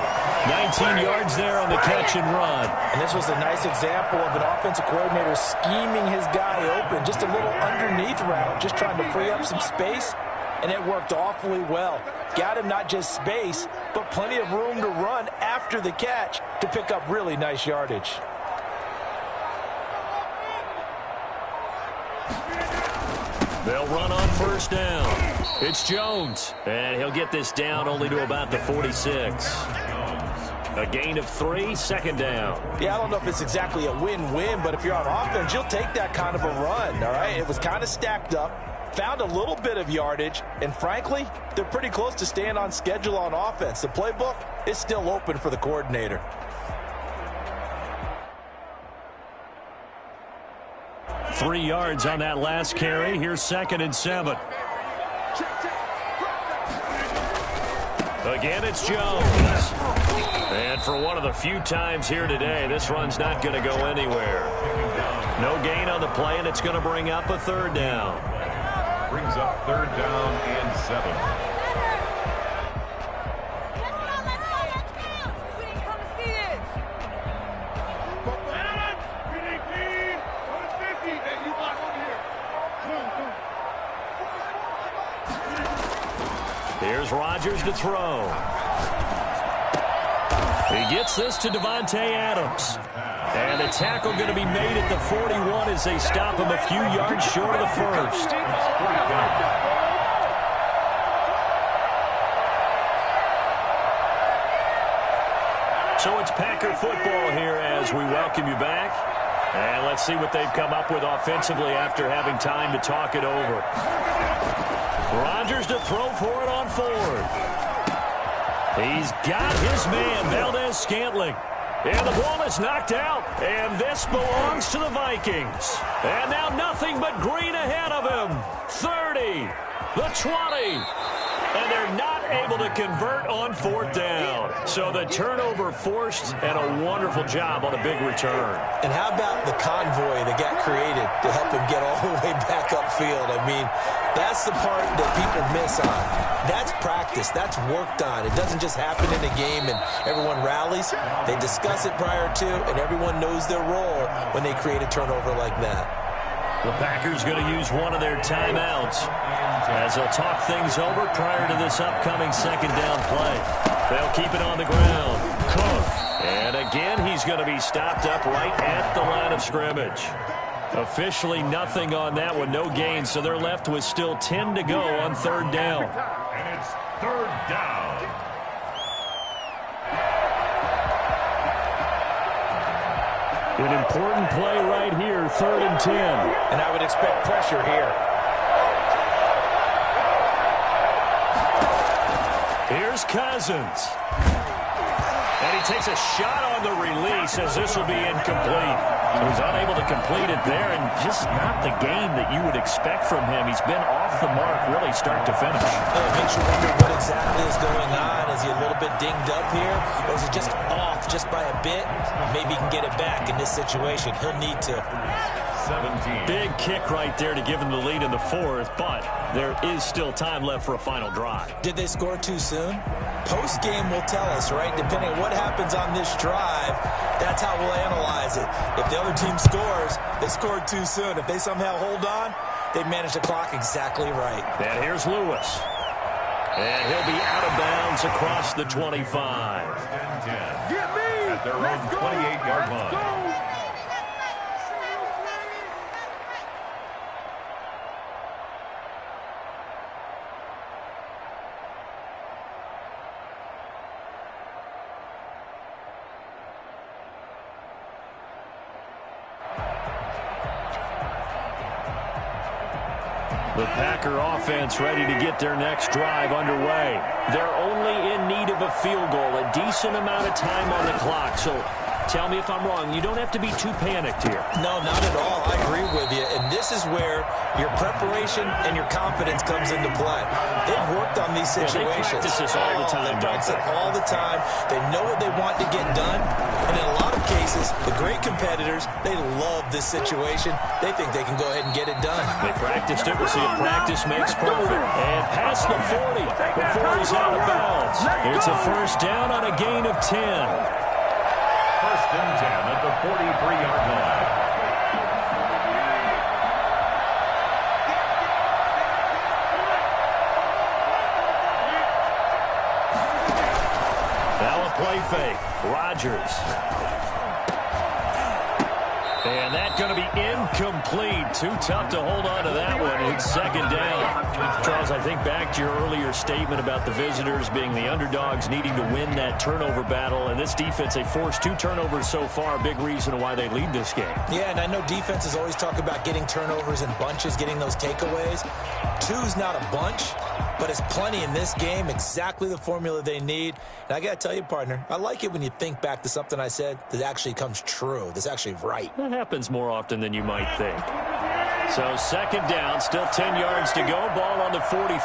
19 yards there on the catch and run. And this was a nice example of an offensive coordinator scheming his guy open. Just a little underneath route, just trying to free up some space, and it worked awfully well. Got him not just space, but plenty of room to run after the catch to pick up really nice yardage. They'll run on first down. It's Jones, and he'll get this down only to about the 46. A gain of 3, second down. Yeah, I don't know if it's exactly a win-win, but if you're on offense, you'll take that kind of a run, all right? It was kind of stacked up, found a little bit of yardage, and frankly, they're pretty close to staying on schedule on offense. The playbook is still open for the coordinator. Three yards on that last carry. Here's second and 7. Again, it's Jones. And for one of the few times here today, this run's not going to go anywhere. No gain on the play, and it's going to bring up a third down. Brings up third down and 7. Here's Rodgers to throw. He gets this to Devontae Adams. And a tackle going to be made at the 41 as they stop him a few yards short of the first. So it's Packer football here as we welcome you back. And let's see what they've come up with offensively after having time to talk it over. Rodgers to throw for it on 4th. He's got his man, Valdez-Scantling. And the ball is knocked out. And this belongs to the Vikings. And now nothing but green ahead of him. 30, the 20. And they're not able to convert on 4th down. So the turnover forced, and a wonderful job on a big return. And how about the convoy that got created to help him get all the way back upfield? I mean, that's the part that people miss on. That's practice. That's worked on. It doesn't just happen in a game and everyone rallies. They discuss it prior to, and everyone knows their role when they create a turnover like that. The Packers going to use one of their timeouts as they'll talk things over prior to this upcoming 2nd down play. They'll keep it on the ground. Cook. And again, he's going to be stopped up right at the line of scrimmage. Officially nothing on that one, no gain, so they're left with still 10 to go on 3rd down. And it's 3rd down. An important play right here, 3rd and 10. And I would expect pressure here. Here's Cousins. And he takes a shot on the release as this will be incomplete. He was unable to complete it there, and just not the game that you would expect from him. He's been off the mark really start to finish. It makes you wonder what exactly is going on. Is he a little bit dinged up here, or is it just off just by a bit? Maybe he can get it back in this situation. He'll need to. 17. Big kick right there to give him the lead in the 4th, but there is still time left for a final drive. Did they score too soon? Post-game will tell us, right? Depending on what happens on this drive, that's how we'll analyze it. If the other team scores, they scored too soon. If they somehow hold on, they manage the clock exactly right. And here's Lewis. And he'll be out of bounds across the 25. Get me! At their own 28-yard line. The Packer offense ready to get their next drive underway. They're only in need of a field goal, a decent amount of time on the clock. So tell me if I'm wrong. You don't have to be too panicked here. No, not at all. I agree with you. And this is where your preparation and your confidence comes into play. They've worked on these situations. They practice this all the time. They practice it all the time. They know what they want to get done. And in a lot of cases, the great competitors, they love this situation. They think they can go ahead and get it done. They practiced it. We'll see if practice makes perfect. And past the 40 before he's out of bounds. It's a 1st down on a gain of 10. 1st and 10 at the 43-yard line. Now a play fake. Rodgers. And that's going to be incomplete. Too tough to hold on to that one. It's 2nd down. Charles, I think back to your earlier statement about the visitors being the underdogs needing to win that turnover battle. And this defense, they forced 2 turnovers so far. A big reason why they lead this game. Yeah, and I know defenses always talk about getting turnovers in bunches, getting those takeaways. 2's not a bunch, but it's plenty in this game. Exactly the formula they need. And I got to tell you, partner, I like it when you think back to something I said that actually comes true. That's actually right. That happens more often than you might think. So 2nd down, still 10 yards to go. Ball on the 43.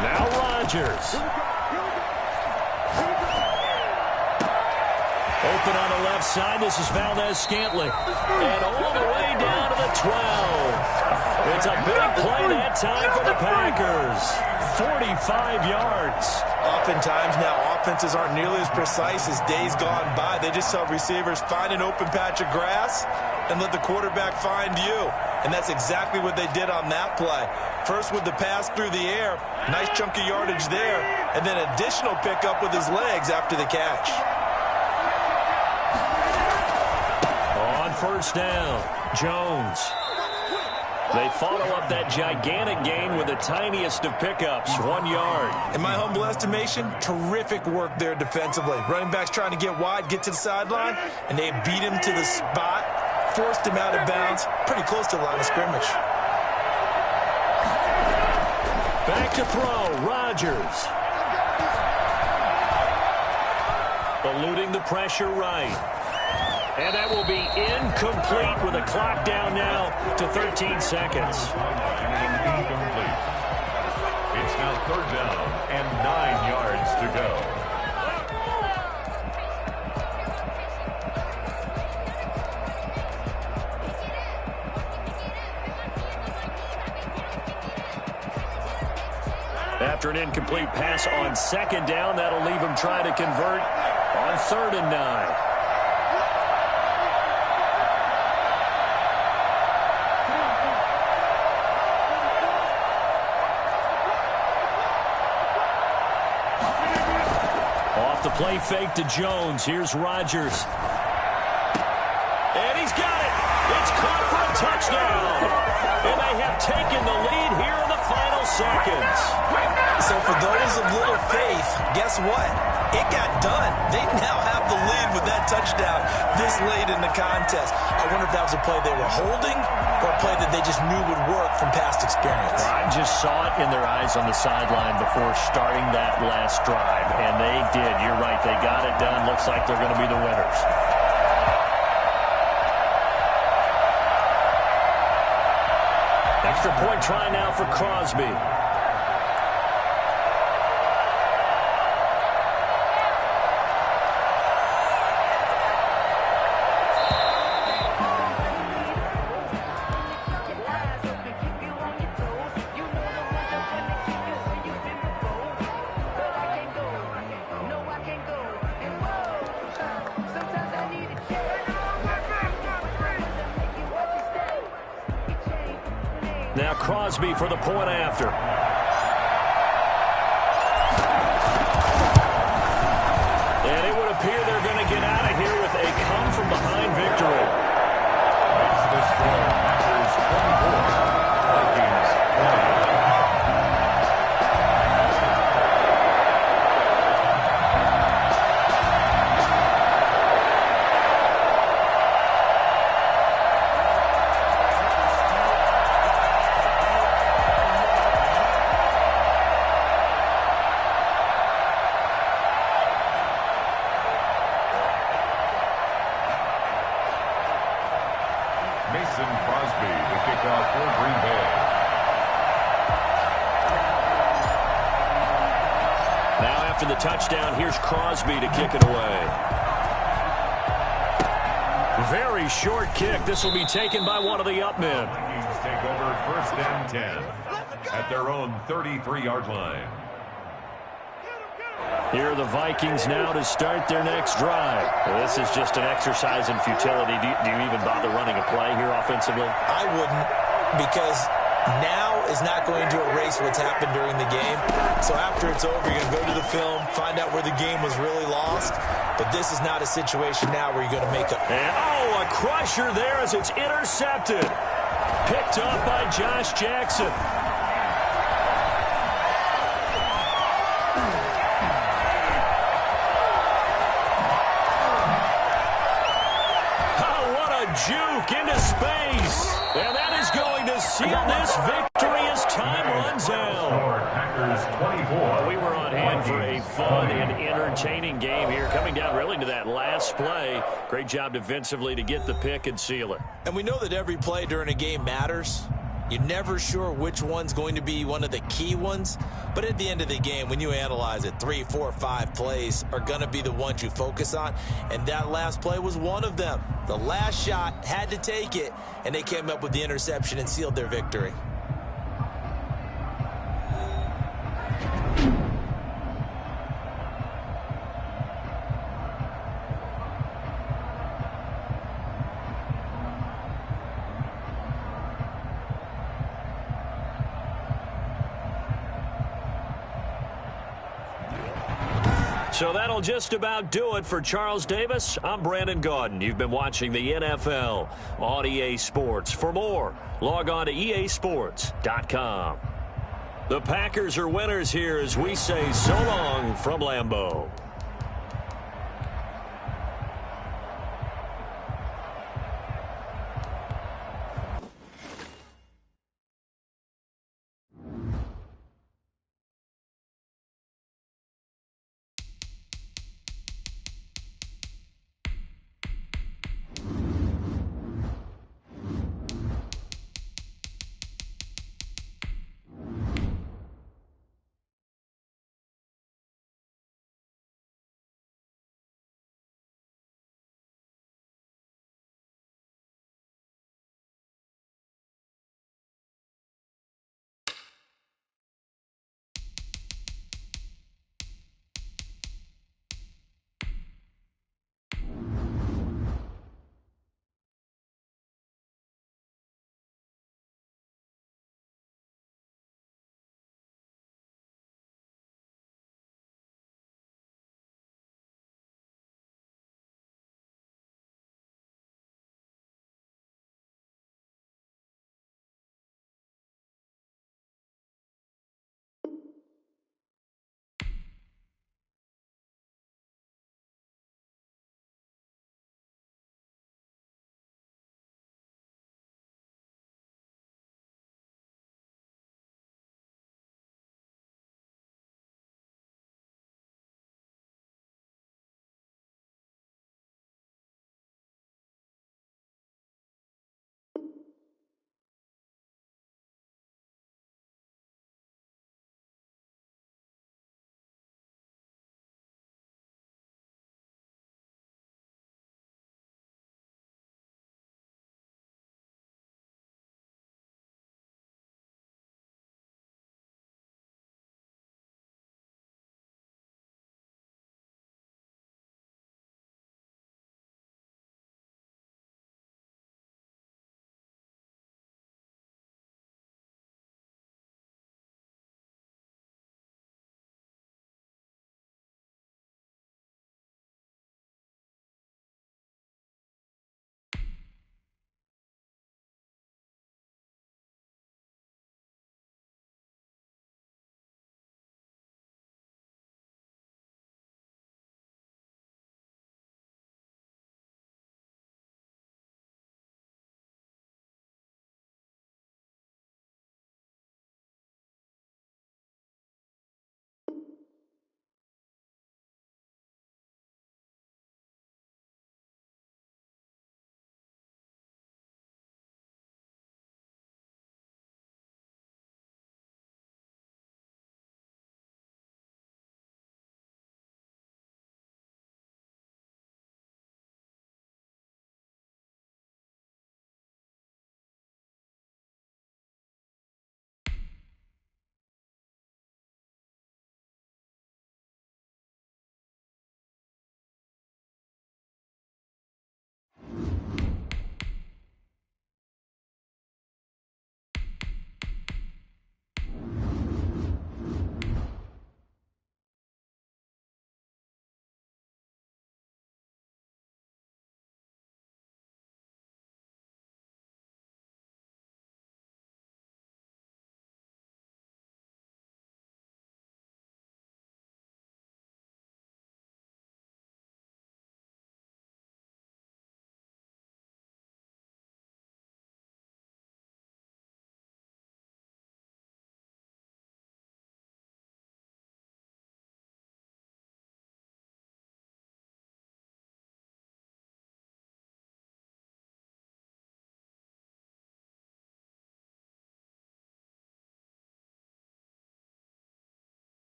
Now Rodgers. Open on the left side. This is Valdez-Scantling. And all the way down to the 12. It's a big play that time for the Packers. 45 yards. Oftentimes now, offenses aren't nearly as precise as days gone by. They just tell receivers, find an open patch of grass and let the quarterback find you. And that's exactly what they did on that play. First with the pass through the air, nice chunk of yardage there, and then additional pickup with his legs after the catch. On 1st down, Jones. They follow up that gigantic gain with the tiniest of pickups, 1 yard. In my humble estimation, terrific work there defensively. Running backs trying to get wide, get to the sideline, and they beat him to the spot, forced him out of bounds, pretty close to the line of scrimmage. Back to throw, Rodgers. Eluding the pressure right. And that will be incomplete with a clock down now to 13 seconds. Incomplete. It's now third down and 9 yards to go. After an incomplete pass on second down, that'll leave him trying to convert on 3rd and 9. Off the play fake to Jones. Here's Rodgers. And he's got it. It's caught for a touchdown. And they have taken the lead here in the final seconds. So for those of little faith, guess what? It got done. They now have the lead with that touchdown this late in the contest. I wonder if that was a play they were holding or a play that they just knew would work from past experience. I just saw it in their eyes on the sideline before starting that last drive, and they did. You're right. They got it done. Looks like they're going to be the winners. Extra point try now for Crosby. Now Crosby for the point after. And it would appear they're going to get out of here with a come-from-behind victory. Makes the score. Packers 24, Vikings 20. Crosby, the kickoff for Green Bay. Now after the touchdown, here's Crosby to kick it away. Very short kick. This will be taken by one of the up men. Vikings take over 1st and 10 at their own 33-yard line. Here are the Vikings now to start their next drive. Well, this is just an exercise in futility. Do you even bother running a play here offensively? I wouldn't, because now is not going to erase what's happened during the game. So after it's over, you're going to go to the film, find out where the game was really lost. But this is not a situation now where you're going to make a... And, oh, a crusher there as it's intercepted. Picked up by Josh Jackson. Juke into space, and that is going to seal this victory as time runs out. Packers 24. Well, we were on hand for a fun and entertaining game here, coming down really to that last play. Great job defensively to get the pick and seal it. And we know that every play during a game matters. You're never sure which one's going to be one of the key ones. But at the end of the game, when you analyze it, 3, 4, 5 plays are going to be the ones you focus on. And that last play was one of them. The last shot had to take it, and they came up with the interception and sealed their victory. So that'll just about do it for Charles Davis. I'm Brandon Gaudin. You've been watching the NFL on EA Sports. For more, log on to easports.com. The Packers are winners here as we say so long from Lambeau.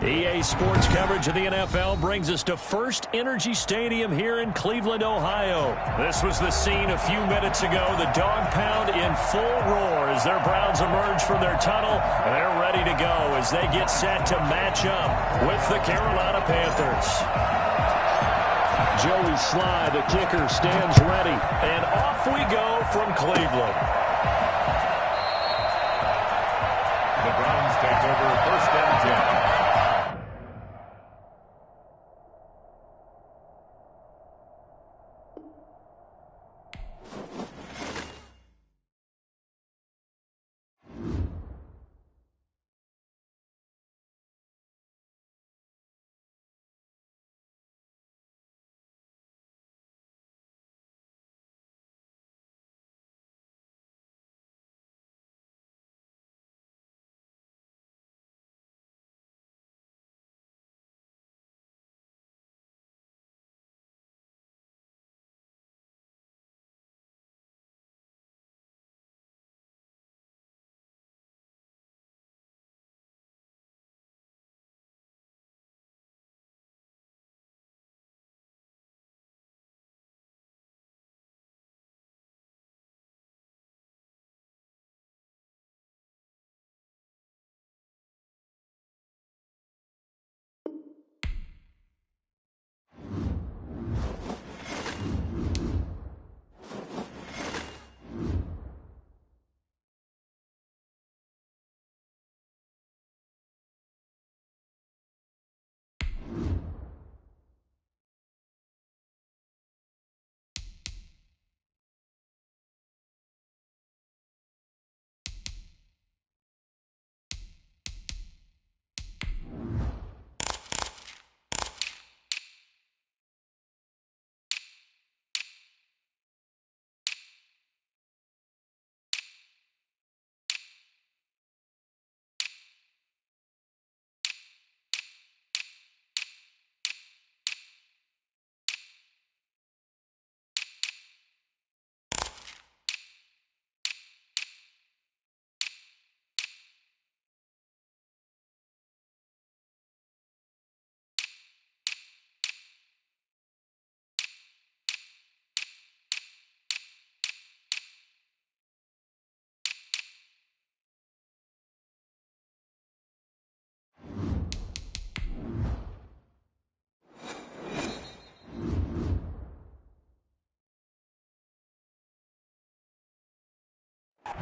EA Sports coverage of the NFL brings us to First Energy Stadium here in Cleveland, Ohio. This was the scene a few minutes ago. The dog pound in full roar as their Browns emerge from their tunnel. And they're ready to go as they get set to match up with the Carolina Panthers. Joey Sly, the kicker, stands ready. And off we go from Cleveland. The Browns take over first and 10.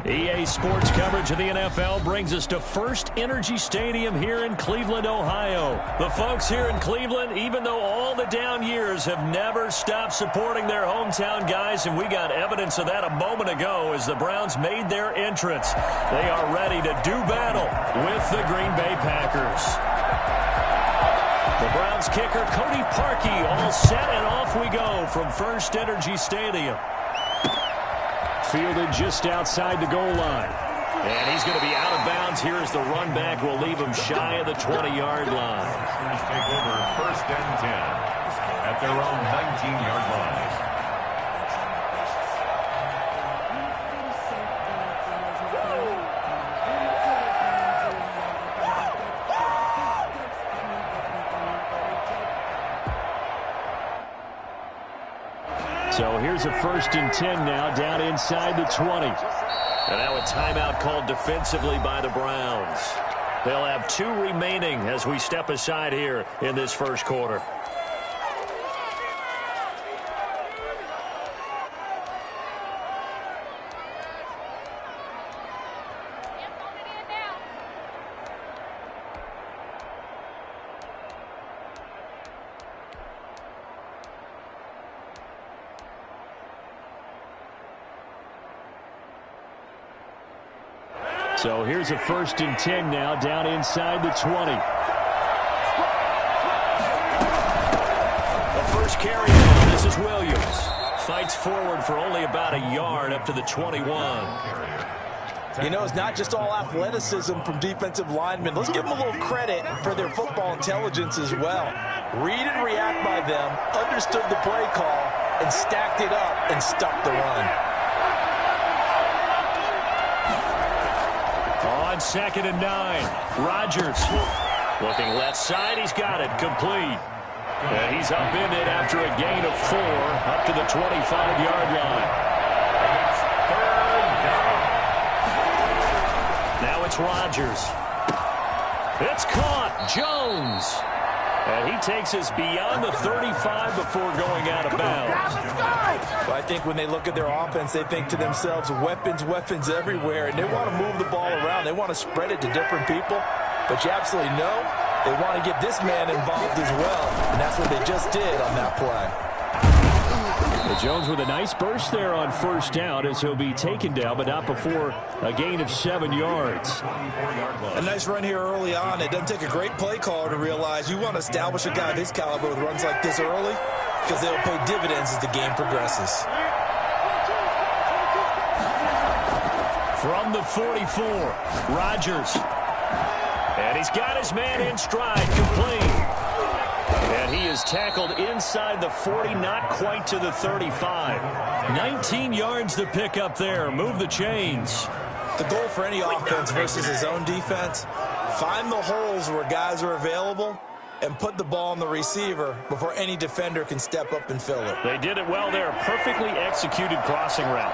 EA Sports coverage of the NFL brings us to First Energy Stadium here in Cleveland, Ohio. The folks here in Cleveland, even though all the down years, have never stopped supporting their hometown guys, and we got evidence of that a moment ago as the Browns made their entrance. They are ready to do battle with the Green Bay Packers. The Browns kicker, Cody Parkey, all set, and off we go from First Energy Stadium. Fielded just outside the goal line. And he's going to be out of bounds here as the run back will leave him shy of the 20-yard line. Take over first and 10 at their own 19-yard line. So here's a first and 10 now down inside the 20. And now a timeout called defensively by the Browns. They'll have 2 remaining as we step aside here in this first quarter. So here's a first and 10 now down inside the 20. The first carry now. This is Williams. Fights forward for only about a yard up to the 21. You know, it's not just all athleticism from defensive linemen. Let's give them a little credit for their football intelligence as well. Read and react by them, understood the play call, and stacked it up and stopped the run. On 2nd and 9, Rodgers Looking left side, he's got it, complete. And he's upended after a gain of 4 up to the 25-yard line. It's third down. Now it's Rodgers. It's caught. Jones. And he takes us beyond the 35 before going out of bounds. Well, I think when they look at their offense, they think to themselves, weapons, weapons everywhere, and they want to move the ball around. They want to spread it to different people. But you absolutely know they want to get this man involved as well, and that's what they just did on that play. Well, Jones with a nice burst there on first down as he'll be taken down, but not before a gain of 7 yards. A nice run here early on. It doesn't take a great play caller to realize you want to establish a guy of his caliber with runs like this early because they'll pay dividends as the game progresses. From the 44, Rodgers. And he's got his man in stride, complete. And he is tackled inside the 40, not quite to the 35. 19 yards to pick up there. Move the chains. The goal for any offense versus his own defense, find the holes where guys are available and put the ball on the receiver before any defender can step up and fill it. They did it well there. Perfectly executed crossing route.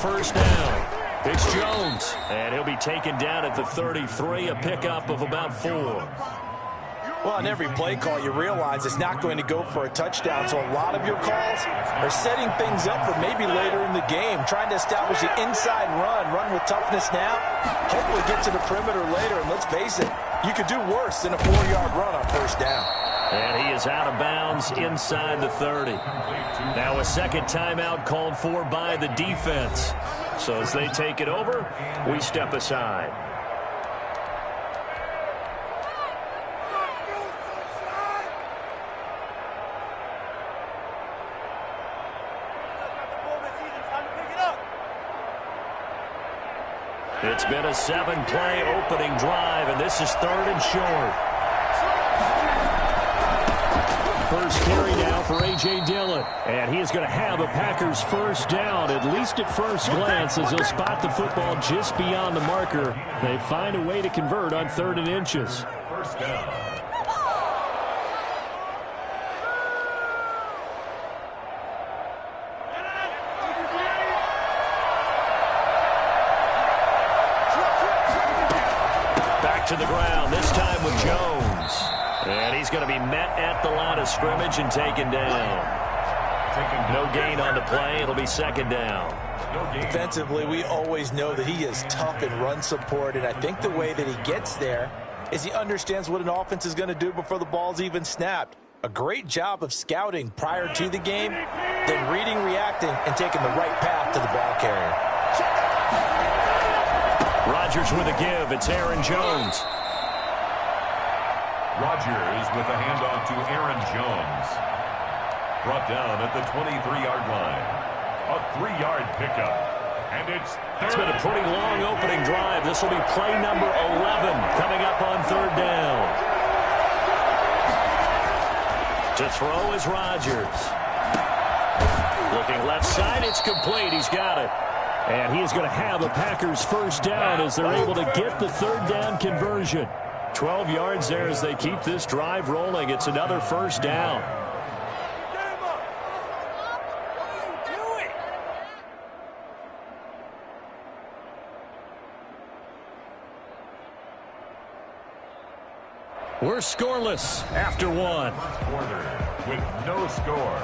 First down. It's Jones, and he'll be taken down at the 33, a pickup of about 4. Well, on every play call, you realize it's not going to go for a touchdown, so a lot of your calls are setting things up for maybe later in the game, trying to establish the inside run with toughness now, hopefully get to the perimeter later, and let's face it, you could do worse than a 4-yard run on first down. And he is out of bounds inside the 30. Now a second timeout called for by the defense. So as they take it over, we step aside. It's been a 7-play opening drive, and this is 3rd and short. First carry now for A.J. Dillon. And he is going to have a Packers first down, at least at first glance, as he'll spot the football just beyond the marker. They find a way to convert on 3rd and inches. First down. Back to the ground, this time with Jones. And he's going to be met at the line of scrimmage and taken down. No gain on the play. It'll be 2nd down. Defensively, we always know that he is tough in run support, and I think the way that he gets there is he understands what an offense is going to do before the ball's even snapped. A great job of scouting prior to the game, then reading, reacting, and taking the right path to the ball carrier. Rodgers with a give. It's Aaron Jones. Rodgers with a handoff to Aaron Jones. Brought down at the 23-yard line. A 3-yard pickup. And it's been a pretty long opening drive. This will be play number 11 coming up on 3rd down. To throw is Rodgers. Looking left side, it's complete. He's got it. And he is going to have a Packers first down as they're able to get the 3rd down conversion. 12 yards there as they keep this drive rolling. It's another first down. We're scoreless after 1. quarter with no score.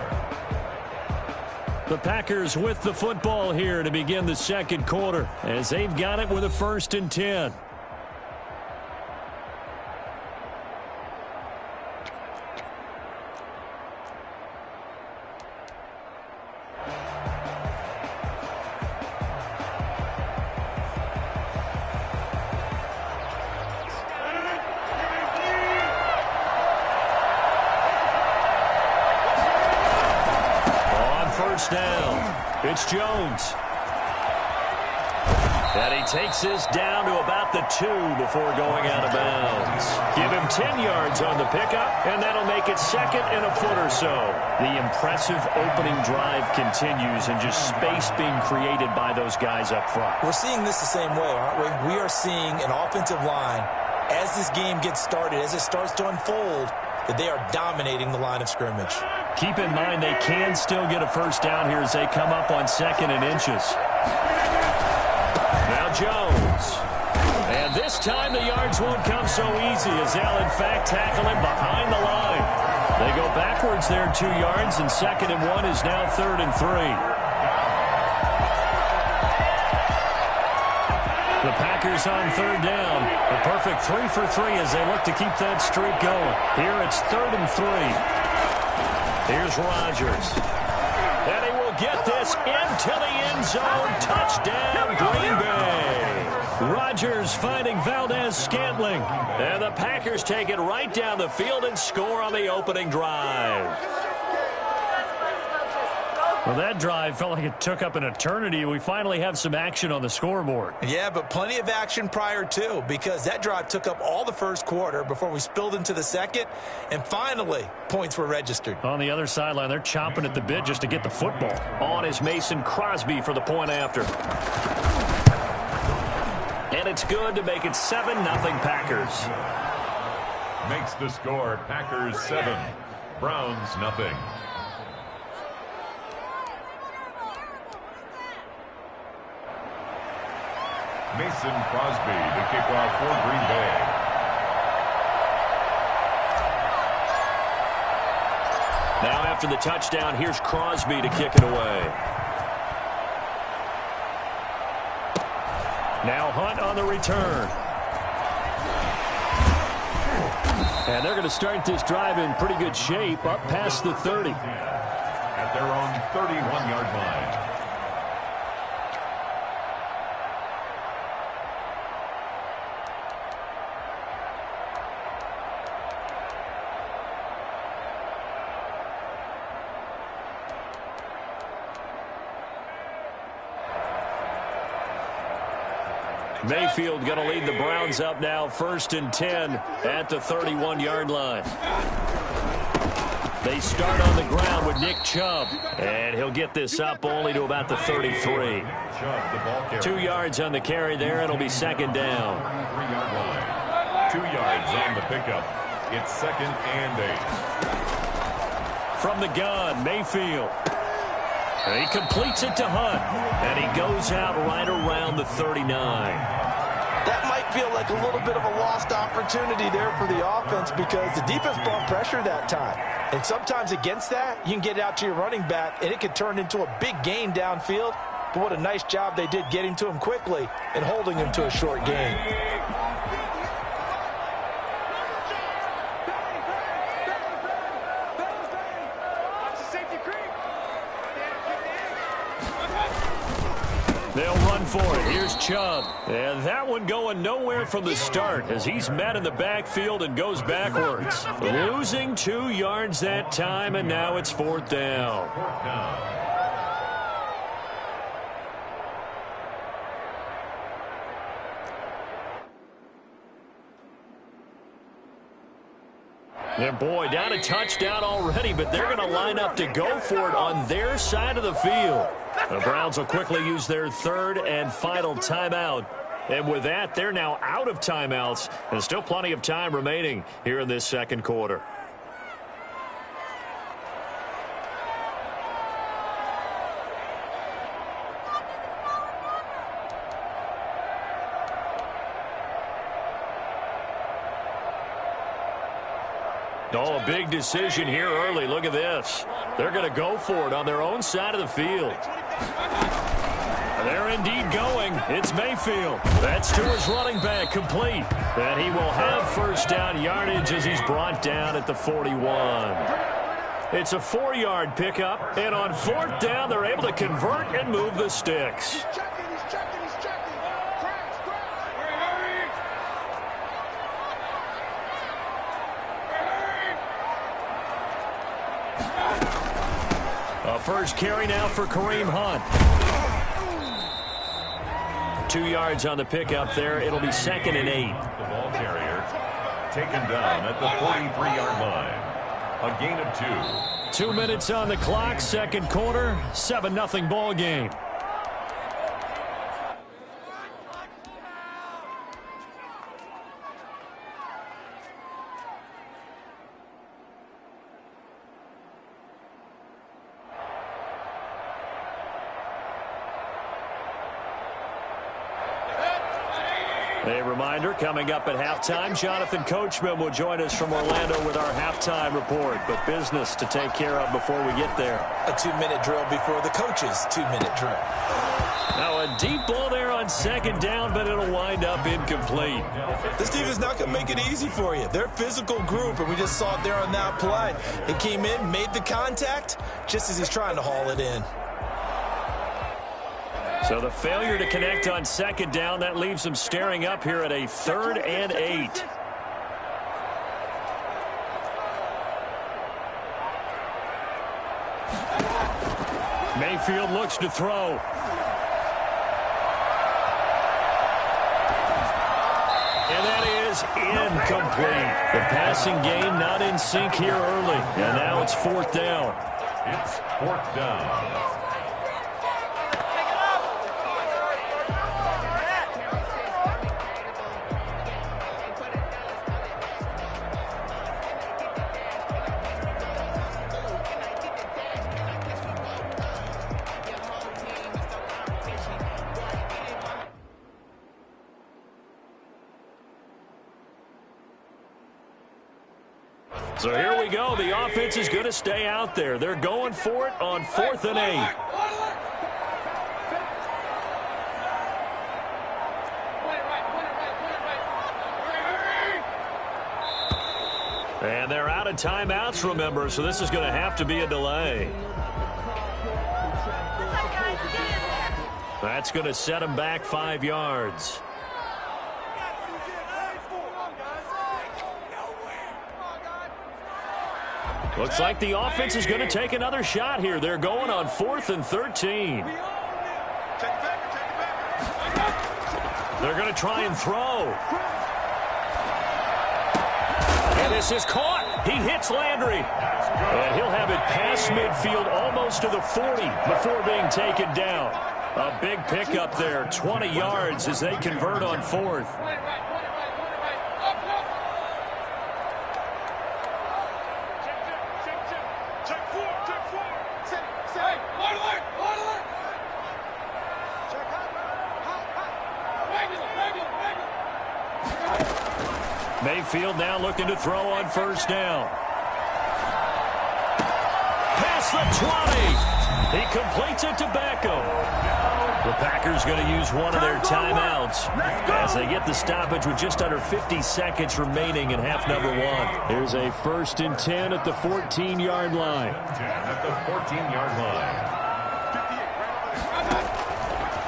The Packers with the football here to begin the 2nd quarter as they've got it with a 1st and 10. Down. It's Jones. And he takes this down to about the 2 before going out of bounds. Give him 10 yards on the pickup, and that'll make it second and a foot or so. The impressive opening drive continues, and just space being created by those guys up front. We're seeing this the same way, aren't we? We are seeing an offensive line, as this game gets started, as it starts to unfold, that they are dominating the line of scrimmage. Keep in mind they can still get a first down here as they come up on 2nd and inches. Now Jones. And this time the yards won't come so easy as they'll in fact tackle him behind the line. They go backwards there 2 yards, and 2nd and 1 is now 3rd and 3. The Packers on 3rd down. A perfect 3 for 3 as they look to keep that streak going. Here it's 3rd and 3. Here's Rodgers. And he will get this into the end zone. Touchdown, Green Bay. Rodgers finding Valdez-Scantling. And the Packers take it right down the field and score on the opening drive. Well, that drive felt like it took up an eternity. We finally have some action on the scoreboard. Yeah, but plenty of action prior to, because that drive took up all the first quarter before we spilled into the second, and finally, points were registered. On the other sideline, they're chomping at the bit just to get the football. On is Mason Crosby for the point after. And it's good to make it 7-0 Packers. Makes the score Packers 7, Browns nothing. Mason Crosby, the kickoff for Green Bay. Now after the touchdown, here's Crosby to kick it away. Now Hunt on the return. And they're going to start this drive in pretty good shape, up past the 30. At their own 31-yard line. Mayfield going to lead the Browns up now, 1st and 10 at the 31-yard line. They start on the ground with Nick Chubb, and he'll get this up only to about the 33. 2 yards on the carry there. It'll be 2nd down. 3-yard line. 2 yards on the pickup. It's 2nd and 8. From the gun, Mayfield. And he completes it to Hunt, and he goes out right around the 39. That might feel like a little bit of a lost opportunity there for the offense because the defense brought pressure that time. And sometimes against that, you can get it out to your running back, and it can turn into a big gain downfield. But what a nice job they did getting to him quickly and holding him to a short gain. They'll run for it. Here's Chubb. And that one going nowhere from the start as he's met in the backfield and goes backwards. Losing 2 yards that time, and now it's 4th down. And boy, down a touchdown already, but they're going to line up to go for it on their side of the field. The Browns will quickly use their 3rd and final timeout. And with that, they're now out of timeouts. There's still plenty of time remaining here in this 2nd quarter. Oh, a big decision here early. Look at this. They're going to go for it on their own side of the field. They're indeed going. It's Mayfield. That's to his running back, complete. And he will have 1st down yardage as he's brought down at the 41. It's a 4-yard pickup, and on 4th down, they're able to convert and move the sticks. A first carry now for Kareem Hunt. 2 yards on the pickup there. It'll be 2nd and 8. The ball carrier taken down at the 43-yard line. A gain of 2. 2 minutes on the clock, second quarter, 7-0 ball game. A reminder, coming up at halftime, Jonathan Coachman will join us from Orlando with our halftime report. But business to take care of before we get there. A 2-minute drill before the coach's 2-minute drill. Now a deep ball there on 2nd down, but it'll wind up incomplete. This team is not going to make it easy for you. They're a physical group, and we just saw it there on that play. He came in, made the contact, just as he's trying to haul it in. So the failure to connect on 2nd down, that leaves them staring up here at a 3rd and 8. Mayfield looks to throw. And that is incomplete. The passing game not in sync here early. And now it's 4th down. It's 4th down. So here we go. The offense is going to stay out there. They're going for it on 4th and 8. And they're out of timeouts, remember, so this is going to have to be a delay. That's going to set them back 5 yards. Looks like the offense is going to take another shot here. They're going on 4th and 13. They're going to try and throw. And this is caught. He hits Landry. And he'll have it past midfield almost to the 40 before being taken down. A big pickup there, 20 yards as they convert on 4th. Mayfield now looking to throw on 1st down. Past the 20. He completes it to Beckham. The Packers going to use one of their timeouts as they get the stoppage with just under 50 seconds remaining in half number 1. Here's a 1st and 10 at the 14-yard line. 10 at the 14-yard line.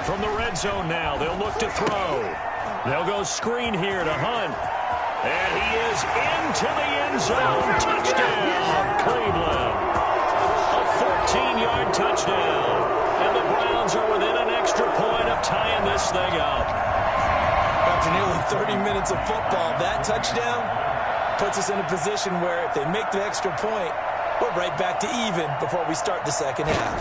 From the red zone now, they'll look to throw. They'll go screen here to Hunt. And he is into the end zone. Touchdown, Cleveland. A 14-yard touchdown. And the Browns are within an extra point of tying this thing up. After nearly 30 minutes of football, that touchdown puts us in a position where if they make the extra point, we're right back to even before we start the second half.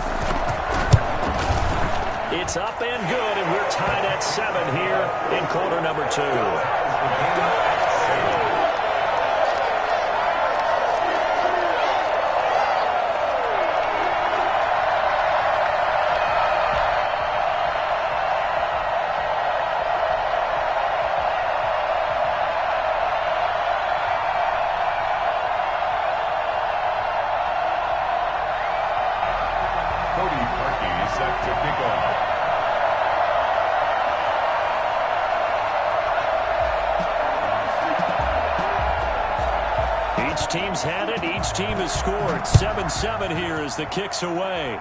It's up and good, and we're tied at 7 here in quarter number 2. Team's had it. Each team has scored. 7-7 here as the kick's away.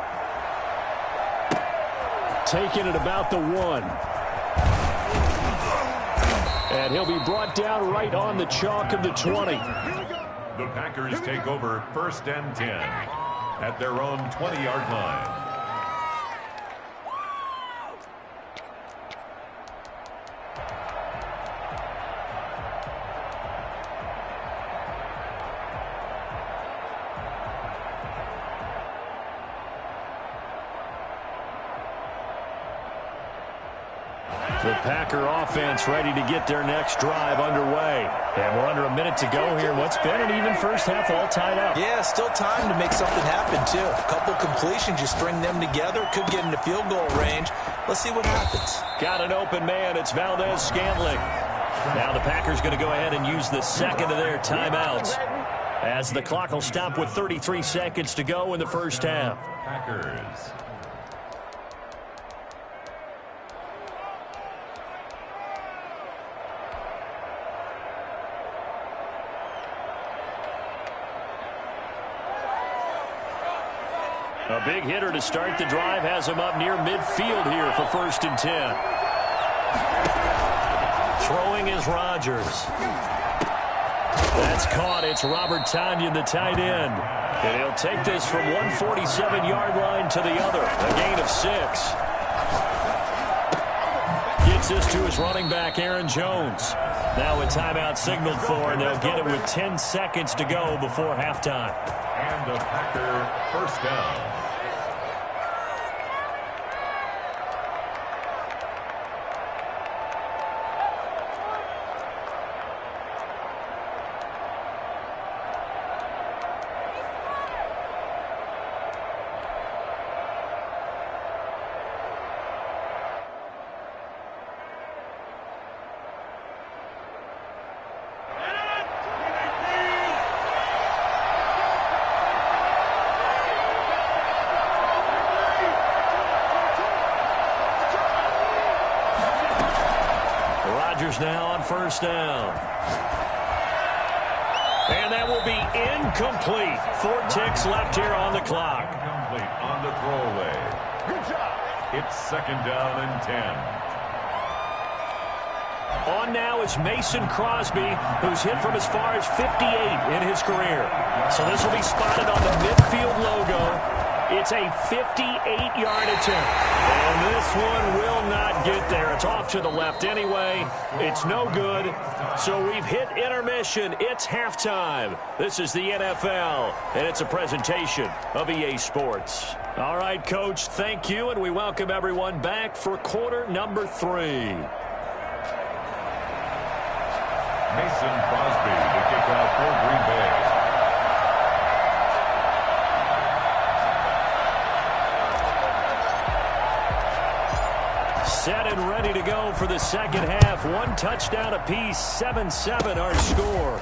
Taking it about the 1. And he'll be brought down right on the chalk of the 20. The Packers take over 1st and 10 at their own 20-yard line. The Packer offense ready to get their next drive underway. And we're under a minute to go here. What's been an even first half, all tied up. Yeah, still time to make something happen, too. A couple completions, you string them together, could get into field goal range. Let's see what happens. Got an open man. It's Valdez-Scantling. Now the Packers going to go ahead and use the second of their timeouts, as the clock will stop with 33 seconds to go in the first half. Packers. A big hitter to start the drive has him up near midfield here for 1st and 10. Throwing is Rodgers. That's caught. It's Robert Tonyan, the tight end. And he'll take this from 147-yard line to the other. A gain of 6. Gets this to his running back, Aaron Jones. Now a timeout signaled for, and they'll get it with 10 seconds to go before halftime. And a Packer first down. Now on first down. And that will be incomplete. 4 ticks left here on the clock. Incomplete on the throwaway. Good job. It's 2nd down and 10. On now is Mason Crosby, who's hit from as far as 58 in his career. So this will be spotted on the midfield logo. It's a 58-yard attempt. And this one will not get there. It's off to the left anyway. It's no good. So we've hit intermission. It's halftime. This is the NFL, and it's a presentation of EA Sports. All right, Coach, thank you, and we welcome everyone back for quarter number 3. Mason Crosby to kick off for Green Bay. Set and ready to go for the second half. 1 touchdown apiece, 7-7 our score.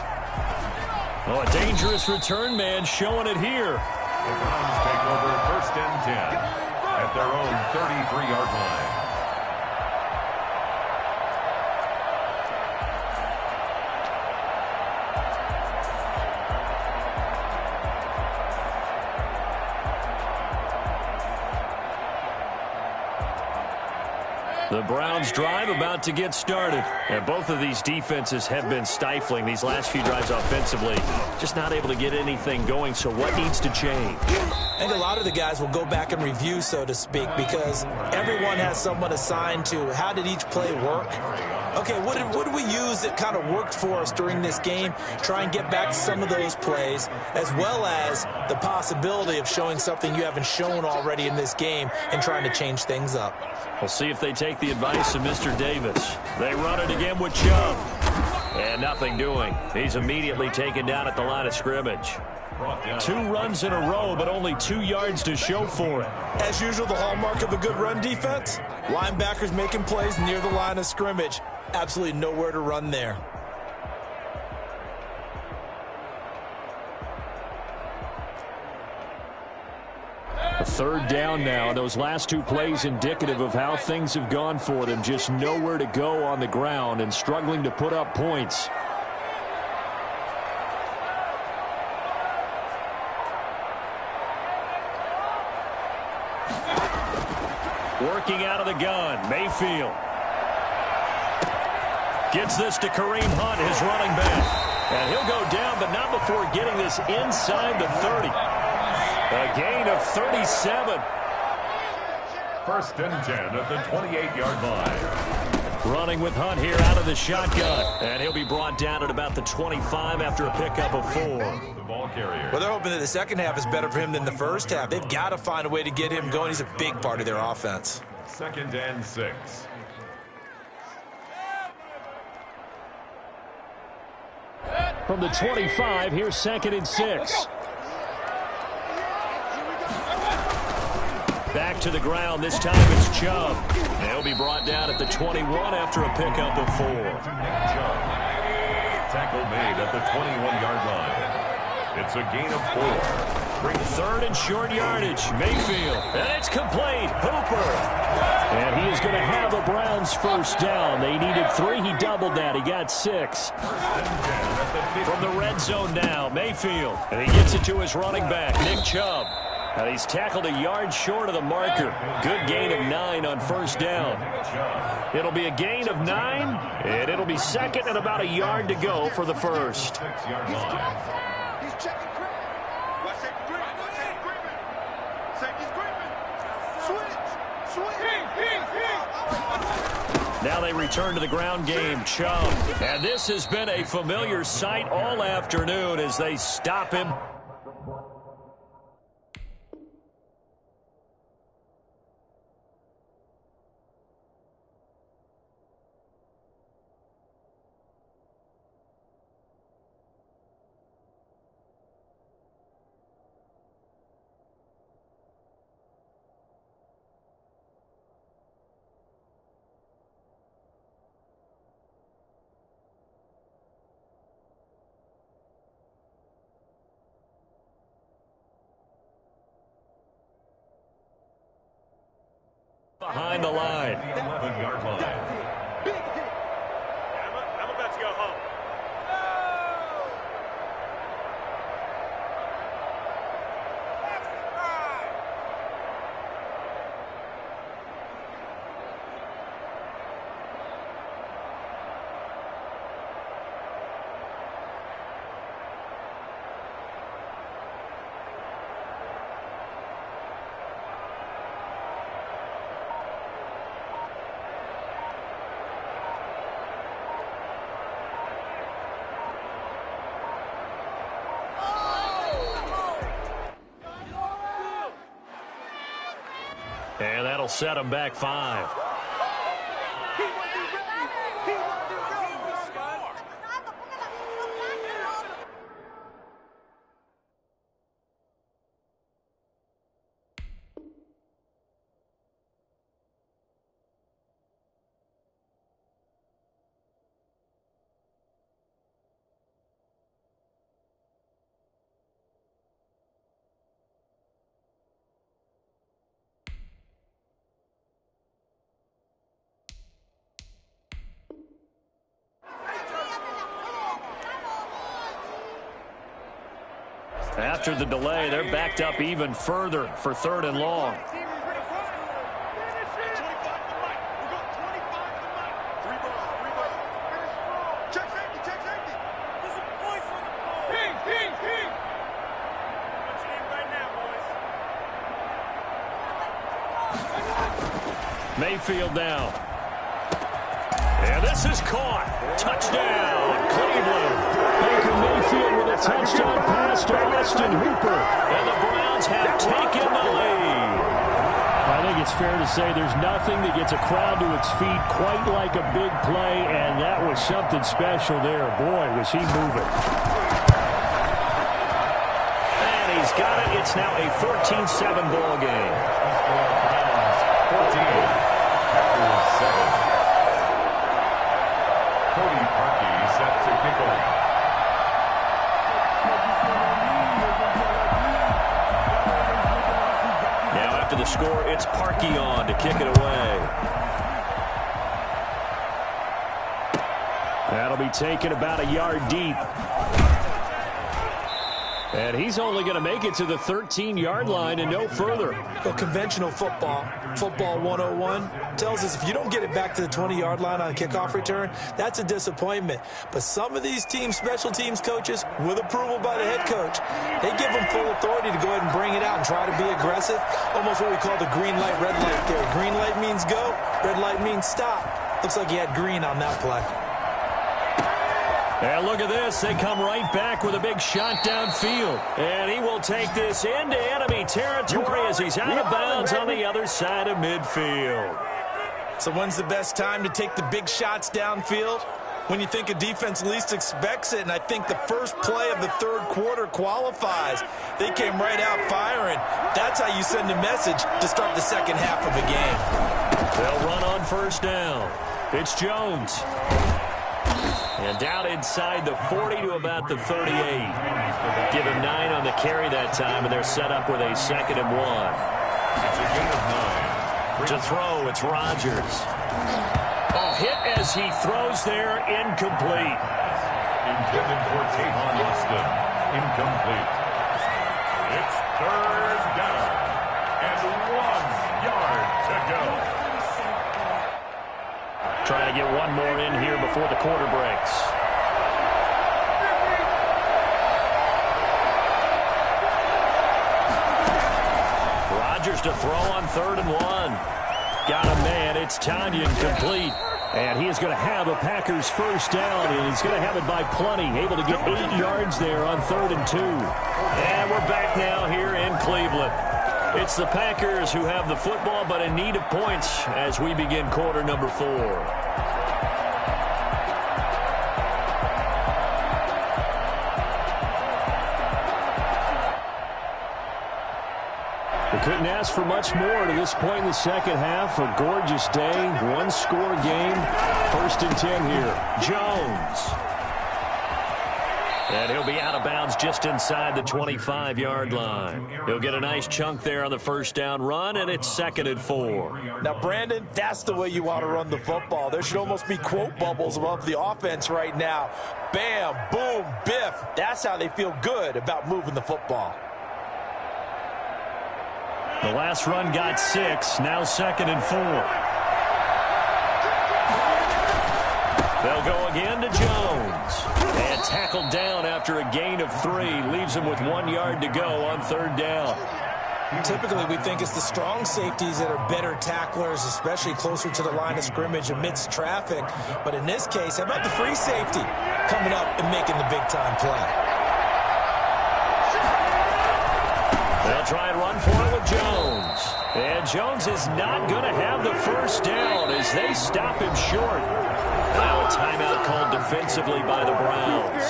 Oh, a dangerous return man showing it here. The Browns take over 1st and 10 at their own 33-yard line. The Browns drive about to get started. And both of these defenses have been stifling these last few drives offensively. Just not able to get anything going, so what needs to change? I think a lot of the guys will go back and review, so to speak, because everyone has someone assigned to how did each play work. Okay, what did we use that kind of worked for us during this game? Try and get back to some of those plays, as well as the possibility of showing something you haven't shown already in this game and trying to change things up. We'll see if they take the advice of Mr. Davis. They run it again with Chubb. And nothing doing. He's immediately taken down at the line of scrimmage. 2 runs in a row, but only 2 yards to show for it. As usual, the hallmark of a good run defense, linebackers making plays near the line of scrimmage. Absolutely nowhere to run there. A 3rd down now. Those last 2 plays indicative of how things have gone for them. Just nowhere to go on the ground and struggling to put up points. Working out of the gun, Mayfield. Gets this to Kareem Hunt, his running back. And he'll go down, but not before getting this inside the 30. A gain of 37. 1st and 10 at the 28-yard line. Running with Hunt here out of the shotgun. And he'll be brought down at about the 25 after a pickup of 4. The ball carrier. Well, they're hoping that the second half is better for him than the first half. They've got to find a way to get him going. He's a big part of their offense. 2nd and 6. From the 25, here's 2nd and 6. Back to the ground. This time it's Chubb. He'll be brought down at the 21 after a pickup of 4. Tackle made at the 21-yard line. It's a gain of 4. 3rd and short yardage. Mayfield. And it's complete. Hooper. And he is going to have a Browns first down. They needed 3. He doubled that. He got 6. From the red zone now, Mayfield. And he gets it to his running back, Nick Chubb. And he's tackled a yard short of the marker. Good gain of 9 on first down. It'll be a gain of 9, and it'll be 2nd and about a yard to go for the first. Now they return to the ground game. Chubb. And this has been a familiar sight all afternoon as they stop him. Behind the line. 11-yard line. I'm about to go home. And that'll set him back 5. After the delay, they're backed up even further for 3rd and long. Mayfield now. And this is caught. Touchdown, Cleveland. Baker Mayfield with a touchdown pass to Austin Hooper. And the Browns have taken the lead. I think it's fair to say there's nothing that gets a crowd to its feet quite like a big play, and that was something special there. Boy, was he moving. And he's got it. It's now a 14-7 ball game. 14. Cody Parkey set to kick off. Now after the score, it's Parkey on to kick it away. That'll be taken about a yard deep. And he's only going to make it to the 13-yard line and no further. Well, conventional football 101, tells us if you don't get it back to the 20-yard line on a kickoff return, that's a disappointment. But some of these special teams coaches, with approval by the head coach, they give them full authority to go ahead and bring it out and try to be aggressive. Almost what we call the green light, red light theory. Green light means go, red light means stop. Looks like he had green on that play. And look at this. They come right back with a big shot downfield. And he will take this into enemy territory as he's out of bounds on the other side of midfield. So when's the best time to take the big shots downfield? when you think a defense least expects it, and I think the first play of the third quarter qualifies. They came right out firing. That's how you send a message to start the second half of a game. They'll run on first down. It's Jones. And down inside the 40 to about the 38. Give him 9 on the carry that time, and they're set up with a 2nd and 1. It's a gain of 9. To throw, it's Rodgers. Hit as he throws there, incomplete. Intended for Tavon Austin. Incomplete. It's 3rd down. And 1 yard to go. Trying to get one more in here before the quarter breaks. Rodgers to throw on 3rd and 1. Got a man. It's Tanyan, complete. And he is going to have a Packers first down, and he's going to have it by plenty. Able to get 8 yards there on 3rd and 2. And we're back now here in Cleveland. It's the Packers who have the football, but in need of points as we begin quarter number 4. We couldn't ask for much more to this point in the second half. A gorgeous day, one-score game. 1st and 10 here. Jones. And he'll be out of bounds just inside the 25-yard line. He'll get a nice chunk there on the first down run, and it's 2nd and 4. Now, Brandon, that's the way you want to run the football. There should almost be quote bubbles above the offense right now. Bam, boom, biff. That's how they feel good about moving the football. The last run got 6, now 2nd and 4. They'll go again to Jones. And tackled down after a gain of 3. Leaves him with 1 yard to go on 3rd down. Typically, we think it's the strong safeties that are better tacklers, especially closer to the line of scrimmage amidst traffic. But in this case, how about the free safety coming up and making the big-time play? They'll try and run for it with Jones. And Jones is not going to have the first down as they stop him short. Now a timeout called defensively by the Browns.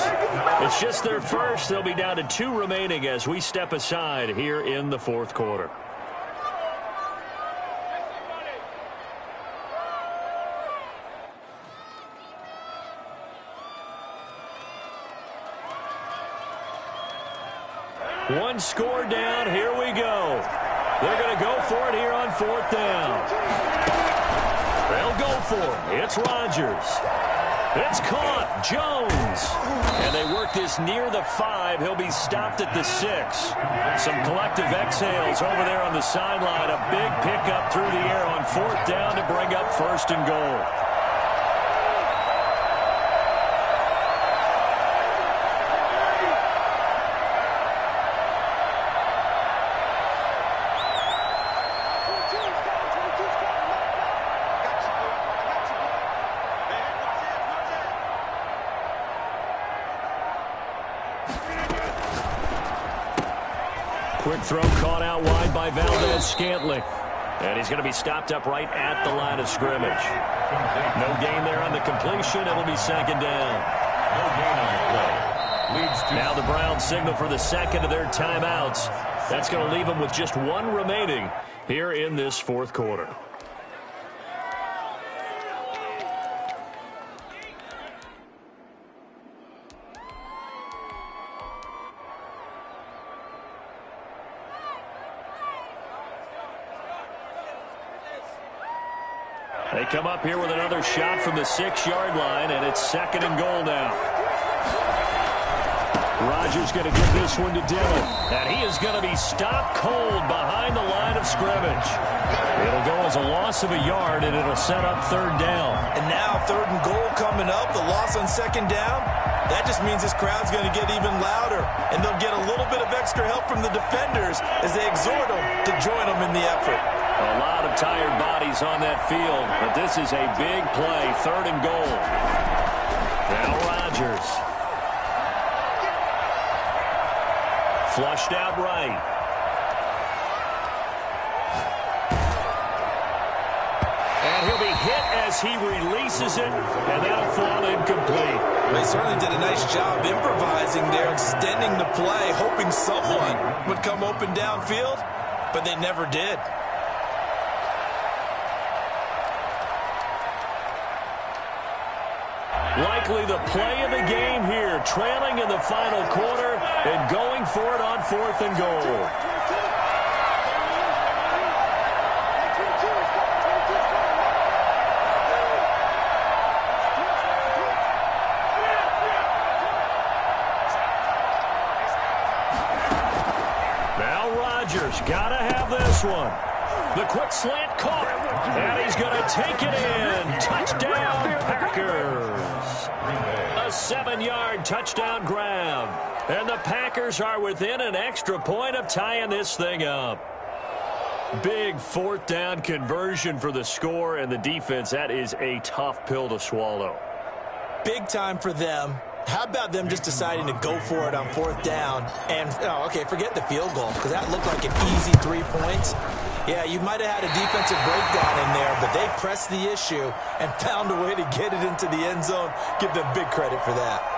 It's just their first. They'll be down to 2 remaining as we step aside here in the 4th quarter. One score down. Here we go. They're going to go for it here on 4th down. They'll go for it. It's Rodgers. It's caught. Jones. And they work this near the 5. He'll be stopped at the 6. Some collective exhales over there on the sideline. A big pickup through the air on 4th down to bring up 1st and goal. Quick throw caught out wide by Valdez-Scantling. And he's going to be stopped up right at the line of scrimmage. No gain there on the completion. It'll be 2nd down. No gain on the play. Leads to now the Browns signal for the 2nd of their timeouts. That's going to leave them with just 1 remaining here in this 4th quarter. They come up here with another shot from the 6-yard line, and it's 2nd and goal now. Rodgers going to give this one to Dillon, and he is going to be stopped cold behind the line of scrimmage. It'll go as a loss of a yard, and it'll set up 3rd down. And now 3rd and goal coming up, the loss on 2nd down. That just means this crowd's going to get even louder, and they'll get a little bit of extra help from the defenders as they exhort them to join them in the effort. A lot of tired bodies on that field, but this is a big play. 3rd and goal. Now Rodgers. Flushed out right. And he'll be hit as he releases it, and that'll fall incomplete. They certainly did a nice job improvising there, extending the play, hoping someone would come open downfield, but they never did. Likely the play of the game here, trailing in the final quarter and going for it on 4th and goal. Now Rodgers got to have this one. The quick slant caught, and he's going to take it in. Touchdown, Packers. A 7-yard touchdown grab. And the Packers are within an extra point of tying this thing up. Big 4th down conversion for the score, and the defense, that is a tough pill to swallow. Big time for them. How about them just deciding to go for it on 4th down? And, okay, forget the field goal, because that looked like an easy 3 points. Yeah, you might have had a defensive breakdown in there, but they pressed the issue and found a way to get it into the end zone. Give them big credit for that.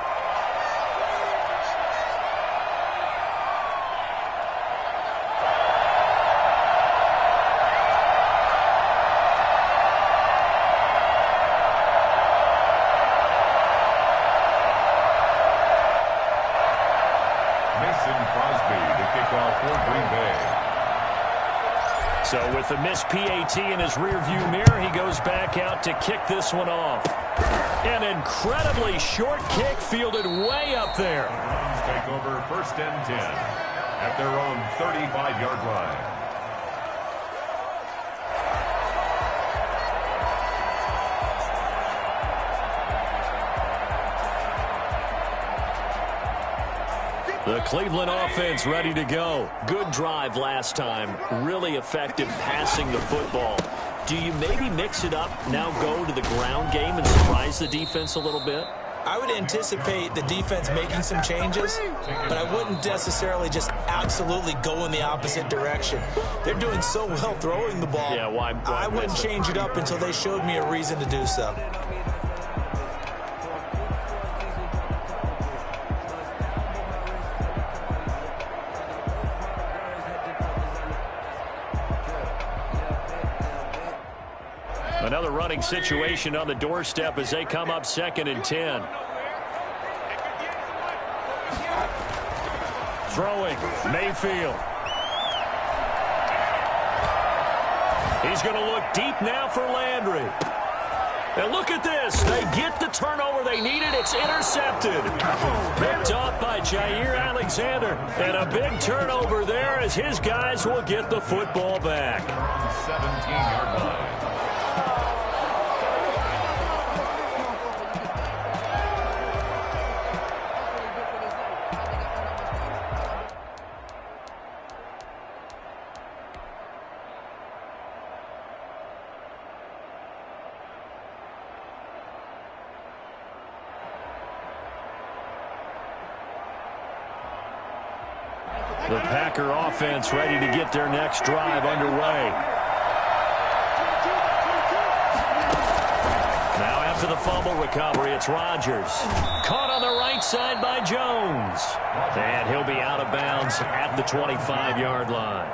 So with the missed PAT in his rearview mirror, he goes back out to kick this one off. An incredibly short kick fielded way up there. Take over 1st and 10 at their own 35-yard line. The Cleveland offense ready to go. Good drive last time. Really effective passing the football. Do you maybe mix it up, now go to the ground game and surprise the defense a little bit? I would anticipate the defense making some changes, but I wouldn't necessarily just absolutely go in the opposite direction. They're doing so well throwing the ball. Yeah, why I wouldn't change it up until they showed me a reason to do so. Another running situation on the doorstep as they come up 2nd and 10. Throwing, Mayfield. He's going to look deep now for Landry. And look at this. They get the turnover they needed. It's intercepted. Picked off by Jair Alexander. And a big turnover there as his guys will get the football back. 17-yard line. The Packer offense ready to get their next drive underway. Now after the fumble recovery, it's Rodgers. Caught on the right side by Jones. And he'll be out of bounds at the 25-yard line.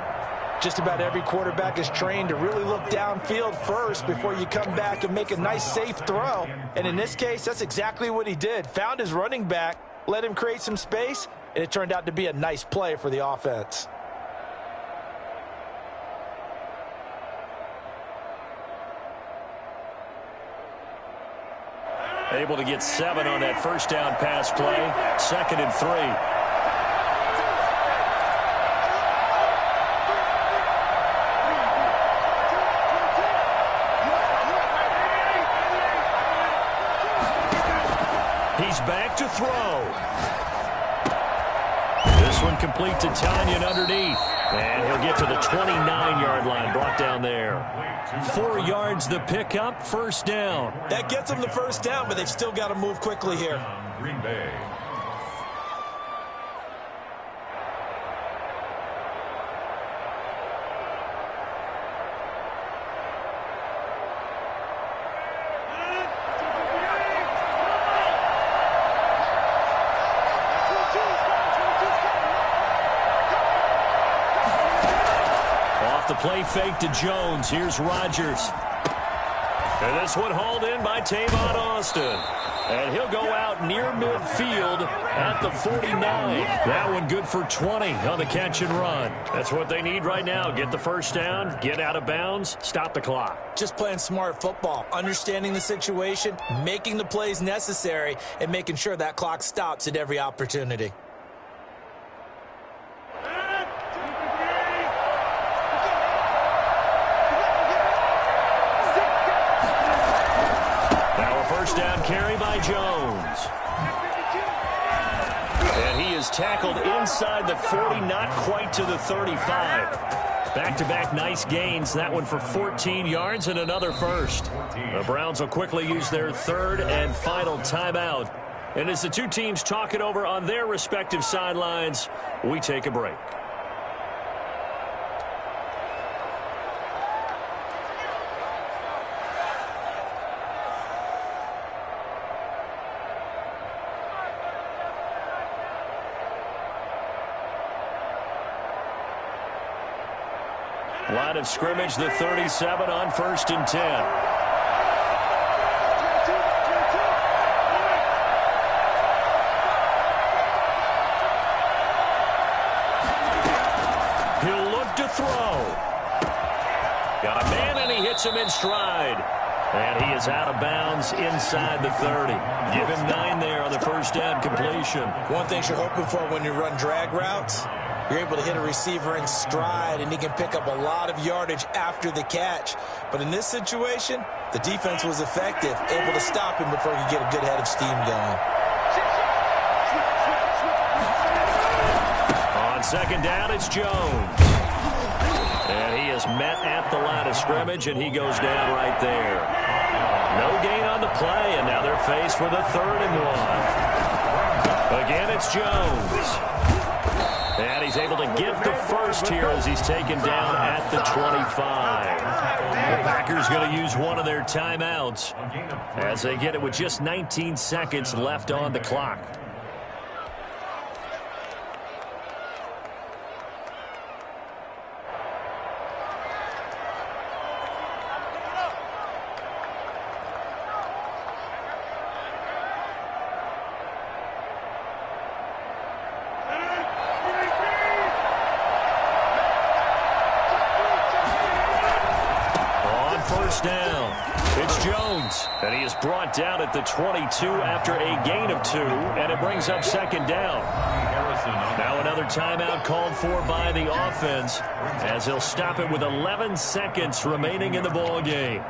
Just about every quarterback is trained to really look downfield first before you come back and make a nice, safe throw. And in this case, that's exactly what he did. Found his running back, let him create some space, and it turned out to be a nice play for the offense. Able to get 7 on that first down pass play. 2nd and 3. He's back to throw. This one complete to Tanyan underneath. And he'll get to the 29-yard line, brought down there. 4 yards the pickup, first down. That gets them the first down, but they've still got to move quickly here. Green Bay. play fake to Jones. Here's Rodgers. And this one hauled in by Tavon Austin. And he'll go out near midfield at the 49. That one good for 20 on the catch and run. That's what they need right now. Get the first down, get out of bounds, stop the clock. Just playing smart football, understanding the situation, making the plays necessary, and making sure that clock stops at every opportunity. First down carry by Jones. And he is tackled inside the 40, not quite to the 35. Back-to-back nice gains. That one for 14 yards and another first. The Browns will quickly use their third and final timeout. And as the two teams talk it over on their respective sidelines, we take a break. Line of scrimmage, the 37 on 1st and 10. He'll look to throw. Got a man, and he hits him in stride. And he is out of bounds inside the 30. Give him 9 there on the first down completion. One thing you're hoping for when you run drag routes, you're able to hit a receiver in stride, and he can pick up a lot of yardage after the catch. But in this situation, the defense was effective, able to stop him before he could get a good head of steam going. On second down, it's Jones. And he is met at the line of scrimmage, and he goes down right there. No gain on the play, and now they're faced with a 3rd and 1. Again, it's Jones. And he's able to get the first here as he's taken down at the 25. The Packers going to use one of their timeouts as they get it with just 19 seconds left on the clock. Down. It's Jones, and he is brought down at the 22 after a gain of 2, and it brings up second down. Now another timeout called for by the offense as he'll stop it with 11 seconds remaining in the ball game.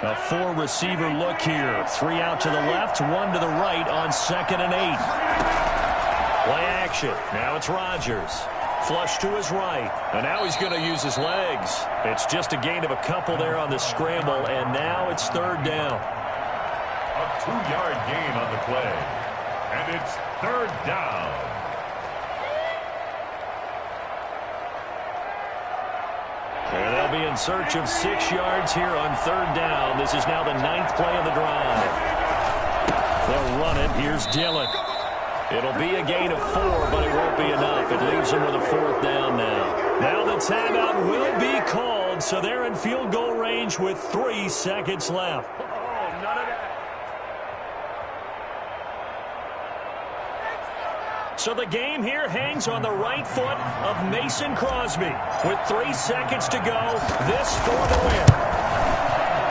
A 4-receiver look here. 3 out to the left, 1 to the right on 2nd and 8. Play action. Now it's Rodgers. Flush to his right. And now he's going to use his legs. It's just a gain of a couple there on the scramble, and now it's 3rd down. A 2-yard gain on the play. And it's 3rd down. And they'll be in search of 6 yards here on 3rd down. This is now the 9th play of the drive. They'll run it. Here's Dillon. It'll be a gain of 4, but it won't be enough. It leaves them with a 4th down now. Now the timeout will be called, so they're in field goal range with 3 seconds left. So the game here hangs on the right foot of Mason Crosby. With 3 seconds to go, this for the win.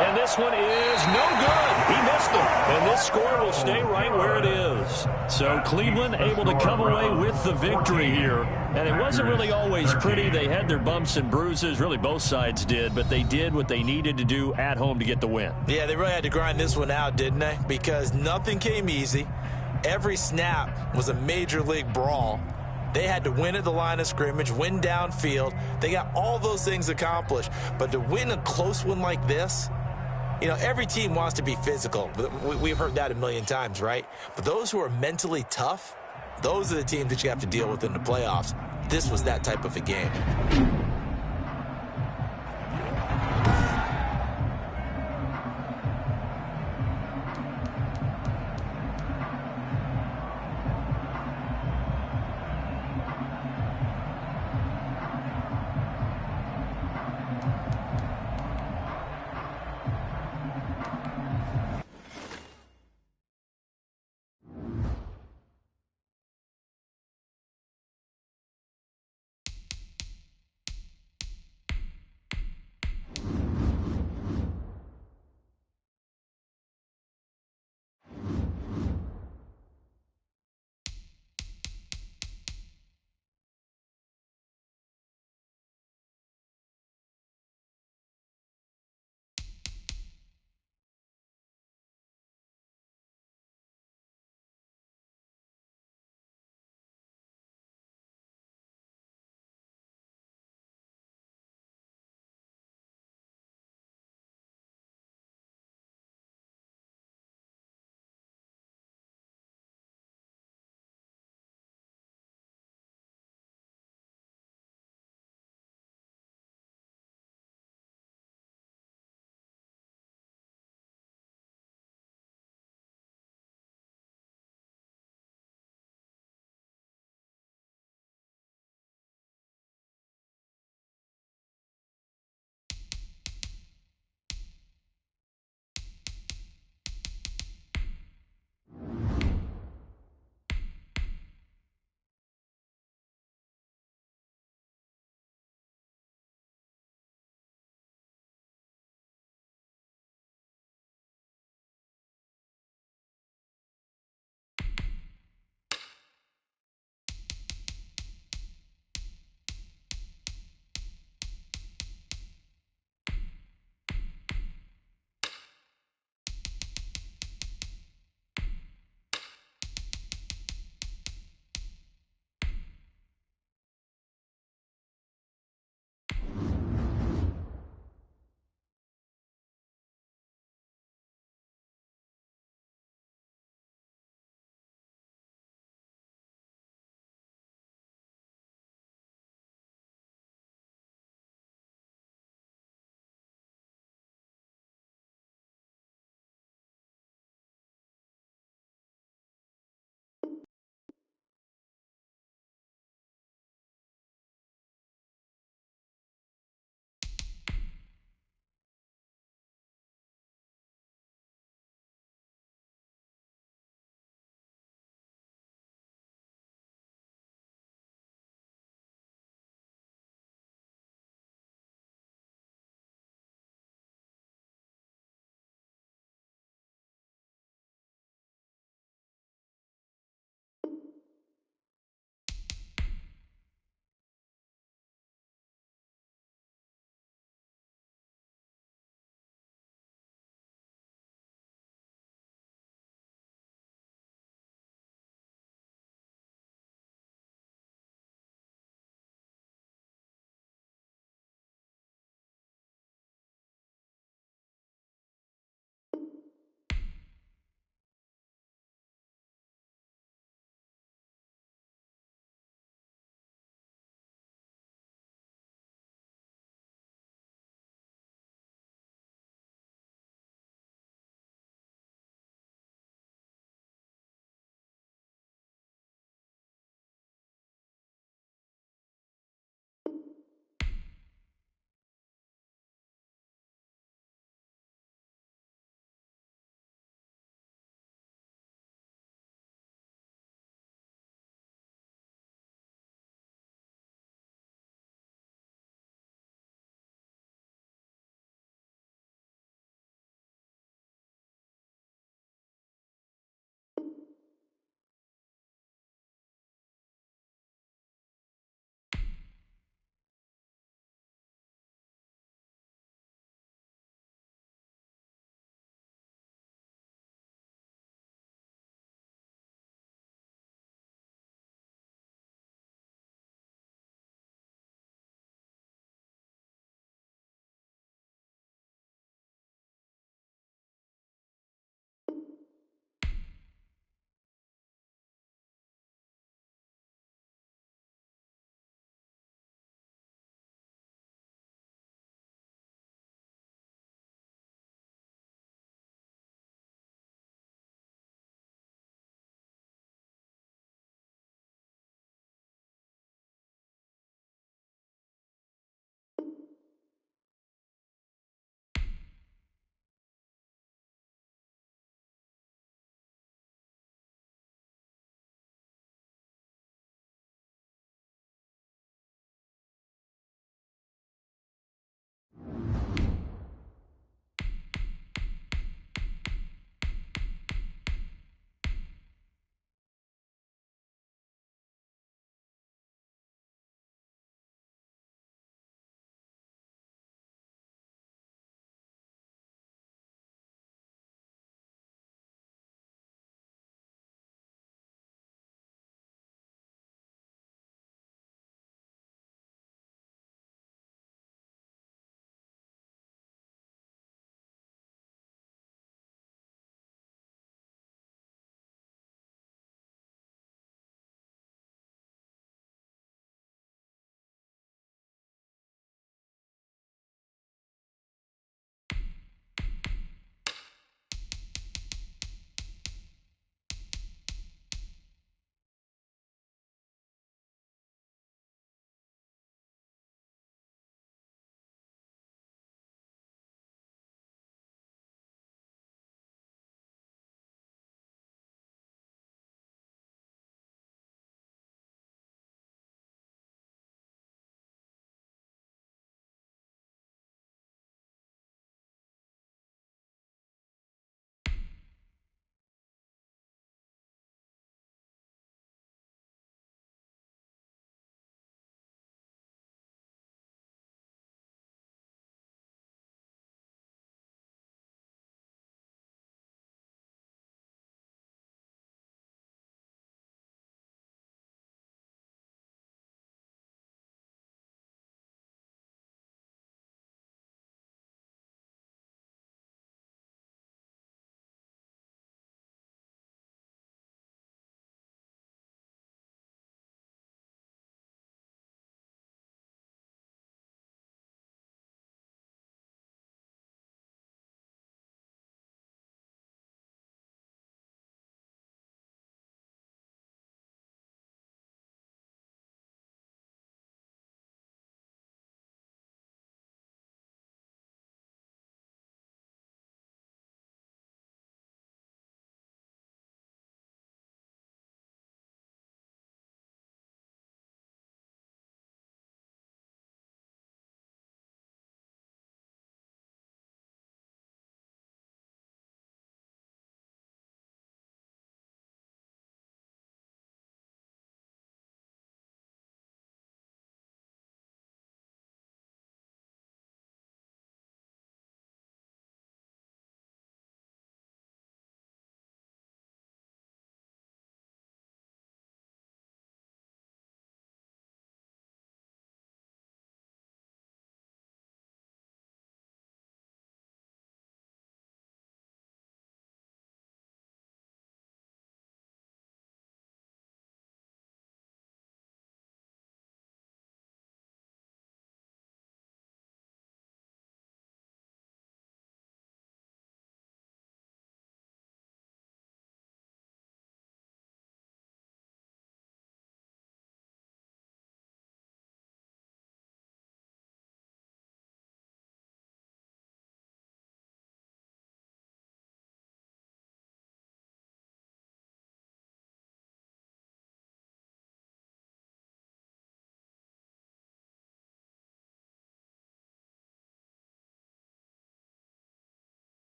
And this one is no good. He missed it. And this score will stay right where it is. So Cleveland able to come away with the victory here. And it wasn't really always pretty. They had their bumps and bruises. Really, both sides did. But they did what they needed to do at home to get the win. Yeah, they really had to grind this one out, didn't they? Because nothing came easy. Every snap was a major league brawl. They had to win at the line of scrimmage, win downfield. They got all those things accomplished. But to win a close one like this, you know, every team wants to be physical. We've heard that a million times, right? But those who are mentally tough, those are the teams that you have to deal with in the playoffs. This was that type of a game.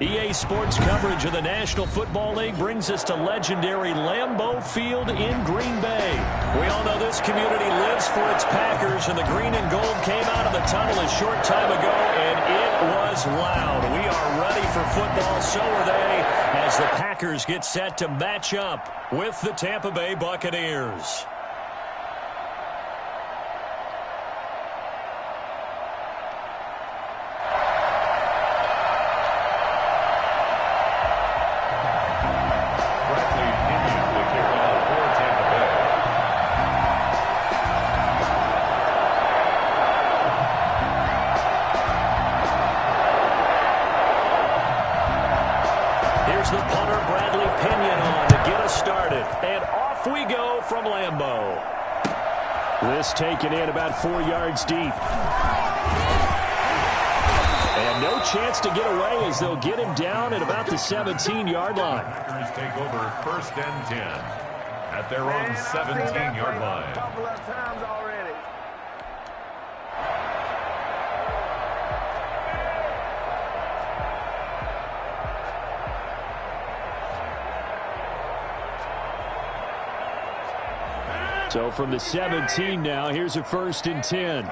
EA Sports coverage of the National Football League brings us to legendary Lambeau Field in Green Bay. We all know this community lives for its Packers, and the green and gold came out of the tunnel a short time ago, and it was loud. We are ready for football, so are they, as the Packers get set to match up with the Tampa Bay Buccaneers. The punter, Bradley Pinion, on to get us started. And off we go from Lambeau. This taken in about 4 yards deep. And no chance to get away as they'll get him down at about the 17-yard line. Packers take over 1st and 10 at their own 17-yard line. Couple of times already. So from the 17 now, here's a 1st and 10.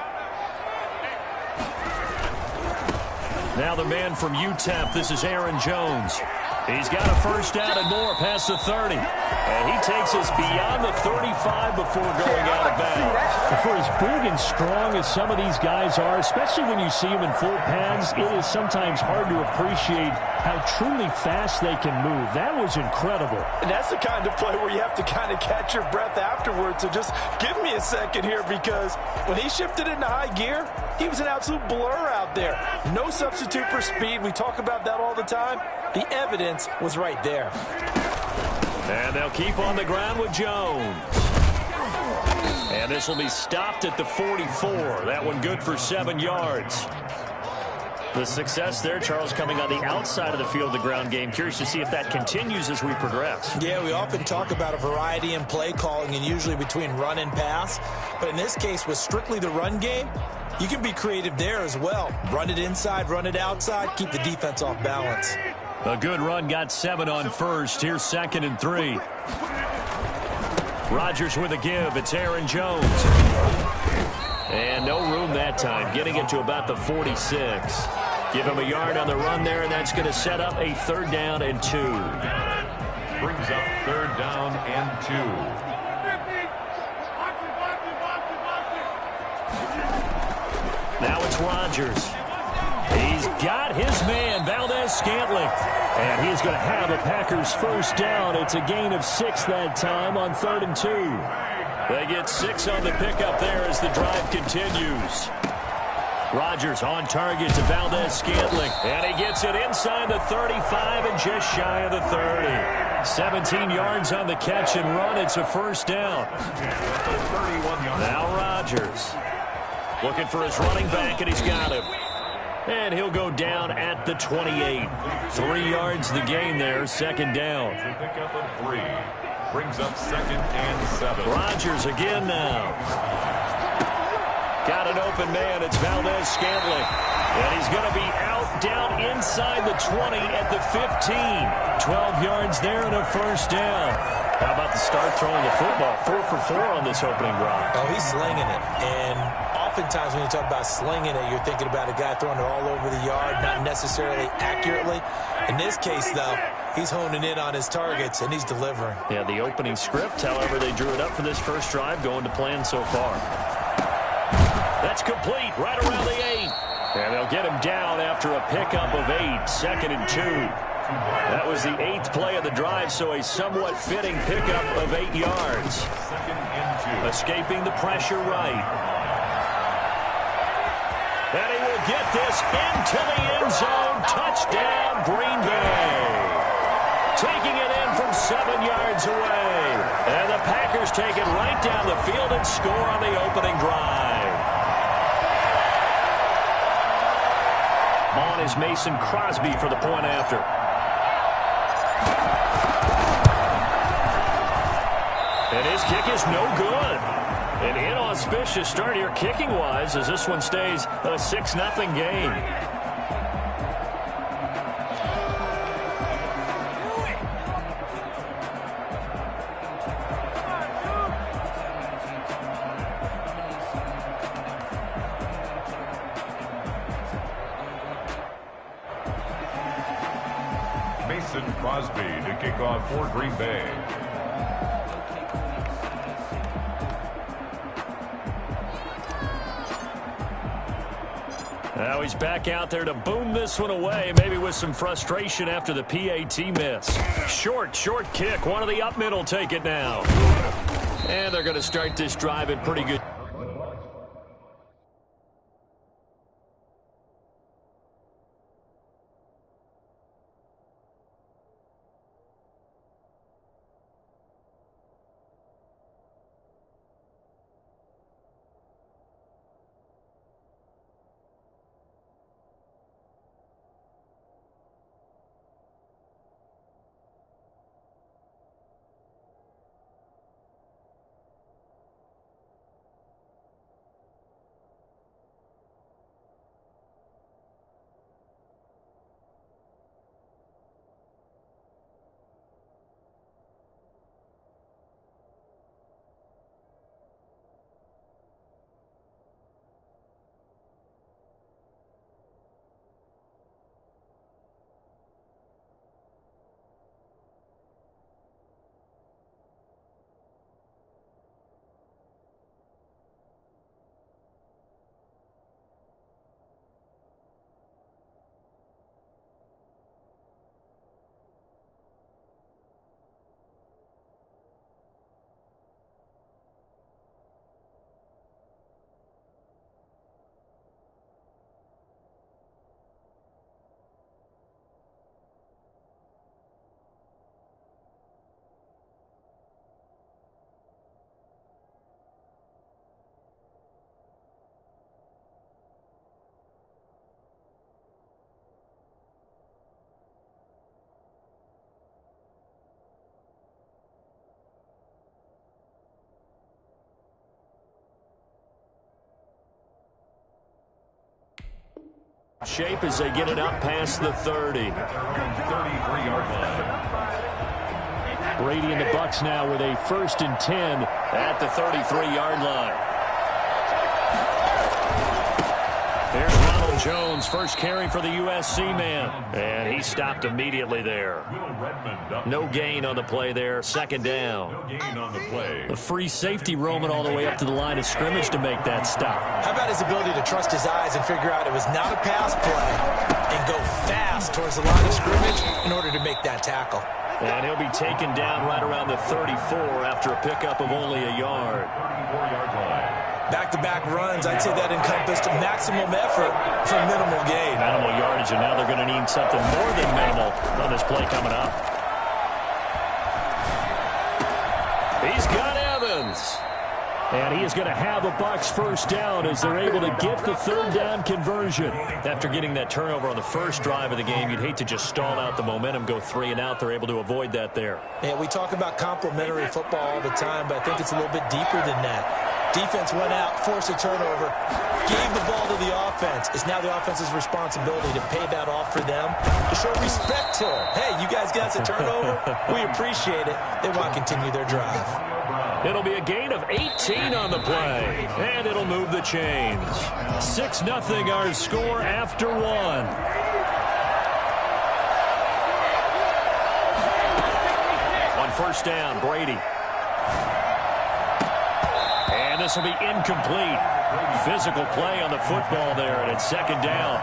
Now the man from UTEP, this is Aaron Jones. He's got a 1st down and more past the 30. And he takes us beyond the 35 before going out of bounds. For as big and strong as some of these guys are, especially when you see them in full pads, it is sometimes hard to appreciate how truly fast they can move. That was incredible. And that's the kind of play where you have to kind of catch your breath afterwards. So just give me a second here, because when he shifted into high gear, he was an absolute blur out there. No substitute for speed. We talk about that all the time. The evidence was right there. And they'll keep on the ground with Jones. And this will be stopped at the 44. That one good for 7 yards. The success there, Charles, coming on the outside of the field, the ground game. Curious to see if that continues as we progress. Yeah, we often talk about a variety in play calling, and usually between run and pass. But in this case, with strictly the run game, you can be creative there as well. Run it inside, run it outside, keep the defense off balance. A good run, got 7 on 1st. Here's 2nd and 3. Rodgers with a give. It's Aaron Jones. And no room that time, getting it to about the 46. Give him a yard on the run there, and that's going to set up a 3rd down and 2. Brings up 3rd down and 2. Now it's Rodgers. He's got his man, Valdez-Scantling. And he's going to have a Packers 1st down. It's a gain of 6 that time on 3rd and 2. They get 6 on the pickup there as the drive continues. Rodgers on target to Valdez-Scantling. And he gets it inside the 35 and just shy of the 30. 17 yards on the catch and run. It's a 1st down. Now Rodgers looking for his running back, and he's got him. And he'll go down at the 28. 3 yards the gain there, 2nd down. Pickup of 3. Brings up 2nd and 7. Rodgers again now. Got an open man. It's Valdez-Scantling. And he's going to be out down inside the 20 at the 15. 12 yards there and a 1st down. How about the start throwing the football? 4 for 4 on this opening drive. Oh, he's slinging it. And oftentimes when you talk about slinging it, you're thinking about a guy throwing it all over the yard, not necessarily accurately. In this case, though, he's honing in on his targets, and he's delivering. Yeah, the opening script, however, they drew it up for this first drive, going to plan so far. That's complete, right around the 8. And they'll get him down after a pickup of 8, 2nd and 2. That was the 8th play of the drive, so a somewhat fitting pickup of 8 yards. 2nd and 2. Escaping the pressure right. And he will get this into the end zone. Touchdown, Green Bay. Taking it in from 7 yards away. And the Packers take it right down the field and score on the opening drive. On is Mason Crosby for the point after. And his kick is no good. An inauspicious start here kicking-wise as this one stays a 6-0 game. Mason Crosby to kick off for Green Bay. Now he's back out there to boom this one away, maybe with some frustration after the PAT miss. Short kick. One of the up mid will take it now. And they're going to start this drive in pretty good. Shape as they get it up past the 30. 33-yard line. Brady and the Bucs now with a 1st and 10 at the 33-yard line. There's Ronald Jones, first carry for the USC man. And he stopped immediately there. No gain on the play there. 2nd down. No gain on the play. A free safety roaming all the way up to the line of scrimmage to make that stop. How about his ability to trust his eyes and figure out it was not a pass play and go fast towards the line of scrimmage in order to make that tackle. And he'll be taken down right around the 34 after a pickup of only a yard. 34-yard line. Back-to-back runs, I'd say that encompassed maximum effort for minimal gain. Minimal yardage, and now they're going to need something more than minimal on this play coming up. He's got Evans. And he is going to have the Bucs 1st down as they're able to get the 3rd down conversion. After getting that turnover on the first drive of the game, you'd hate to just stall out the momentum, go 3 and out. They're able to avoid that there. Yeah, we talk about complementary football all the time, but I think it's a little bit deeper than that. Defense went out, forced a turnover, gave the ball to the offense. It's now the offense's responsibility to pay that off for them, to show respect to them. Hey, you guys got us a turnover? We appreciate it. They want to continue their drive. It'll be a gain of 18 on the play, and it'll move the chains. 6-0 our score after 1. On 1st down, Brady. And this will be incomplete. Physical play on the football there, and it's 2nd down.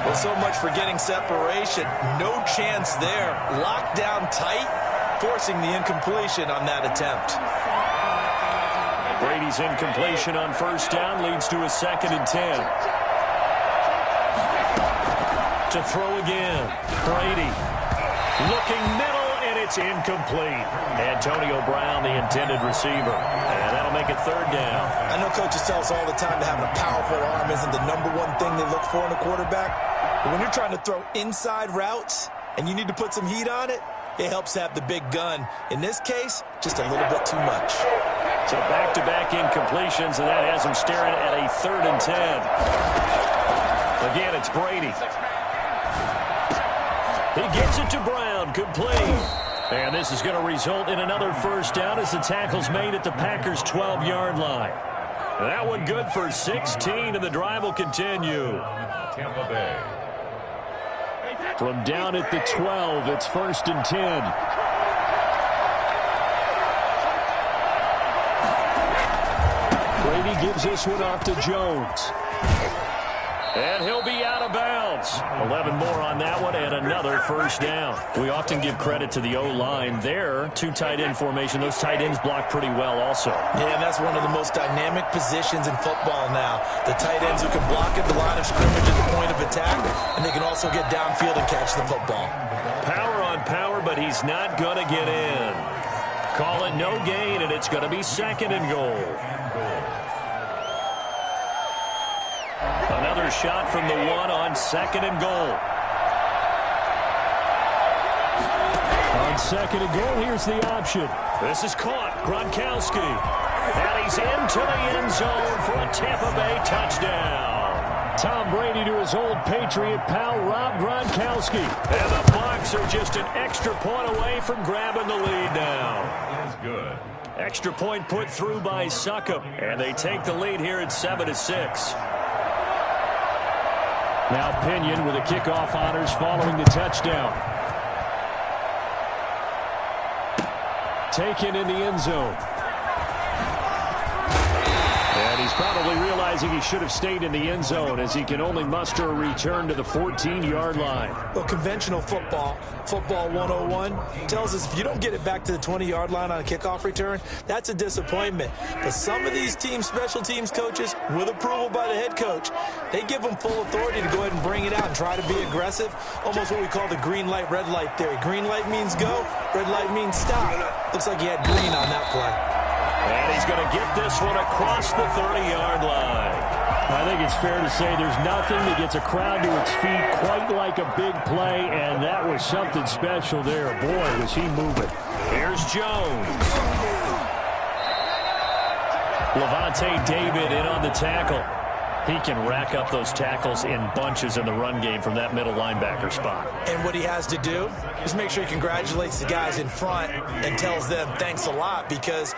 Well, so much for getting separation. No chance there. Locked down tight, forcing the incompletion on that attempt. Brady's incompletion on 1st down leads to a 2nd and 10. To throw again. Brady looking middle, and it's incomplete. Antonio Brown, the intended receiver. And that'll make it 3rd down. I know coaches tell us all the time that having a powerful arm isn't the #1 thing they look for in a quarterback. But when you're trying to throw inside routes and you need to put some heat on it, it helps have the big gun. In this case, just a little bit too much. So back-to-back incompletions, and that has him staring at a 3rd and 10. Again, it's Brady. He gets it to Brown, complete. And this is going to result in another 1st down as the tackle's made at the Packers' 12-yard line. That one good for 16, and the drive will continue. Tampa Bay. From down at the 12, it's 1st and 10. Brady gives this one off to Jones. And he'll be out of bounds. 11 more on that one and another first down. We often give credit to the O-line there. 2 tight end formation. Those tight ends block pretty well also. Yeah, and that's one of the most dynamic positions in football now. The tight ends who can block at the line of scrimmage at the point of attack, and they can also get downfield and catch the football. Power on power, but he's not going to get in. Call it no gain, and it's going to be 2nd and goal. Another shot from the 1 on 2nd and goal. On 2nd and goal, here's the option. This is caught. Gronkowski. And he's into the end zone for a Tampa Bay touchdown. Tom Brady to his old Patriot pal, Rob Gronkowski. And the Bucs are just an extra point away from grabbing the lead now. That's good. Extra point put through by Succop. And they take the lead here at 7-6. Now Pinion with the kickoff honors following the touchdown. Taken in the end zone. And he's probably realizing he should have stayed in the end zone as he can only muster a return to the 14-yard line. Well, conventional football 101, tells us if you don't get it back to the 20-yard line on a kickoff return, that's a disappointment. But some of these team special teams coaches, with approval by the head coach, they give them full authority to go ahead and bring it out and try to be aggressive, almost what we call the green light, red light theory. Green light means go, red light means stop. Looks like he had green on that play. And he's going to get this one across the 30-yard line. I think it's fair to say there's nothing that gets a crowd to its feet quite like a big play, and that was something special there. Boy, was he moving. Here's Jones. Levante David in on the tackle. He can rack up those tackles in bunches in the run game from that middle linebacker spot. And what he has to do is make sure he congratulates the guys in front and tells them thanks a lot, because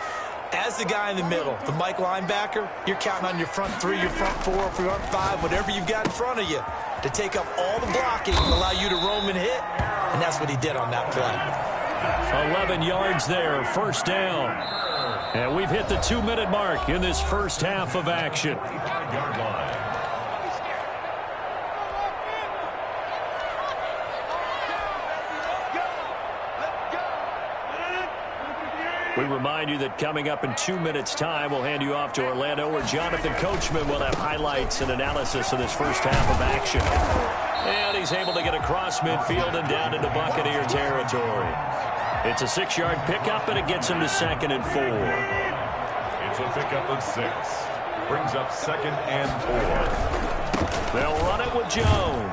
as the guy in the middle, the Mike linebacker, you're counting on your front 3, your front 4, your front 5, whatever you've got in front of you to take up all the blocking and allow you to roam and hit. And that's what he did on that play. 11 yards there, first down. And we've hit the 2-minute mark in this first half of action. We remind you that coming up in 2 minutes' time, we'll hand you off to Orlando, where Jonathan Coachman will have highlights and analysis of this first half of action. And he's able to get across midfield and down into Buccaneer territory. It's a 6-yard pickup, and it gets him to 2nd and 4. It's a pickup of 6. Brings up 2nd and 4. They'll run it with Jones.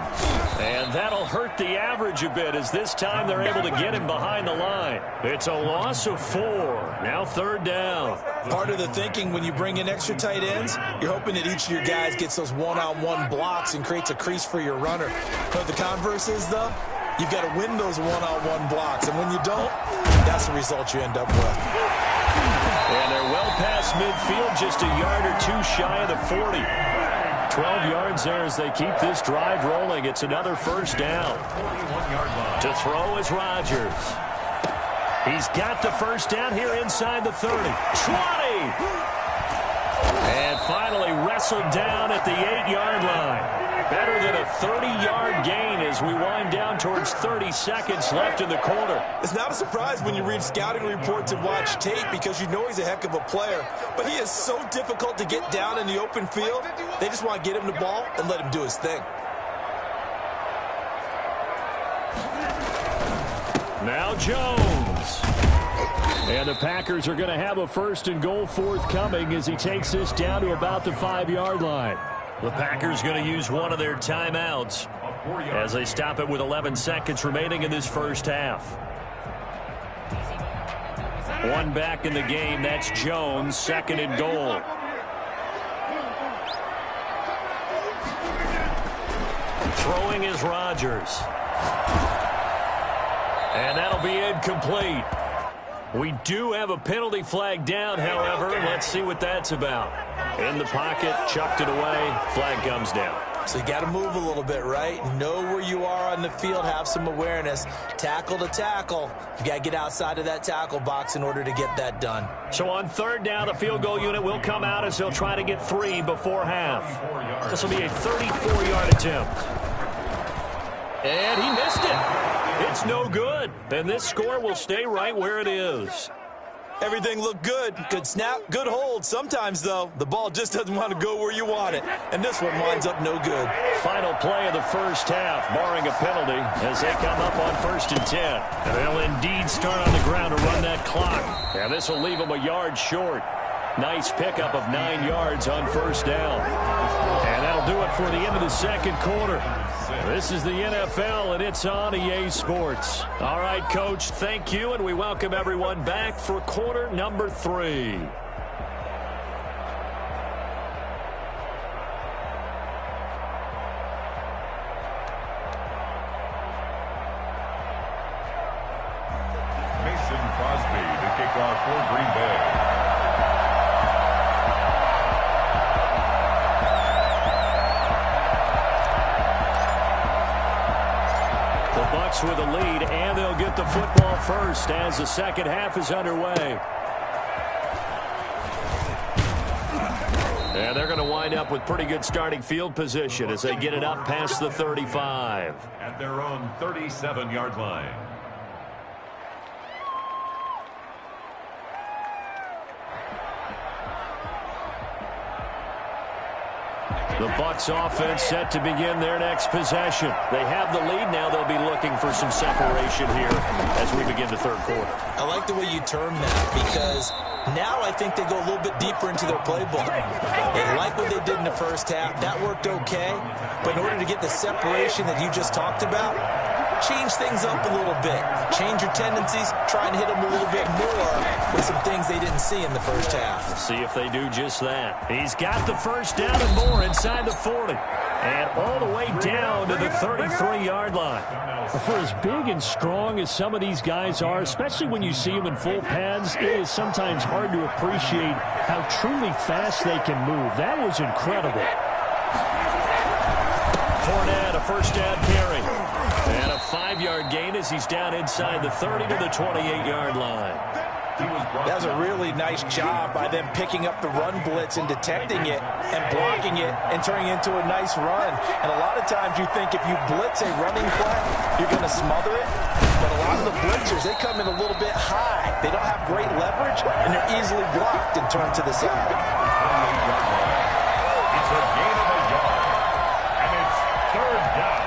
And that'll hurt the average a bit, as this time they're able to get him behind the line. It's a loss of 4. Now 3rd down. Part of the thinking when you bring in extra tight ends, you're hoping that each of your guys gets those one-on-one blocks and creates a crease for your runner. But the converse is, though, you've got to win those one-on-one blocks. And when you don't, that's the result you end up with. And they're well past midfield, just a yard or 2 shy of the 40. 12 yards there as they keep this drive rolling. It's another first down. To throw is Rodgers. He's got the first down here inside the 30. 20! And finally wrestled down at the 8-yard line. Better than a 30-yard gain as we wind down towards 30 seconds left in the quarter. It's not a surprise when you read scouting reports and watch tape, because you know he's a heck of a player. But he is so difficult to get down in the open field. They just want to get him the ball and let him do his thing. Now Jones. And the Packers are going to have a 1st and goal forthcoming as he takes this down to about the 5-yard line. The Packers going to use one of their timeouts as they stop it with 11 seconds remaining in this first half. One back in the game. That's Jones, 2nd and goal. Throwing is Rodgers. And that'll be incomplete. We do have a penalty flag down, however. Let's see what that's about. In the pocket, chucked it away. Flag comes down. So you got to move a little bit, right? Know where you are on the field, have some awareness. Tackle to tackle. You got to get outside of that tackle box in order to get that done. So on third down, the field goal unit will come out as they'll try to get 3 before half. This will be a 34-yard attempt. And he missed it. It's no good. And this score will stay right where it is. Everything looked good. Good snap, good hold. Sometimes, though, the ball just doesn't want to go where you want it. And this one winds up no good. Final play of the first half, barring a penalty, as they come up on 1st and 10. And they'll indeed start on the ground to run that clock. And this will leave them a yard short. Nice pickup of 9 yards on 1st down. And that'll do it for the end of the second quarter. This is the NFL, and it's on EA Sports. All right, Coach, thank you, and we welcome everyone back for quarter number 3. Mason Crosby to kick off for Green Bay. With a lead, and they'll get the football first as the second half is underway. And they're going to wind up with pretty good starting field position as they get it up past the 35. At their own 37-yard line. The Bucs offense set to begin their next possession. They have the lead. Now they'll be looking for some separation here as we begin the third quarter. I like the way you term that because now I think they go a little bit deeper into their playbook. They like what they did in the first half. That worked okay. But in order to get the separation that you just talked about, change things up a little bit. Change your tendencies. Try and hit them a little bit more with some things they didn't see in the first half. We'll see if they do just that. He's got the first down and more inside the 40. And all the way down to the 33-yard line. For as big and strong as some of these guys are, especially when you see them in full pads, it is sometimes hard to appreciate how truly fast they can move. That was incredible. Fournette, a first down carry. And a 5-yard gain as he's down inside the 30 to the 28-yard line. That was a really nice job by them picking up the run blitz and detecting it and blocking it and turning it into a nice run. And a lot of times you think if you blitz a running play, you're going to smother it. But a lot of the blitzers, they come in a little bit high. They don't have great leverage, and they're easily blocked and turned to the side. It's a gain of a yard, and it's third down.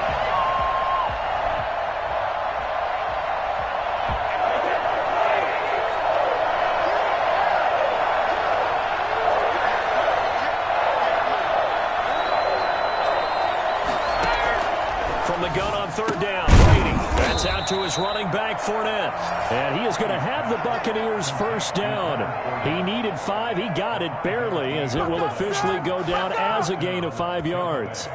From the gun on third down, Brady. That's out to his running back, Fournette. And he is going to have the Buccaneers first down. He needed 5. He got it barely as it will officially go down as a gain of 5 yards.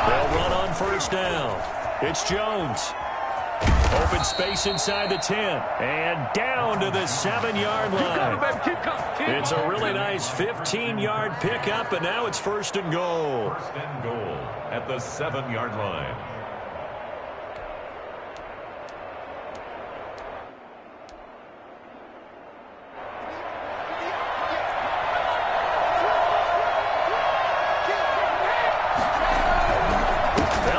They'll run on first down. It's Jones. Open space inside the 10. And down to the 7-yard line. It's a really nice 15-yard pickup, and now it's first and goal. First and goal at the 7-yard line.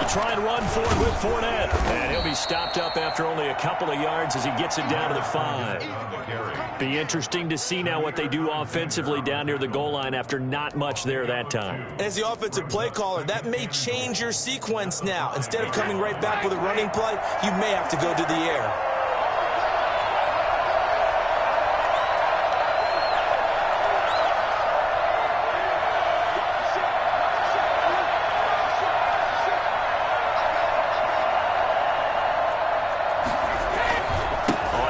Try and run forward with Fournette. And he'll be stopped up after only a couple of yards as he gets it down to the 5. Be interesting to see now what they do offensively down near the goal line after not much there that time. As the offensive play caller, that may change your sequence now. Instead of coming right back with a running play, you may have to go to the air.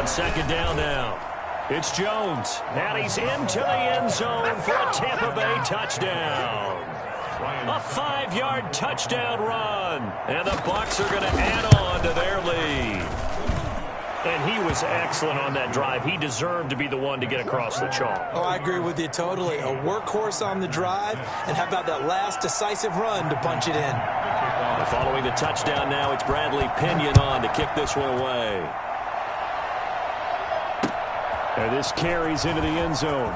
Second down now. It's Jones. And he's into the end zone for a Tampa Bay touchdown. A 5-yard touchdown run. And the Bucs are going to add on to their lead. And he was excellent on that drive. He deserved to be the one to get across the chalk. Oh, I agree with you totally. A workhorse on the drive, and how about that last decisive run to punch it in? Following the touchdown now, it's Bradley Pinion on to kick this one away. And this carries into the end zone.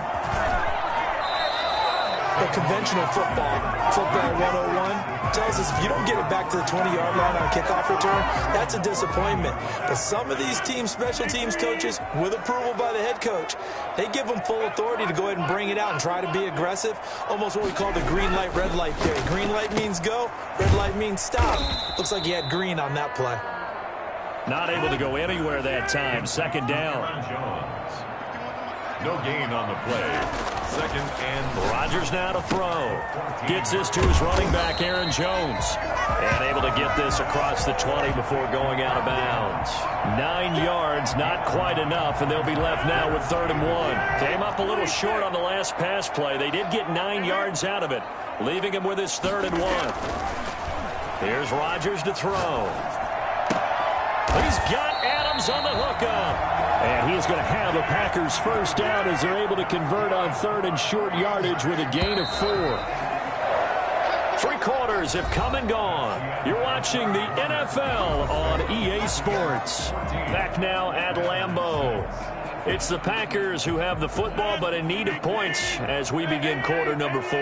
The conventional football 101, tells us if you don't get it back to the 20-yard line on kickoff return, that's a disappointment. But some of these team special teams coaches, with approval by the head coach, they give them full authority to go ahead and bring it out and try to be aggressive, almost what we call the green light, red light theory. Green light means go, red light means stop. Looks like he had green on that play. Not able to go anywhere that time. Second down. No gain on the play. Second and Rodgers now to throw. Gets this to his running back, Aaron Jones. And able to get this across the 20 before going out of bounds. 9 yards, not quite enough, and they'll be left now with 3rd and 1. Came up a little short on the last pass play. They did get 9 yards out of it, leaving him with his 3rd and 1. Here's Rodgers to throw. He's got Adams on the hookup. And he is going to have a Packers first down as they're able to convert on 3rd and short yardage with a gain of 4. 3 quarters have come and gone. You're watching the NFL on EA Sports. Back now at Lambeau. It's the Packers who have the football but in need of points as we begin quarter number 4.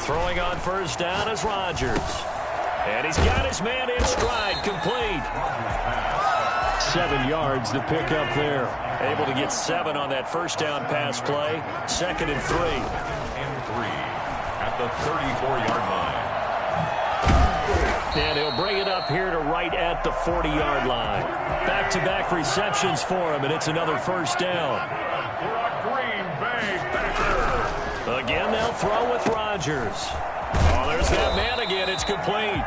Throwing on first down is Rodgers. And he's got his man in stride, complete. 7 yards, the pickup there. Able to get 7 on that first down pass play. 2nd and 3. And 3 at the 34-yard line. And he'll bring it up here to right at the 40-yard line. Back-to-back receptions for him, and it's another first down. Green Bay Packers. Again, they'll throw with Rodgers. Oh, there's that man again. It's complete.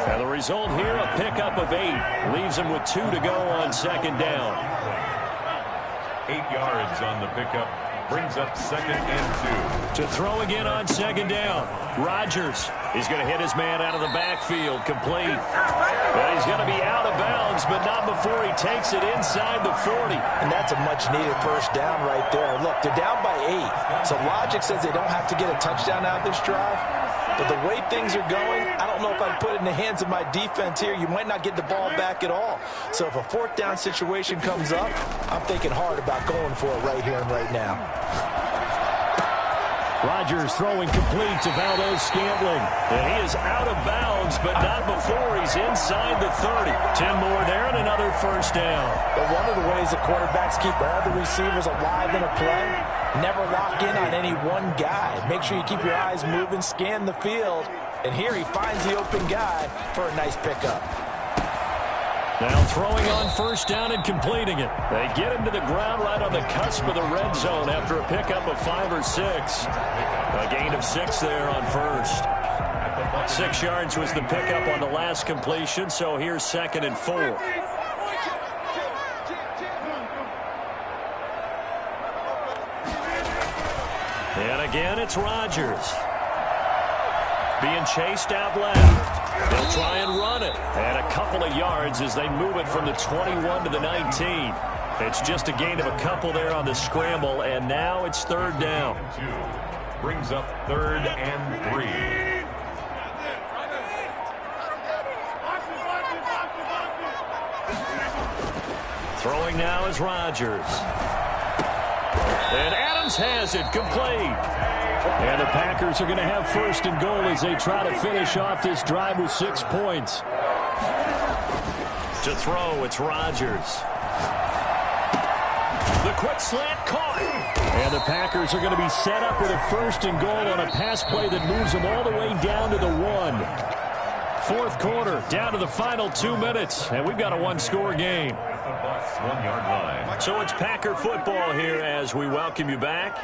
And the result here, a pickup of 8. Leaves him with 2 to go on 2nd down. 8 yards on the pickup. Brings up 2nd and 2. To throw again on 2nd down. Rodgers. He's going to hit his man out of the backfield. Complete. Well, he's going to be out of bounds, but not before he takes it inside the 40. And that's a much-needed first down right there. Look, they're down by 8. So logic says they don't have to get a touchdown out of this drive. But the way things are going, I don't know if I'd put it in the hands of my defense here. You might not get the ball back at all. So if a 4th down situation comes up, I'm thinking hard about going for it right here and right now. Rodgers throwing complete to Valdez-Scantling. And he is out of bounds, but not before he's inside the 30. 10 more there and another first down. But one of the ways the quarterbacks keep all the receivers alive in a play, never lock in on any one guy. Make sure you keep your eyes moving, scan the field. And here he finds the open guy for a nice pickup. Now throwing on first down and completing it. They get him to the ground right on the cusp of the red zone after a pickup of 5 or 6. A gain of 6 there on first. 6 yards was the pickup on the last completion, so here's 2nd and 4. And again, it's Rodgers. Being chased out left. They'll try and run it. And a couple of yards as they move it from the 21 to the 19. It's just a gain of a couple there on the scramble, and now it's 3rd down. 2 brings up 3rd and 3. Throwing now is Rodgers. And Adams has it, complete. And the Packers are going to have 1st and goal as they try to finish off this drive with 6 points. To throw, it's Rodgers. The quick slant caught. And the Packers are going to be set up with a 1st and goal on a pass play that moves them all the way down to the 1. 4th quarter, down to the final 2 minutes, and we've got a 1-score game. 1-yard line. So it's Packer football here as we welcome you back.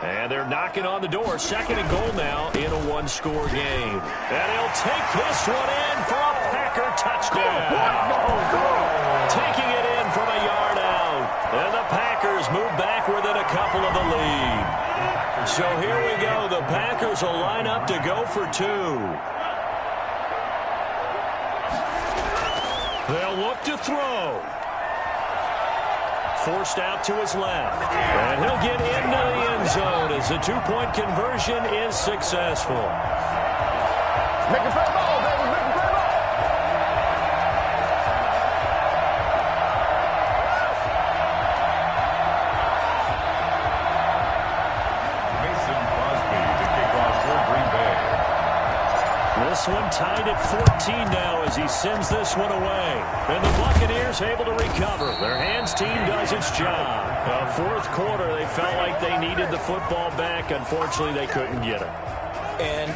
And they're knocking on the door. 2nd and goal now in a 1-score game. And he'll take this one in for a Packer touchdown. Taking it in from a yard out. And the Packers move back within a couple of the lead. So here we go. The Packers will line up to go for 2. They'll look to throw. Forced out to his left. And he'll get into the end zone as the two-point conversion is successful. Make it play ball, baby. Make it play ball. Mason Crosby to kick off for Green Bay. This one tied at 14 now as he sends this one away. And the Buccaneers able to recover. Their hands team does its job. Fourth quarter, they felt like they needed the football back. Unfortunately, they couldn't get it. And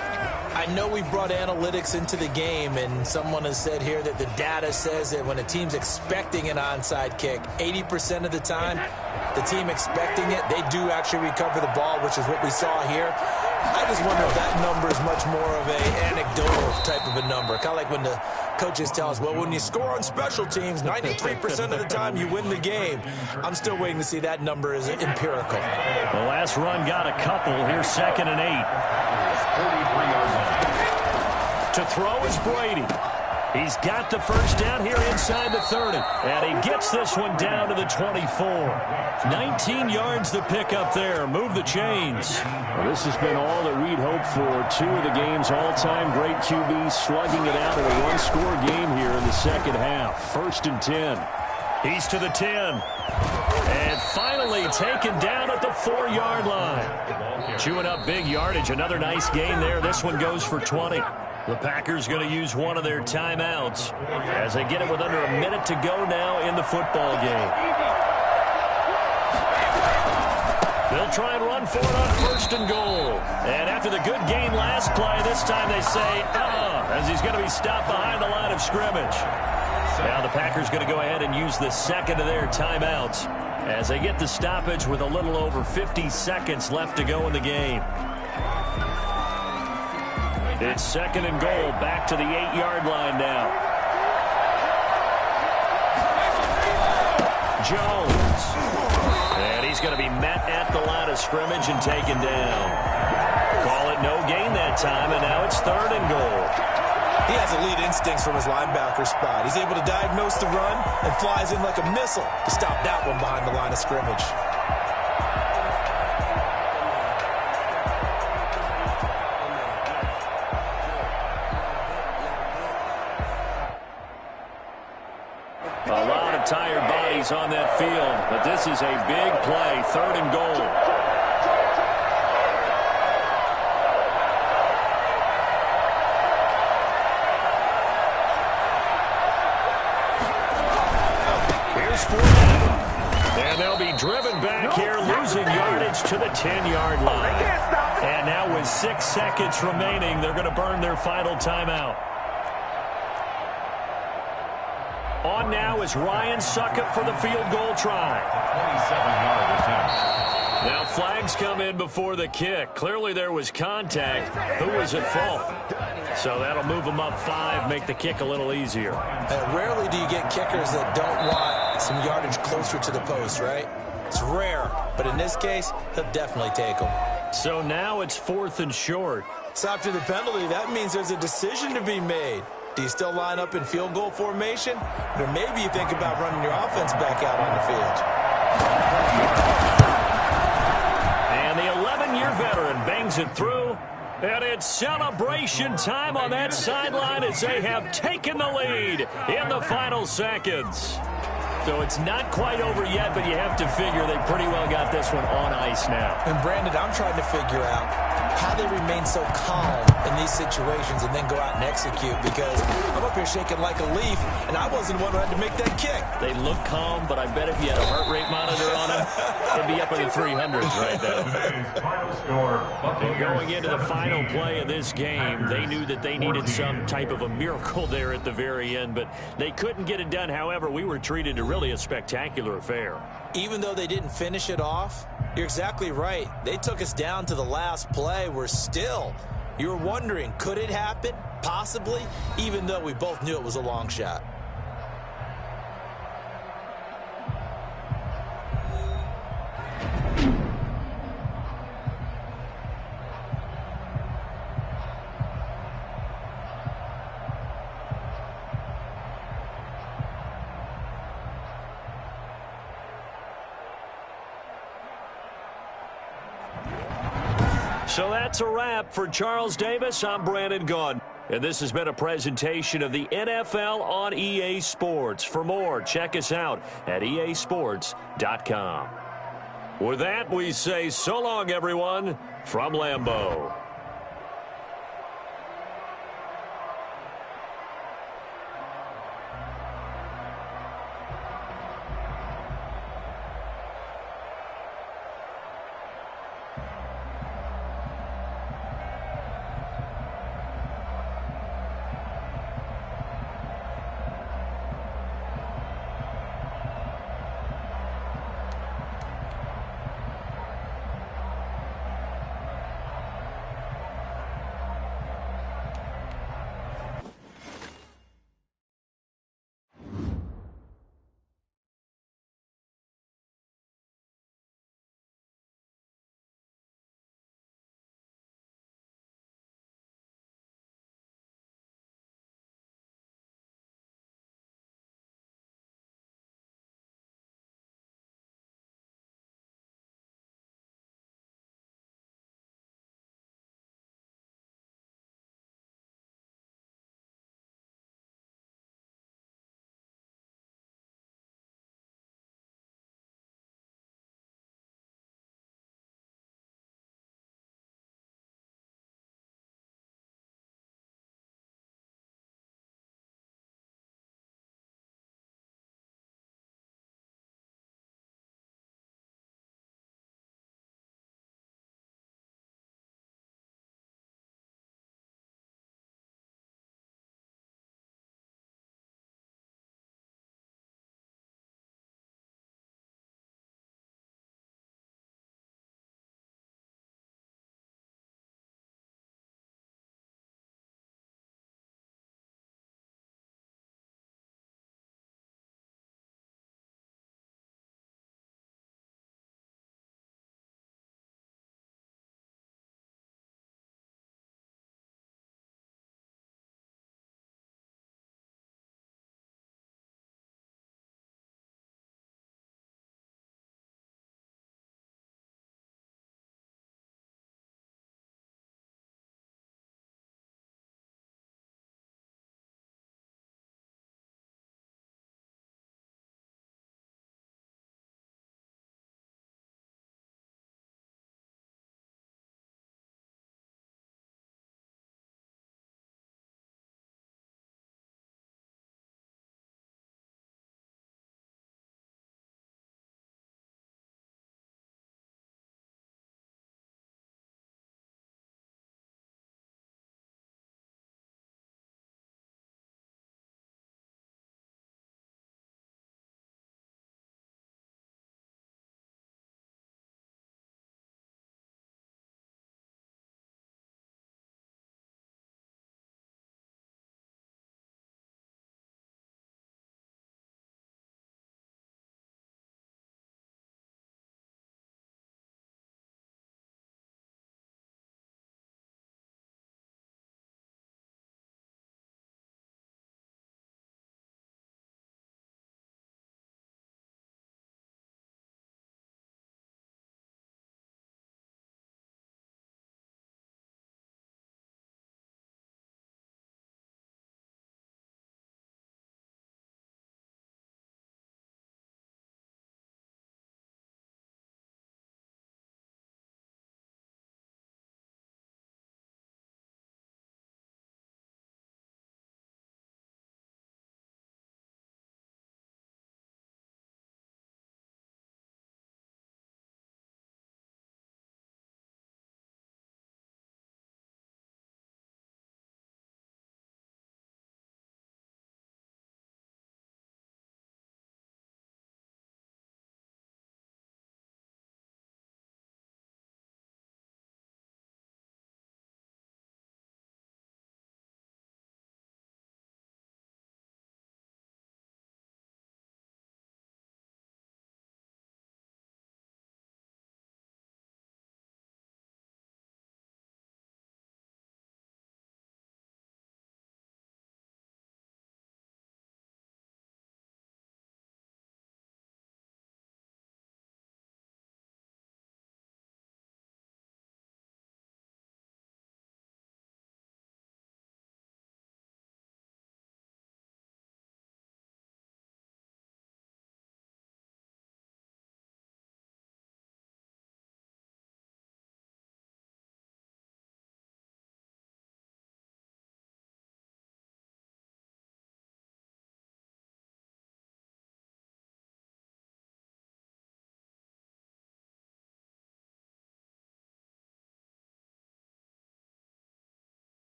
I know we brought analytics into the game, and someone has said here that the data says that when a team's expecting an onside kick, 80% of the time, the team expecting it, they do actually recover the ball, which is what we saw here. I just wonder if that number is much more of an anecdotal type of a number. Kind of like when the coaches tell us, well, when you score on special teams, 93% of the time you win the game. I'm still waiting to see that number is empirical. The last run got a couple. Here's 2nd and 8. 43-yard line. To throw is Brady. He's got the first down here inside the 30. And he gets this one down to the 24. 19 yards to pick up there. Move the chains. Well, this has been all that we'd hoped for. Two of the game's all-time great QBs slugging it out in a one-score game here in the second half. 1st and 10. He's to the 10. And finally taken down at the 4-yard line. Chewing up big yardage. Another nice gain there. This one goes for 20. The Packers going to use one of their timeouts as they get it with under a minute to go now in the football game. They'll try and run for it on 1st and goal. And after the good gain last play, this time they say, as he's going to be stopped behind the line of scrimmage. Now the Packers going to go ahead and use the second of their timeouts as they get the stoppage with a little over 50 seconds left to go in the game. It's 2nd and goal, back to the 8-yard line now. Jones. And he's going to be met at the line of scrimmage and taken down. Call it no gain that time, and now it's 3rd and goal. He has elite instincts from his linebacker spot. He's able to diagnose the run and flies in like a missile to stop that one behind the line of scrimmage. A lot of tired bodies on that field, but this is a big play, 3rd and goal. Here's 4th. And they'll be driven back here, losing yardage to the 10-yard line. And now with 6 seconds remaining, they're going to burn their final timeout. On now is Ryan Succop for the field goal try. 27-yard attempt. Now flags come in before the kick. Clearly there was contact. Who was at fault? So that'll move them up 5, make the kick a little easier. Rarely do you get kickers that don't want some yardage closer to the post, right? It's rare, but in this case, he'll definitely take them. So now it's 4th and short. So after the penalty, that means there's a decision to be made. Do you still line up in field goal formation? Or maybe you think about running your offense back out on the field. And the 11-year veteran bangs it through. And it's celebration time on that sideline as they have taken the lead in the final seconds. So it's not quite over yet, but you have to figure they pretty well got this one on ice now. And Brandon, I'm trying to figure out how they remain so calm in these situations and then go out and execute, because I'm up here shaking like a leaf, and I wasn't the one who had to make that kick. They look calm, but I bet if you had a heart rate monitor on them, they'd be up in the 300s right now. Final score. And going into the final play of this game, they knew that they needed some type of a miracle there at the very end, but they couldn't get it done. However, we were treated to really a spectacular affair. Even though they didn't finish it off, you're exactly right. They took us down to the last play. We're still, you were wondering, could it happen? Possibly, even though we both knew it was a long shot. So that's a wrap. For Charles Davis, I'm Brandon Gaudin. And this has been a presentation of the NFL on EA Sports. For more, check us out at easports.com. With that, we say so long, everyone, from Lambeau.